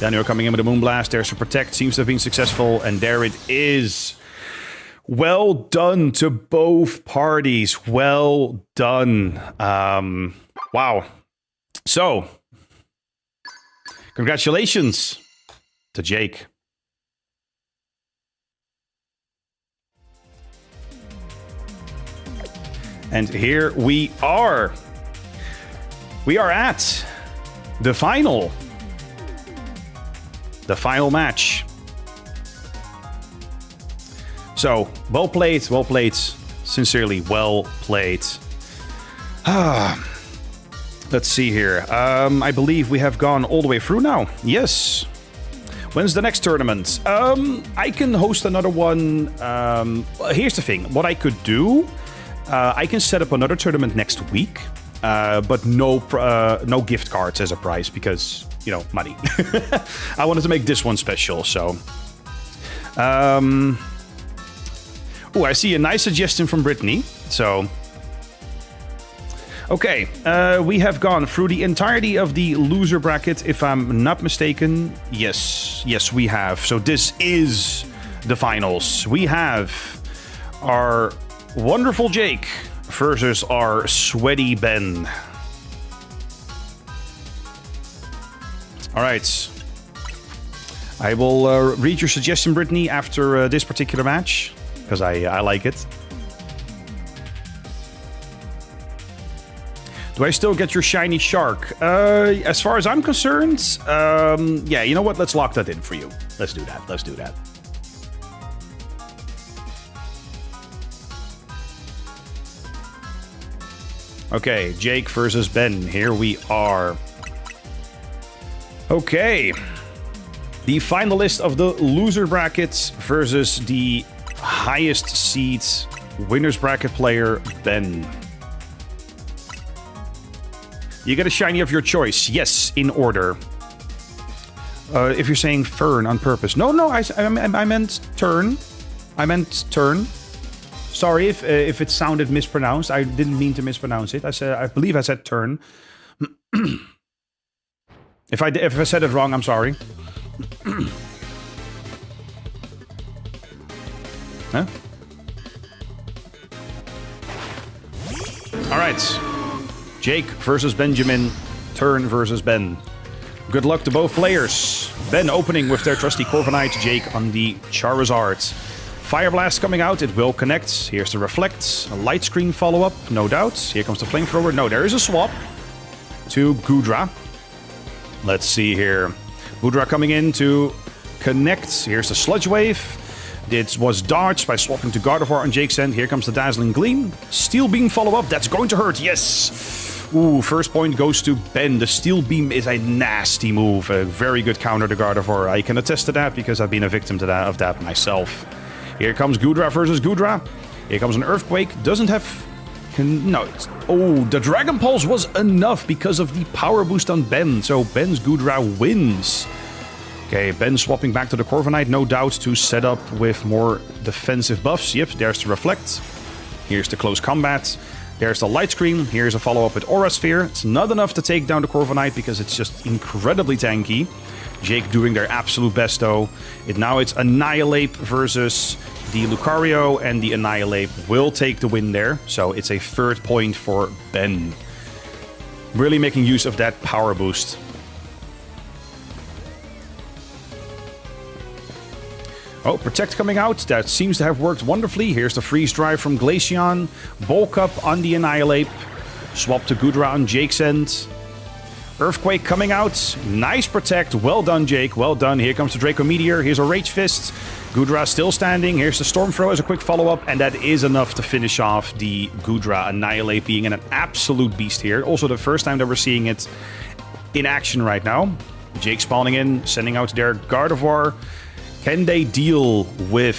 Daniel coming in with a Moonblast. There's a Protect. Seems to have been successful. And there it is. Well done to both parties. Well done. Wow. So, congratulations to Jake. And here we are. We are at the final match. So, well played. Sincerely, well played. Let's see here. I believe we have gone all the way through now. Yes. When's the next tournament? I can host another one. Here's the thing. What I could do, I can set up another tournament next week, but no gift cards as a prize because, you know, money. I wanted to make this one special, so... Oh, I see a nice suggestion from Brittany. So, okay, we have gone through the entirety of the loser bracket, if I'm not mistaken. Yes, we have. So this is the finals. We have our wonderful Jake versus our sweaty Ben. All right. I will read your suggestion, Brittany, after this particular match. Because I like it. Do I still get your shiny shark? As far as I'm concerned, yeah, you know what? Let's lock that in for you. Let's do that. Okay, Jake versus Ben. Here we are. Okay. The finalist of the loser brackets versus the highest seeds winners bracket player, Ben. You get a shiny of your choice. Yes, in order. If you're saying fern on purpose. No, I meant turn. I meant turn. Sorry if it sounded mispronounced. I didn't mean to mispronounce it. I believe I said turn. If I said it wrong, I'm sorry. Huh? All right. Jake versus Benjamin. Turn versus Ben. Good luck to both players. Ben opening with their trusty Corviknight. Jake on the Charizard. Fire Blast coming out. It will connect. Here's the Reflect. A Light Screen follow-up. No doubt. Here comes the Flamethrower. No, there is a swap to Goodra. Let's see here. Goodra coming in to connect. Here's the Sludge Wave. It was dodged by swapping to Gardevoir on Jake's end. Here comes the Dazzling Gleam. Steel Beam follow-up. That's going to hurt. Yes. Ooh, first point goes to Ben. The Steel Beam is a nasty move. A very good counter to Gardevoir. I can attest to that because I've been a victim of that myself. Here comes Goodra versus Goodra. Here comes an Earthquake. Doesn't have... Oh, the Dragon Pulse was enough because of the power boost on Ben. So Ben's Goodra wins. Okay, Ben swapping back to the Corviknight, no doubt, to set up with more defensive buffs. Yep, there's the Reflect. Here's the Close Combat. There's the Light Screen. Here's a follow-up with Aura Sphere. It's not enough to take down the Corviknight because it's just incredibly tanky. Jake doing their absolute best, though. Now it's Annihilate versus the Lucario, and the Annihilate will take the win there. So it's a third point for Ben. Really making use of that power boost. Oh, Protect coming out. That seems to have worked wonderfully. Here's the Freeze Drive from Glaceon. Bulk up on the Annihilate. Swap to Goodra on Jake's end. Earthquake coming out. Nice Protect. Well done, Jake. Well done. Here comes the Draco Meteor. Here's a Rage Fist. Goodra still standing. Here's the Storm Throw as a quick follow-up. And that is enough to finish off the Goodra. Annihilate being an absolute beast here. Also the first time that we're seeing it in action right now. Jake spawning in, sending out their Gardevoir. Can they deal with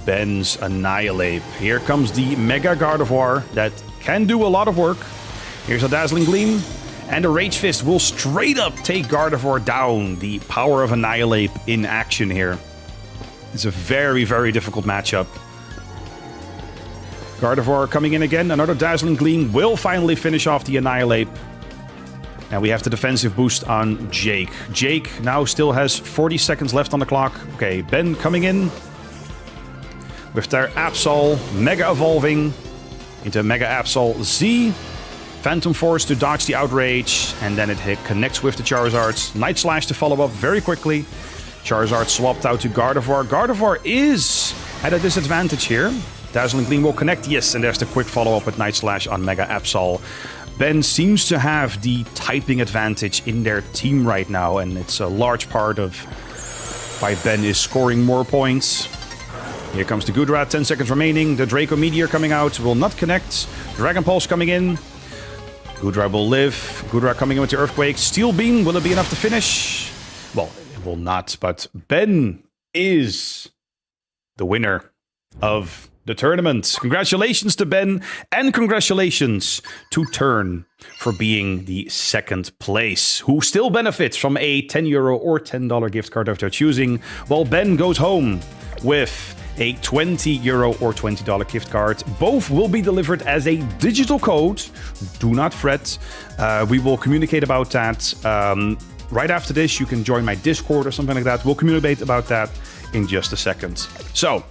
Ben's Annihilate? Here comes the Mega Gardevoir that can do a lot of work. Here's a Dazzling Gleam. And a Rage Fist will straight up take Gardevoir down. The power of Annihilate in action here. It's a very, very difficult matchup. Gardevoir coming in again. Another Dazzling Gleam will finally finish off the Annihilate. And we have the defensive boost on Jake. Jake now still has 40 seconds left on the clock. Okay, Ben coming in with their Absol, Mega Evolving into Mega Absol Z. Phantom Force to dodge the outrage, and then it connects with the Charizard's Night Slash to follow up very quickly. Charizard swapped out to Gardevoir. Gardevoir is at a disadvantage here. Dazzling Gleam will connect, yes, and there's the quick follow-up with Night Slash on Mega Absol. Ben seems to have the typing advantage in their team right now, and it's a large part of why Ben is scoring more points. Here comes the Goodra, 10 seconds remaining. The Draco Meteor coming out, will not connect. Dragon Pulse coming in. Goodra will live. Goodra coming in with the Earthquake. Steel Beam, will it be enough to finish? Well, it will not, but Ben is the winner of the tournament. Congratulations to Ben, and congratulations to Turn for being the second place, who still benefits from a €10 or $10 gift card of their choosing, while Ben goes home with a €20 or $20 gift card. Both will be delivered as a digital code. Do not fret. We will communicate about that. Right after this, you can join my Discord or something like that. We'll communicate about that in just a second. So,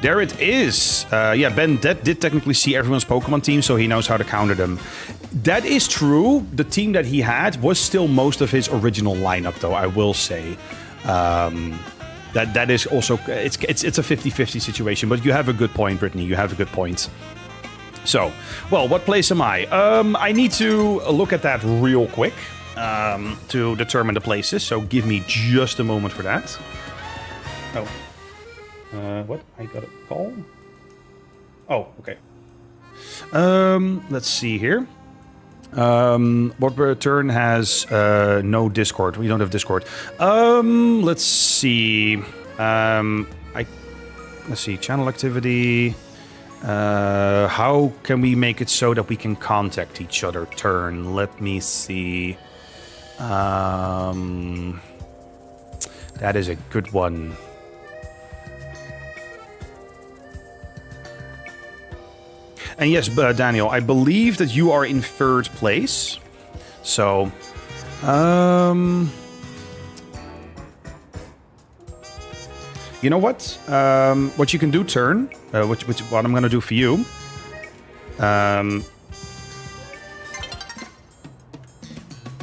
there it is. Yeah, Ben did technically see everyone's Pokemon team, so he knows how to counter them. That is true. The team that he had was still most of his original lineup, though, I will say. That is also... It's a 50-50 situation, but you have a good point, Brittany. You have a good point. So, well, what place am I? I need to look at that real quick to determine the places, so give me just a moment for that. Oh. What? I got a call? Oh, okay. Let's see here. What turn has no Discord? We don't have Discord. Let's see. Let's see. Channel activity. How can we make it so that we can contact each other? Turn. Let me see. That is a good one. And yes, Daniel, I believe that you are in third place. So, you know what? What you can do, Turn, what I'm going to do for you. There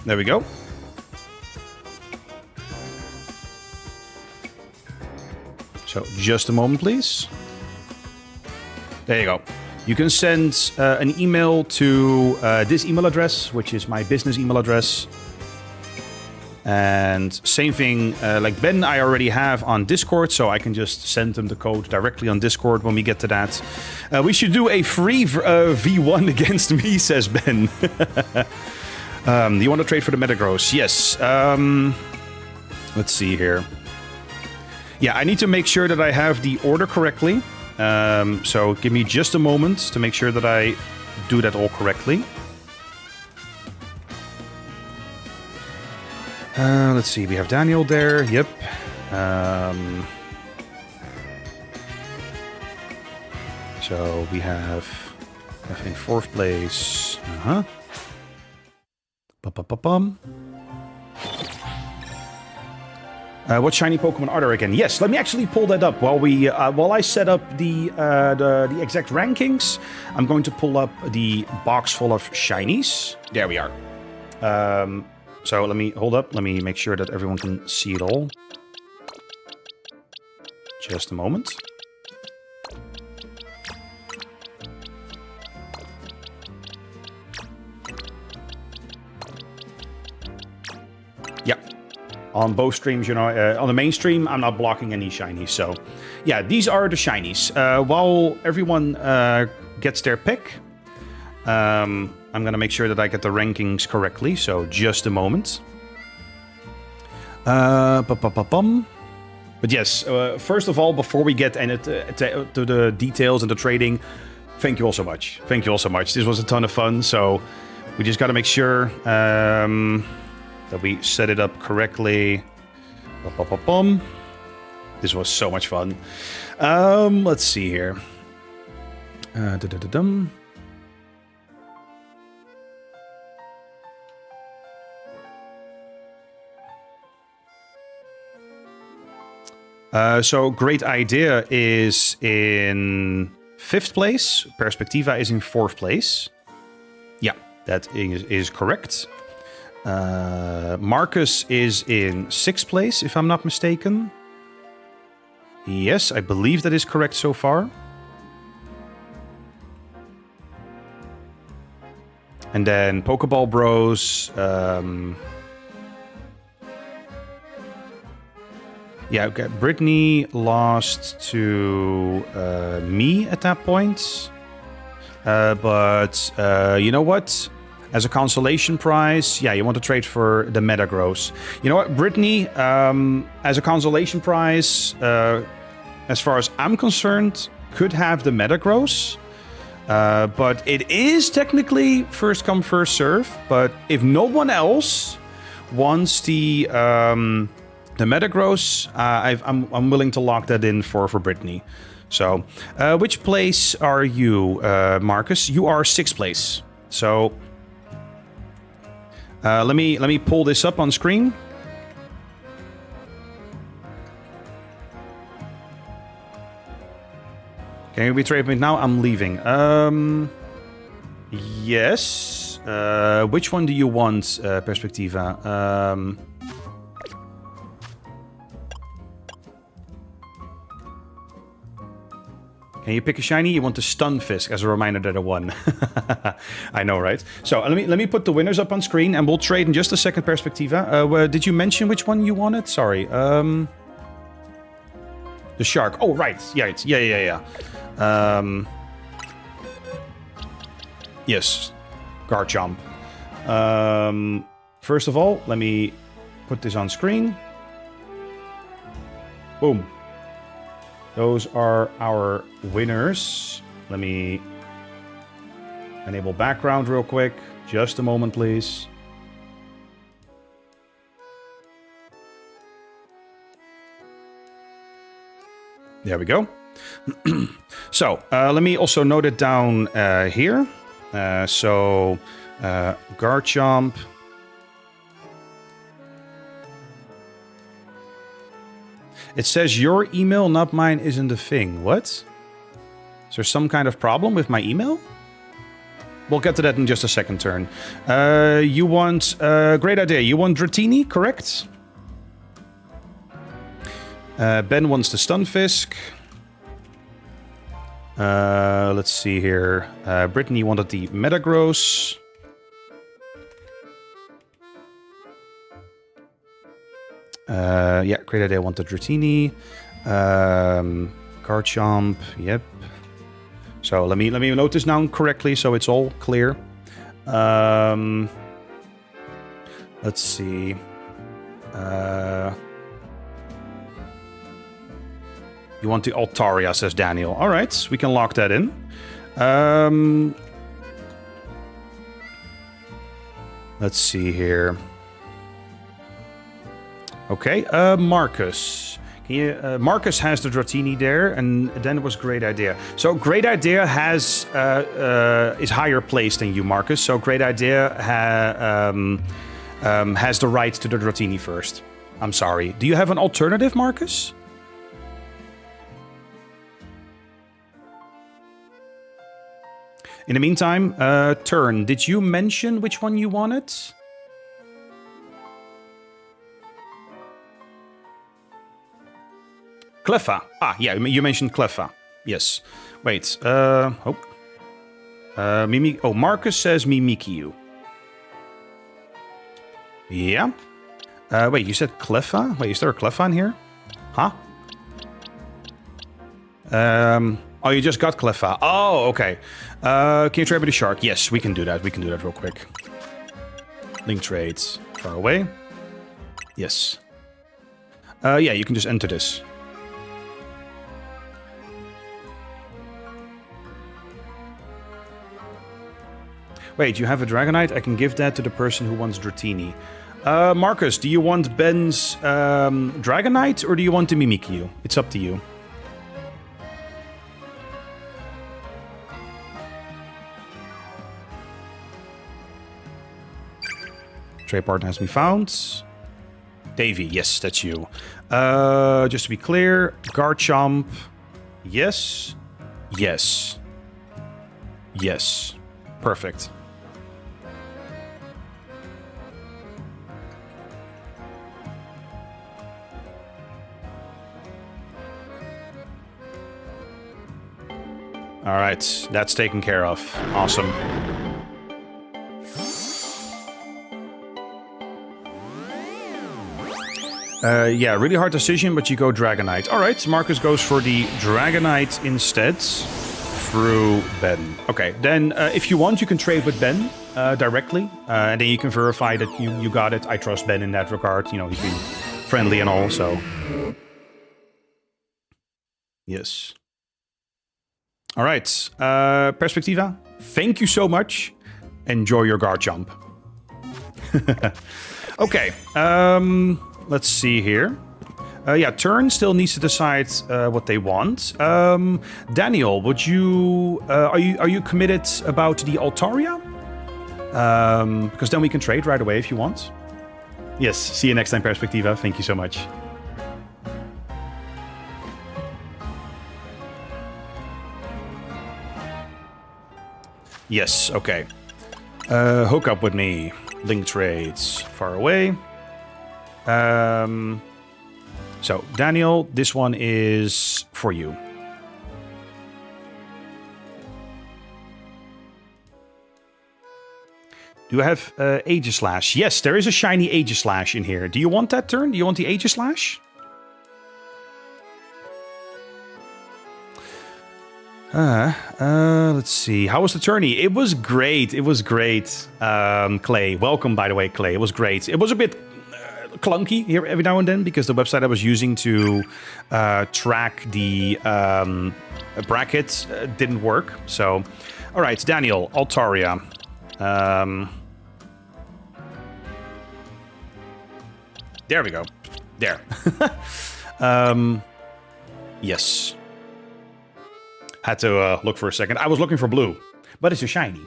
we go. So, just a moment, please. There you go. You can send an email to this email address, which is my business email address. And same thing, like Ben, I already have on Discord, so I can just send them the code directly on Discord when we get to that. We should do a free V1 against me, says Ben. You want to trade for the Metagross? Yes. Let's see here. Yeah, I need to make sure that I have the order correctly. So give me just a moment to make sure that I do that all correctly. Let's see, we have Daniel there, yep. So we have, I think, fourth place. Bum. What shiny Pokemon are there again? Yes, let me actually pull that up while I set up the exact rankings. I'm going to pull up the box full of shinies. There we are. So let me hold up. Let me make sure that everyone can see it all. Just a moment. Yeah. On both streams, you know, on the main stream, I'm not blocking any shinies. So, yeah, these are the shinies. While everyone gets their pick, I'm going to make sure that I get the rankings correctly. So, just a moment. But yes, first of all, before we get to the details and the trading, thank you all so much. Thank you all so much. This was a ton of fun. So, we just got to make sure... that we set it up correctly. This was so much fun. Let's see here. So Great Idea is in 5th place. Perspectiva is in 4th place. Yeah, that is correct. Marcus is in 6th place, if I'm not mistaken. Yes, I believe that is correct so far. And then Pokeball Bros. Yeah, okay. Brittany lost to me at that point. But you know what? As a consolation prize, yeah, you want to trade for the Metagross. You know what, Brittany, as a consolation prize, as far as I'm concerned, could have the Metagross. But it is technically first come, first serve. But if no one else wants the Metagross, I'm willing to lock that in for Brittany. So, which place are you, Marcus? You are 6th place. So, let me pull this up on screen. Can you trade me now? I'm leaving. Yes. Which one do you want, Perspectiva? Can you pick a shiny? You want the Stunfisk as a reminder that I won. I know, right? So let me put the winners up on screen, and we'll trade in just a second, Perspectiva. Did you mention which one you wanted? Sorry. The shark. Oh, right. Yeah. Yes. Garchomp. First of all, let me put this on screen. Boom. Those are our winners. Let me enable background real quick. Just a moment, please. There we go. So, let me also note it down here. Garchomp. It says your email, not mine, isn't a thing. What? Is there some kind of problem with my email? We'll get to that in just a second turn. You want... great idea. You want Dratini, correct? Ben wants the Stunfisk. Let's see here. Brittany wanted the Metagross. Yeah, great idea. I want the Dratini. Garchomp, yep. So let me note this down correctly so it's all clear. Let's see. You want the Altaria, says Daniel. All right, we can lock that in. Let's see here. Okay, Marcus. Marcus has the Dratini there, and then it was Great Idea. So Great Idea is higher placed than you, Marcus. So Great Idea has the right to the Dratini first. I'm sorry. Do you have an alternative, Marcus? In the meantime, Turn, did you mention which one you wanted? Cleffa. Ah, yeah, you mentioned Cleffa. Yes. Wait, Marcus says Mimikyu. Yeah? Wait, you said Cleffa? Wait, is there a Cleffa in here? Huh? Oh, you just got Cleffa. Oh, okay. Can you trade with the shark? Yes, we can do that. We can do that real quick. Link trades. Far away. Yes. Yeah, you can just enter this. Wait, you have a Dragonite? I can give that to the person who wants Dratini. Marcus, do you want Ben's Dragonite or do you want the Mimikyu? It's up to you. Trade partner has been found. Davey, yes, that's you. Just to be clear, Garchomp, yes. Yes. Yes. Perfect. All right, that's taken care of. Awesome. Yeah, really hard decision, but you go Dragonite. All right, Marcus goes for the Dragonite instead through Ben. Okay, then if you want, you can trade with Ben directly, and then you can verify that you got it. I trust Ben in that regard. You know, he's been friendly and all, so... Yes. All right, Perspectiva, thank you so much. Enjoy your guard jump. Okay, let's see here. Yeah, Turn still needs to decide what they want. Daniel, would you are you committed about the Altaria? Because then we can trade right away if you want. Yes, see you next time, Perspectiva. Thank you so much. Yes, okay. Hook up with me. Link trades far away. So, Daniel, this one is for you. Do I have Aegislash? Yes, there is a shiny Aegislash in here. Do you want that turn? Do you want the Aegislash? Let's see. How was the tourney? It was great. It was great. Clay, welcome, by the way, Clay. It was great. It was a bit clunky here every now and then because the website I was using to track the brackets didn't work. So, all right, Daniel, Altaria. There we go. There. Yes. Had to look for a second. I was looking for blue, but it's a shiny.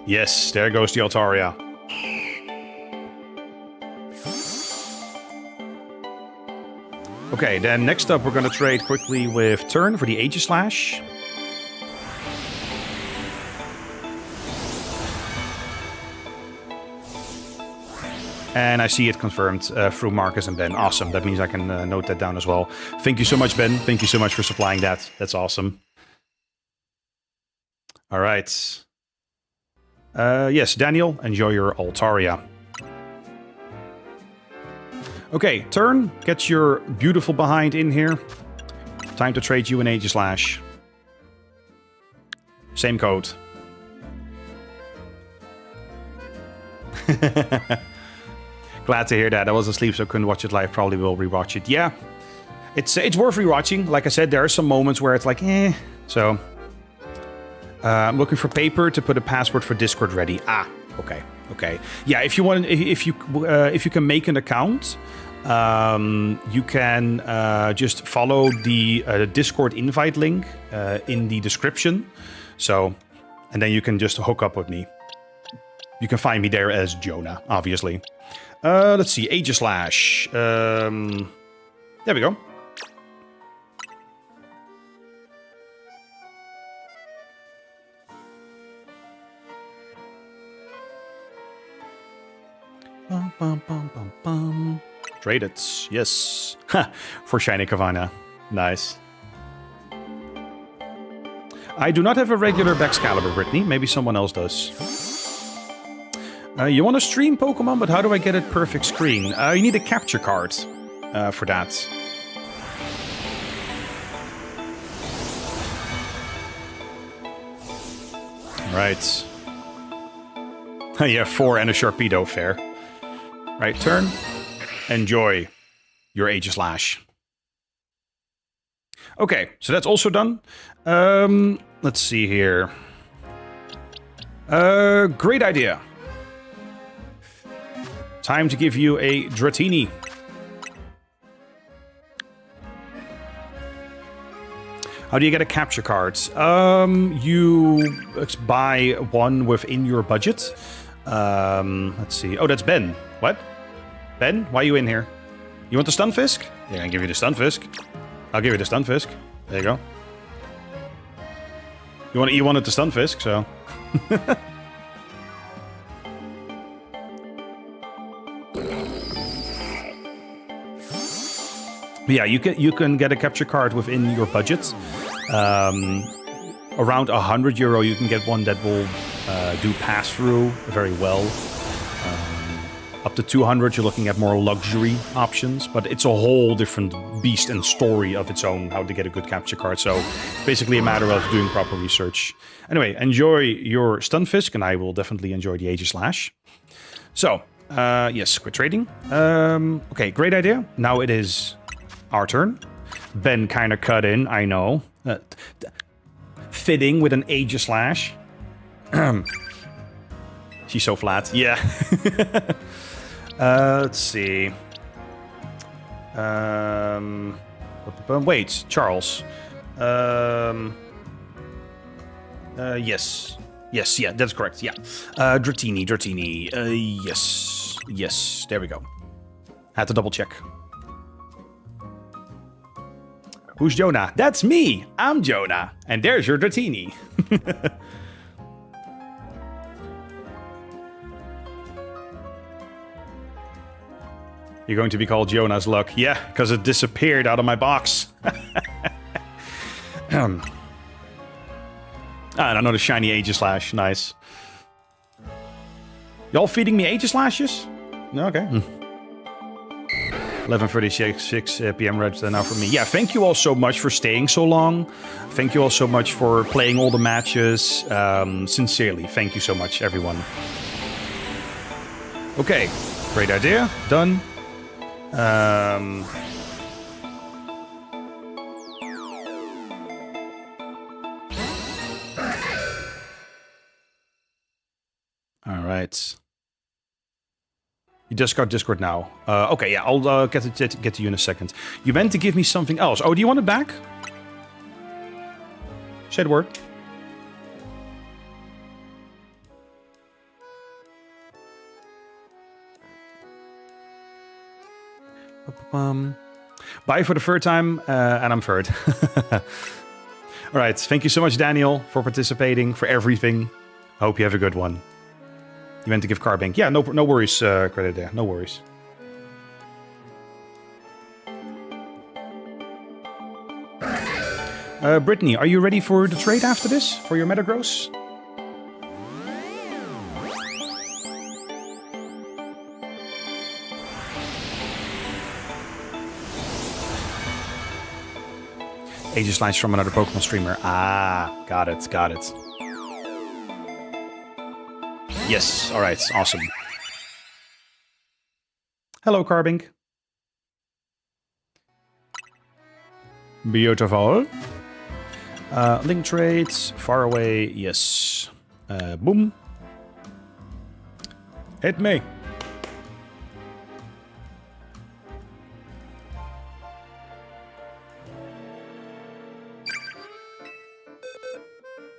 Yes, there goes the Altaria. Okay, then next up we're going to trade quickly with Turn for the Aegislash. And I see it confirmed through Marcus and Ben. Awesome. That means I can note that down as well. Thank you so much, Ben. Thank you so much for supplying that. That's awesome. All right. Yes, Daniel, enjoy your Altaria. Okay, Turn. Get your beautiful behind in here. Time to trade you an Aegislash. Same code. Glad to hear that. I was asleep, so I couldn't watch it live. Probably will rewatch it. Yeah, it's worth rewatching. Like I said, there are some moments where it's like, eh. So, I'm looking for paper to put a password for Discord ready. Ah, okay, okay. Yeah, if you want, if you can make an account, you can just follow the Discord invite link in the description. So, and then you can just hook up with me. You can find me there as Jonah, obviously. Let's see, Aegislash. There we go. Bum, bum, bum, bum, bum. Trade it, yes. For Shiny Kavana. Nice. I do not have a regular Baxcalibur, Brittany. Maybe someone else does. You want to stream Pokemon, but how do I get it perfect screen? You need a capture card for that. Right. Yeah, 4 and a Sharpedo, fair. Right, Turn. Enjoy your Aegislash. Okay, so that's also done. Let's see here. Great idea. Time to give you a Dratini. How do you get a capture card? You buy one within your budget. Let's see. Oh, that's Ben. What? Ben, why are you in here? You want the Stunfisk? Yeah, I'll give you the Stunfisk. I'll give you the Stunfisk. There you go. You wanted the Stunfisk, so... But yeah, you can get a capture card within your budget. Around €100, you can get one that will do pass-through very well. Up to 200, you're looking at more luxury options, but it's a whole different beast and story of its own, how to get a good capture card. So basically a matter of doing proper research. Anyway, enjoy your Stunfisk, and I will definitely enjoy the Aegislash. So, yes, quit trading. Okay, great idea. Now it is our turn. Ben kind of cut in, I know. Fitting with an Aegislash. She's so flat. Yeah. Let's see. Wait, Charles. Yes. Yes, yeah, that's correct, yeah. Dratini. Yes, there we go. Had to double check. Who's Jonah? That's me! I'm Jonah. And there's your Dratini. You're going to be called Jonah's Luck. Yeah, because it disappeared out of my box. And another shiny Aegislash. Nice. Y'all feeding me Aegislashes? No, okay. 11:36 p.m. red now for me. Yeah, thank you all so much for staying so long. Thank you all so much for playing all the matches. Sincerely, thank you so much, everyone. Okay, great idea. Done. All right. You just got Discord now. Okay, yeah, I'll get to you in a second. You meant to give me something else. Oh, do you want it back? Say the word. Bye for the third time, and I'm third. All right, thank you so much, Daniel, for participating, for everything. Hope you have a good one. You meant to give Carbank. Yeah, no worries, credit there. No worries. Brittany, are you ready for the trade after this? For your Metagross? Aegislash from another Pokemon streamer. Ah, got it. Yes, alright, awesome. Hello, Carbink. Beautiful. Link trades, far away, yes. Boom. Hit me.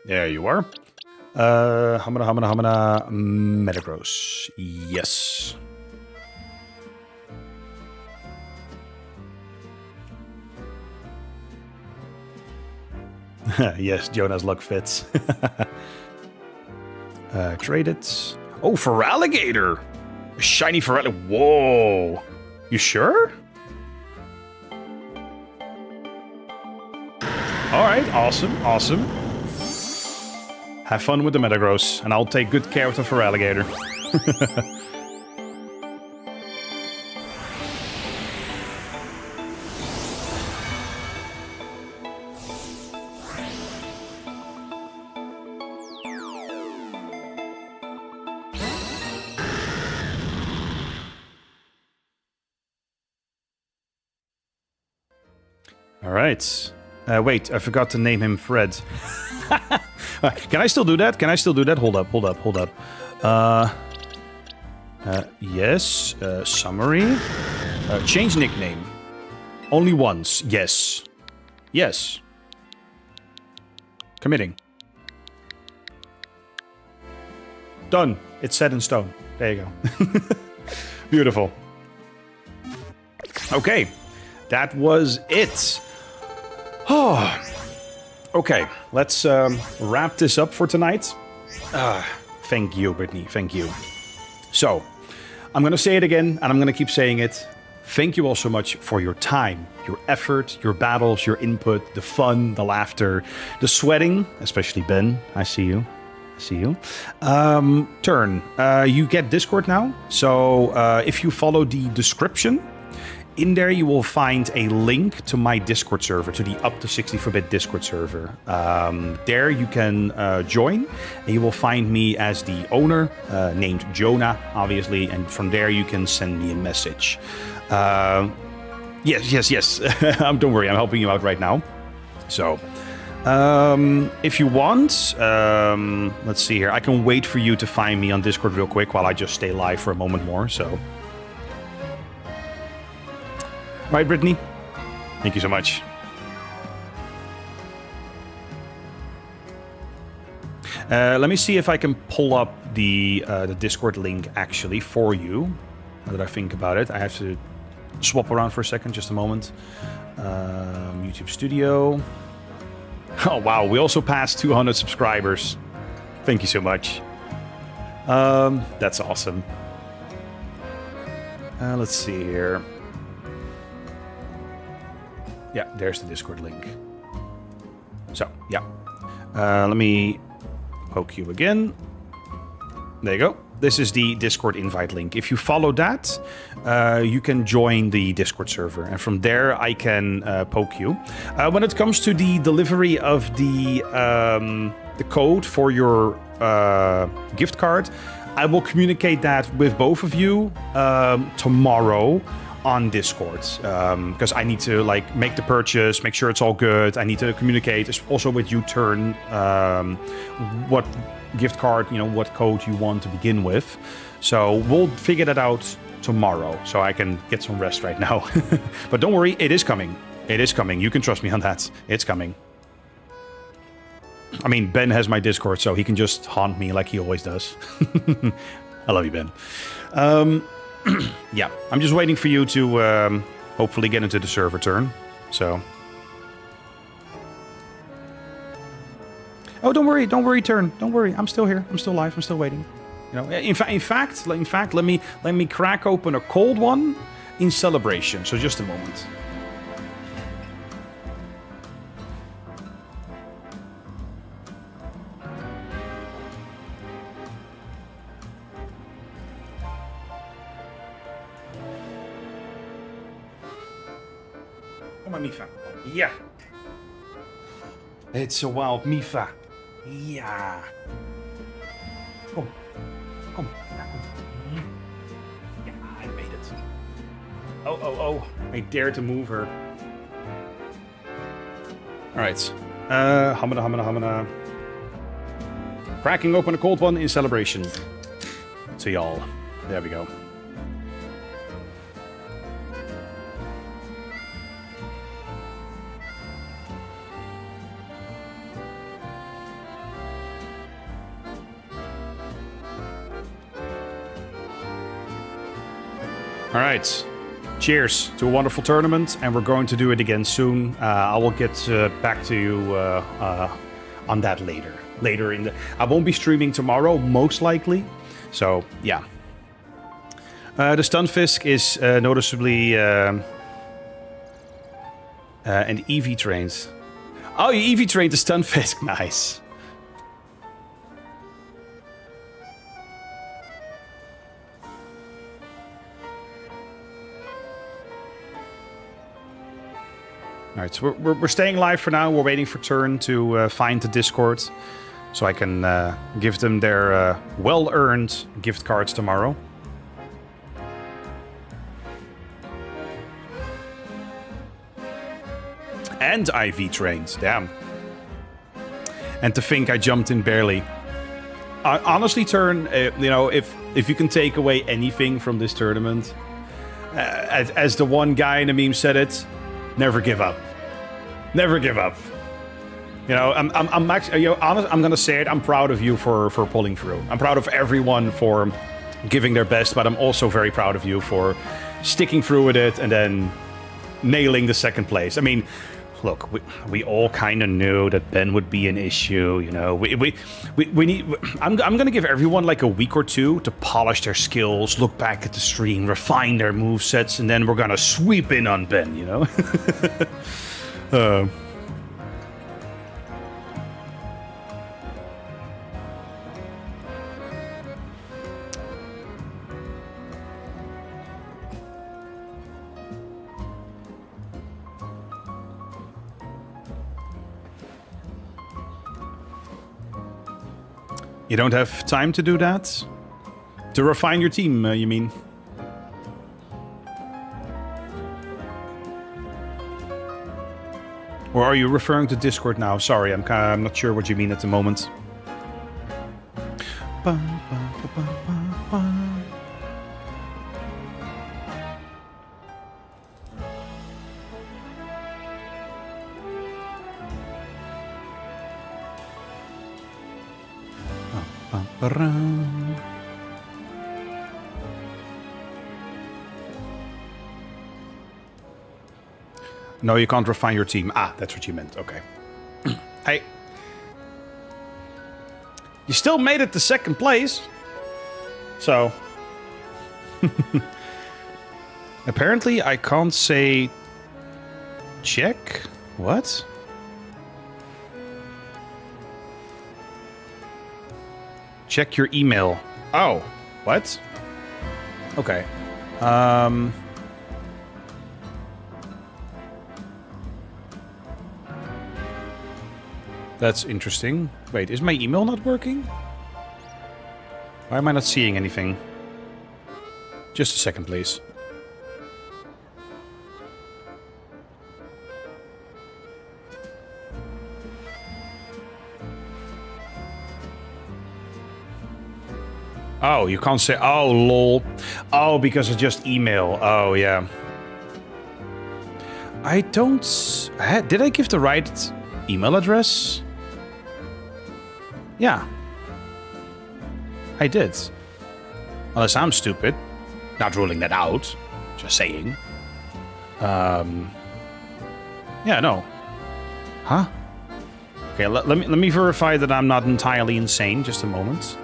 There you are. Hamana, Metagross. Yes. Yes, Jonah's luck fits. Trade it. Oh, Feraligatr! A shiny Feraligatr. Whoa! You sure? Alright, awesome. Have fun with the Metagross, and I'll take good care of the Feraligatr. Alright. Wait, I forgot to name him Fred. Can I still do that? Hold up. Yes. Summary. Change nickname. Only once. Yes. Committing. Done. It's set in stone. There you go. Beautiful. Okay, that was it. Oh, okay, let's wrap this up for tonight. Thank you, Brittany. Thank you. So, I'm going to say it again, and I'm going to keep saying it. Thank you all so much for your time, your effort, your battles, your input, the fun, the laughter, the sweating, especially Ben. I see you. Turn. You get Discord now. So if you follow the description, in there you will find a link to my Discord server, to the up to 64-bit Discord server. There you can join, and you will find me as the owner, named Jonah, obviously, and from there you can send me a message. Yes. Don't worry, I'm helping you out right now. So, if you want, let's see here. I can wait for you to find me on Discord real quick while I just stay live for a moment more, so... Right, Brittany? Thank you so much. Let me see if I can pull up the Discord link actually for you. Now that I think about it, I have to swap around for a second, just a moment. YouTube Studio. Oh wow, we also passed 200 subscribers. Thank you so much. That's awesome. Let's see here. Yeah, there's the Discord link. So, yeah. Let me poke you again. There you go. This is the Discord invite link. If you follow that, you can join the Discord server. And from there, I can poke you. When it comes to the delivery of the code for your gift card, I will communicate that with both of you tomorrow on Discord, because I need to make the purchase, make sure it's all good. I need to communicate also with you, Turn, what gift card, what code you want to begin with. So we'll figure that out tomorrow, so I can get some rest right now. But don't worry, it is coming. It is coming. You can trust me on that. It's coming. I mean, Ben has my Discord, so he can just haunt me like he always does. I love you, Ben. Yeah, I'm just waiting for you to hopefully get into the server, Turn. So. Oh, don't worry, Turn. Don't worry, I'm still here. I'm still live. I'm still waiting. In fact, let me crack open a cold one in celebration. So just a moment. Kom maar, Mifa. Ja. It's a wild Mifa. Ja. Kom. Ja, kom. Ja, I made it. Oh. I dare to move her. Alright. Hamana. Cracking open a cold one in celebration. To y'all. There we go. All right, cheers to a wonderful tournament, and we're going to do it again soon. I will get back to you on that later. I won't be streaming tomorrow, most likely. So yeah, the Stunfisk is noticeably and EV trains. Oh, you EV trained the Stunfisk, nice. All right, so we're staying live for now. We're waiting for Turn to find the Discord, so I can give them their well-earned gift cards tomorrow. And IV trains, damn. And to think I jumped in barely. Honestly, Turn, if you can take away anything from this tournament, as the one guy in the meme said it, never give up. Never give up. I'm actually, honest, I'm gonna say it. I'm proud of you for pulling through. I'm proud of everyone for giving their best, but I'm also very proud of you for sticking through with it, and then nailing the second place. I mean, look, we all kind of knew that Ben would be an issue, you know. We need. I'm gonna give everyone like a week or two to polish their skills, look back at the stream, refine their movesets, and then we're gonna sweep in on Ben, you know. You don't have time to do that? To refine your team, you mean? Or are you referring to Discord now? Sorry, I'm not sure what you mean at the moment. No, you can't refine your team. Ah, that's what you meant. Okay. Hey. You still made it to second place. So. Apparently, I can't say check. What? Check your email. Oh, what? Okay. That's interesting. Wait, is my email not working? Why am I not seeing anything? Just a second, please. Oh, you can't say, oh, lol. Oh, because it's just email. Oh, yeah. I don't... Did I give the right email address? Yeah. I did. Unless I'm stupid. Not ruling that out. Just saying. Yeah, no. Huh? Okay, let me verify that I'm not entirely insane. Just a moment.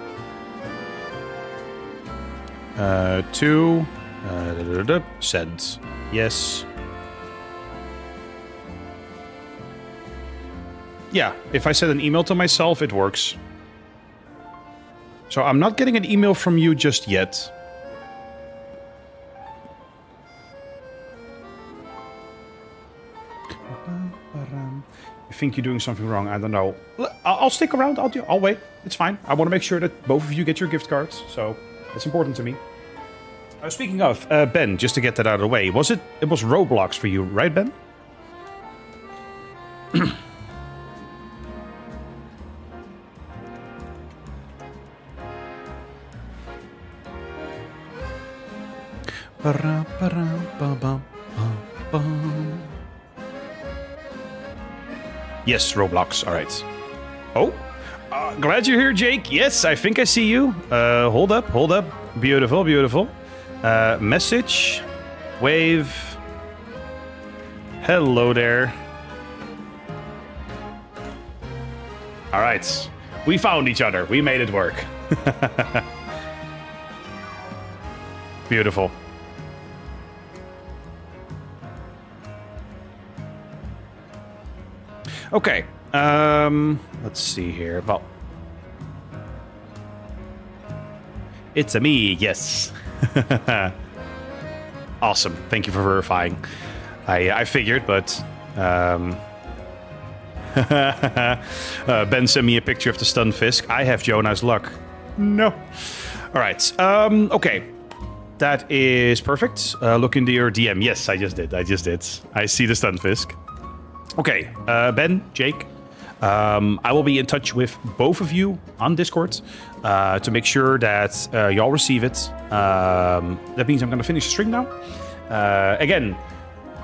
Send. Yes. Yeah, if I send an email to myself, it works. So I'm not getting an email from you just yet. You think you're doing something wrong? I don't know. I'll stick around. I'll wait. It's fine. I want to make sure that both of you get your gift cards. So it's important to me. Speaking of, Ben, just to get that out of the way, it was Roblox for you, right, Ben? Yes, Roblox. All right. Oh, glad you're here, Jake. Yes, I think I see you. Hold up. Beautiful, beautiful. Message. Wave. Hello there. All right. We found each other. We made it work. Beautiful. Okay. Let's see here. Well, it's a me. Yes. Awesome. Thank you for verifying. I figured, but Ben sent me a picture of the stunned Fisk. I have Jonah's luck. No. All right. Okay. That is perfect. Look into your DM. Yes, I just did. I see the stunned Fisk. Okay, Ben, Jake, I will be in touch with both of you on Discord to make sure that y'all receive it. That means I'm going to finish the stream now. Again,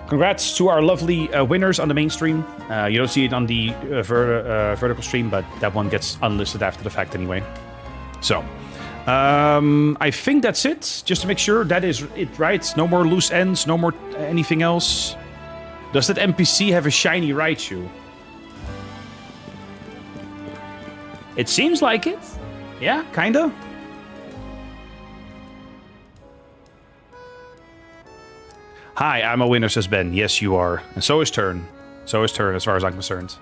congrats to our lovely winners on the main stream. You don't see it on the vertical stream, but that one gets unlisted after the fact anyway. So, I think that's it. Just to make sure that is it, right? No more loose ends, no more anything else. Does that NPC have a shiny Raichu? It seems like it. Yeah, kinda. Hi, I'm a winner, says Ben. Yes, you are. And so is Turn. So is Turn, as far as I'm concerned.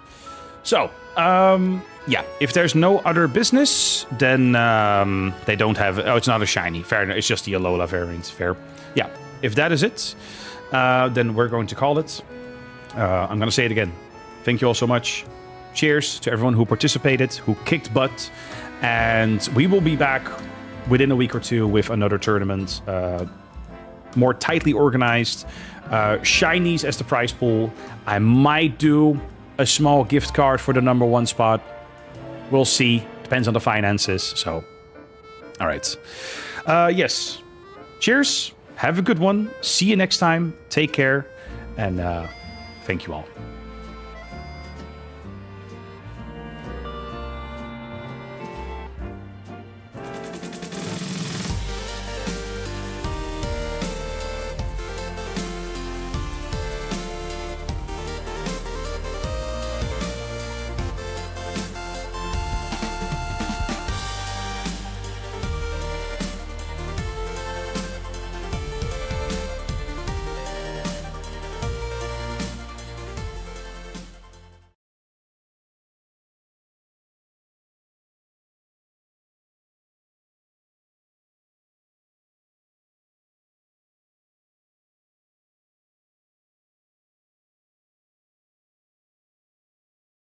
So, yeah, if there's no other business, then they don't have... Oh, it's not a shiny. Fair enough. It's just the Alola variant. Fair. Yeah, if that is it, then we're going to call it. I'm going to say it again. Thank you all so much. Cheers to everyone who participated, who kicked butt. And we will be back within a week or two with another tournament. More tightly organized. Shinies as the prize pool. I might do a small gift card for the number 1 spot. We'll see. Depends on the finances. So, all right. Yes. Cheers. Have a good one. See you next time. Take care. And thank you all.